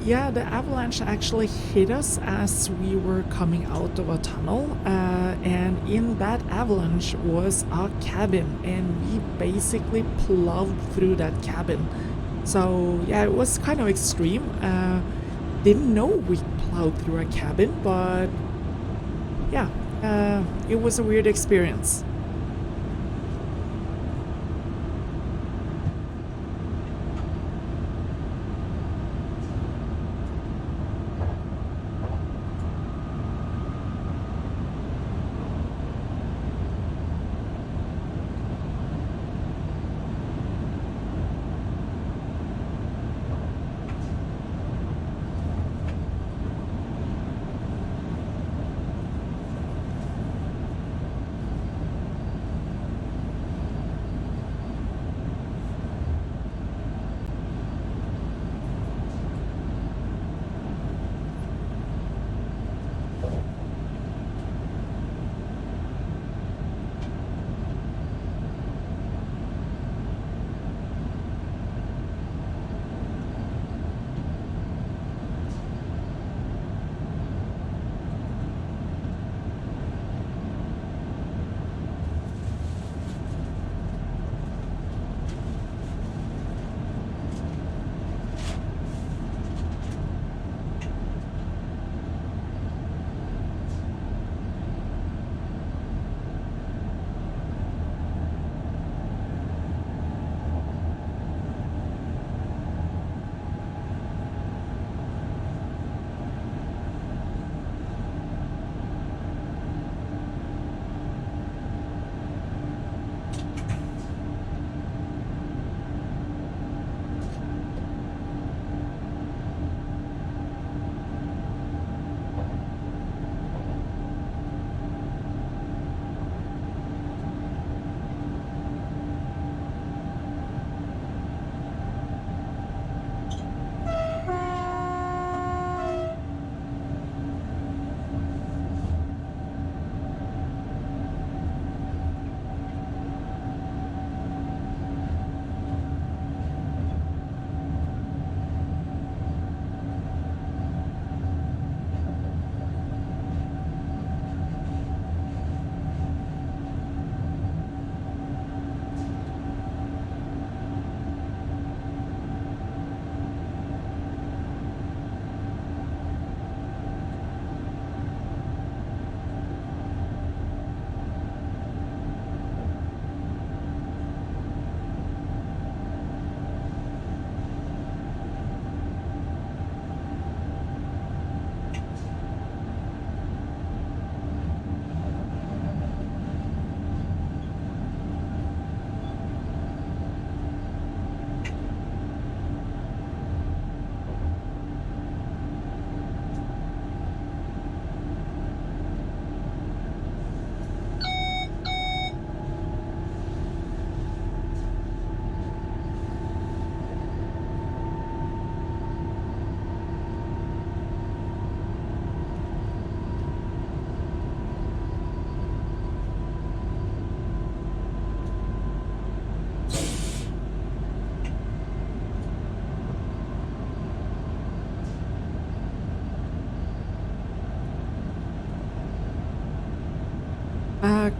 Yeah, the avalanche actually hit us as we were coming out of a tunnel, and in that avalanche was a cabin, and we basically plowed through that cabin. So yeah, it was kind of extreme. Didn't know we plowed through a cabin, but yeah, it was a weird experience.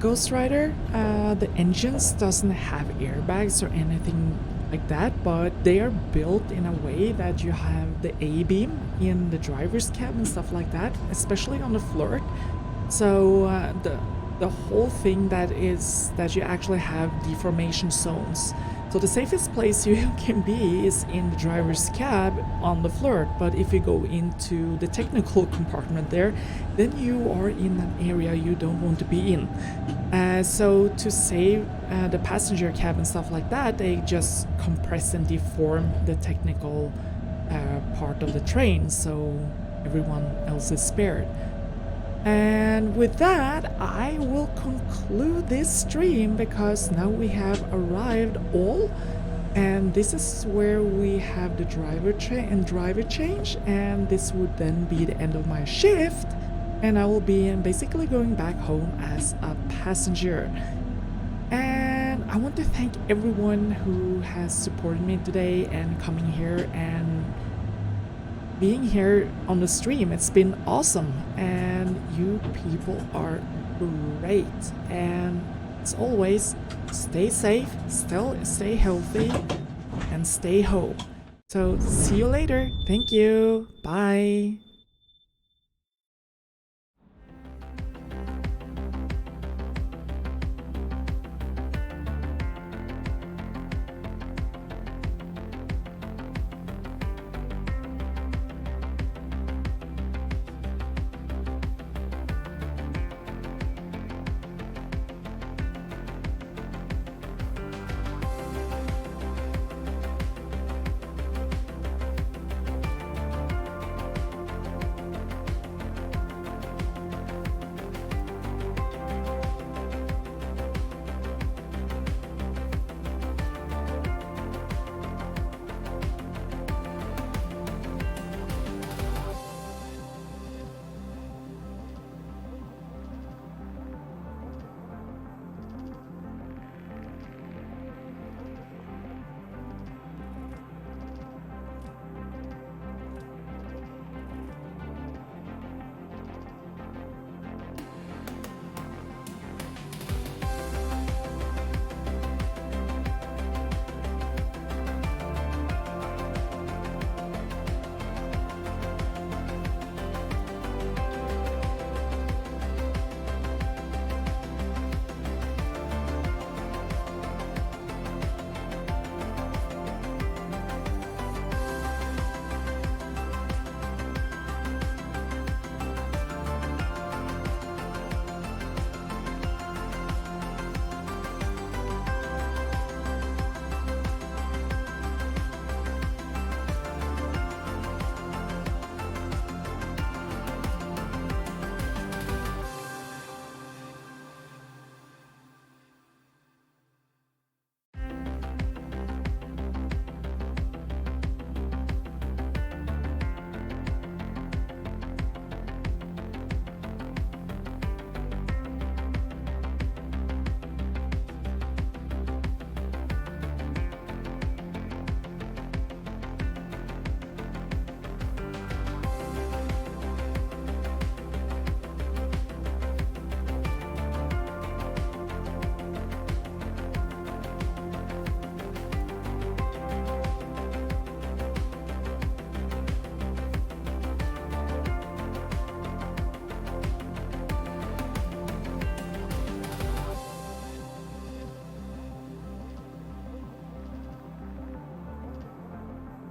Ghost Rider, the engines doesn't have airbags or anything like that, but they are built in a way that you have the A-beam in the driver's cab and stuff like that, especially on the flirt. So the whole thing that is that you actually have deformation zones. So the safest place you can be is in the driver's cab on the flirt, but if you go into the technical compartment there, then you are in an area you don't want to be in. So to save the passenger cab and stuff like that, they just compress and deform the technical part of the train, so everyone else is spared. And with that, I will conclude this stream because now we have arrived all, and this is where we have the driver change, and this would then be the end of my shift, and I will be basically going back home as a passenger. And I want to thank everyone who has supported me today and coming here and being here on the stream. It's been awesome, and you people are great. And as always, stay safe, still stay healthy, and stay home. So see you later. Thank you. Bye.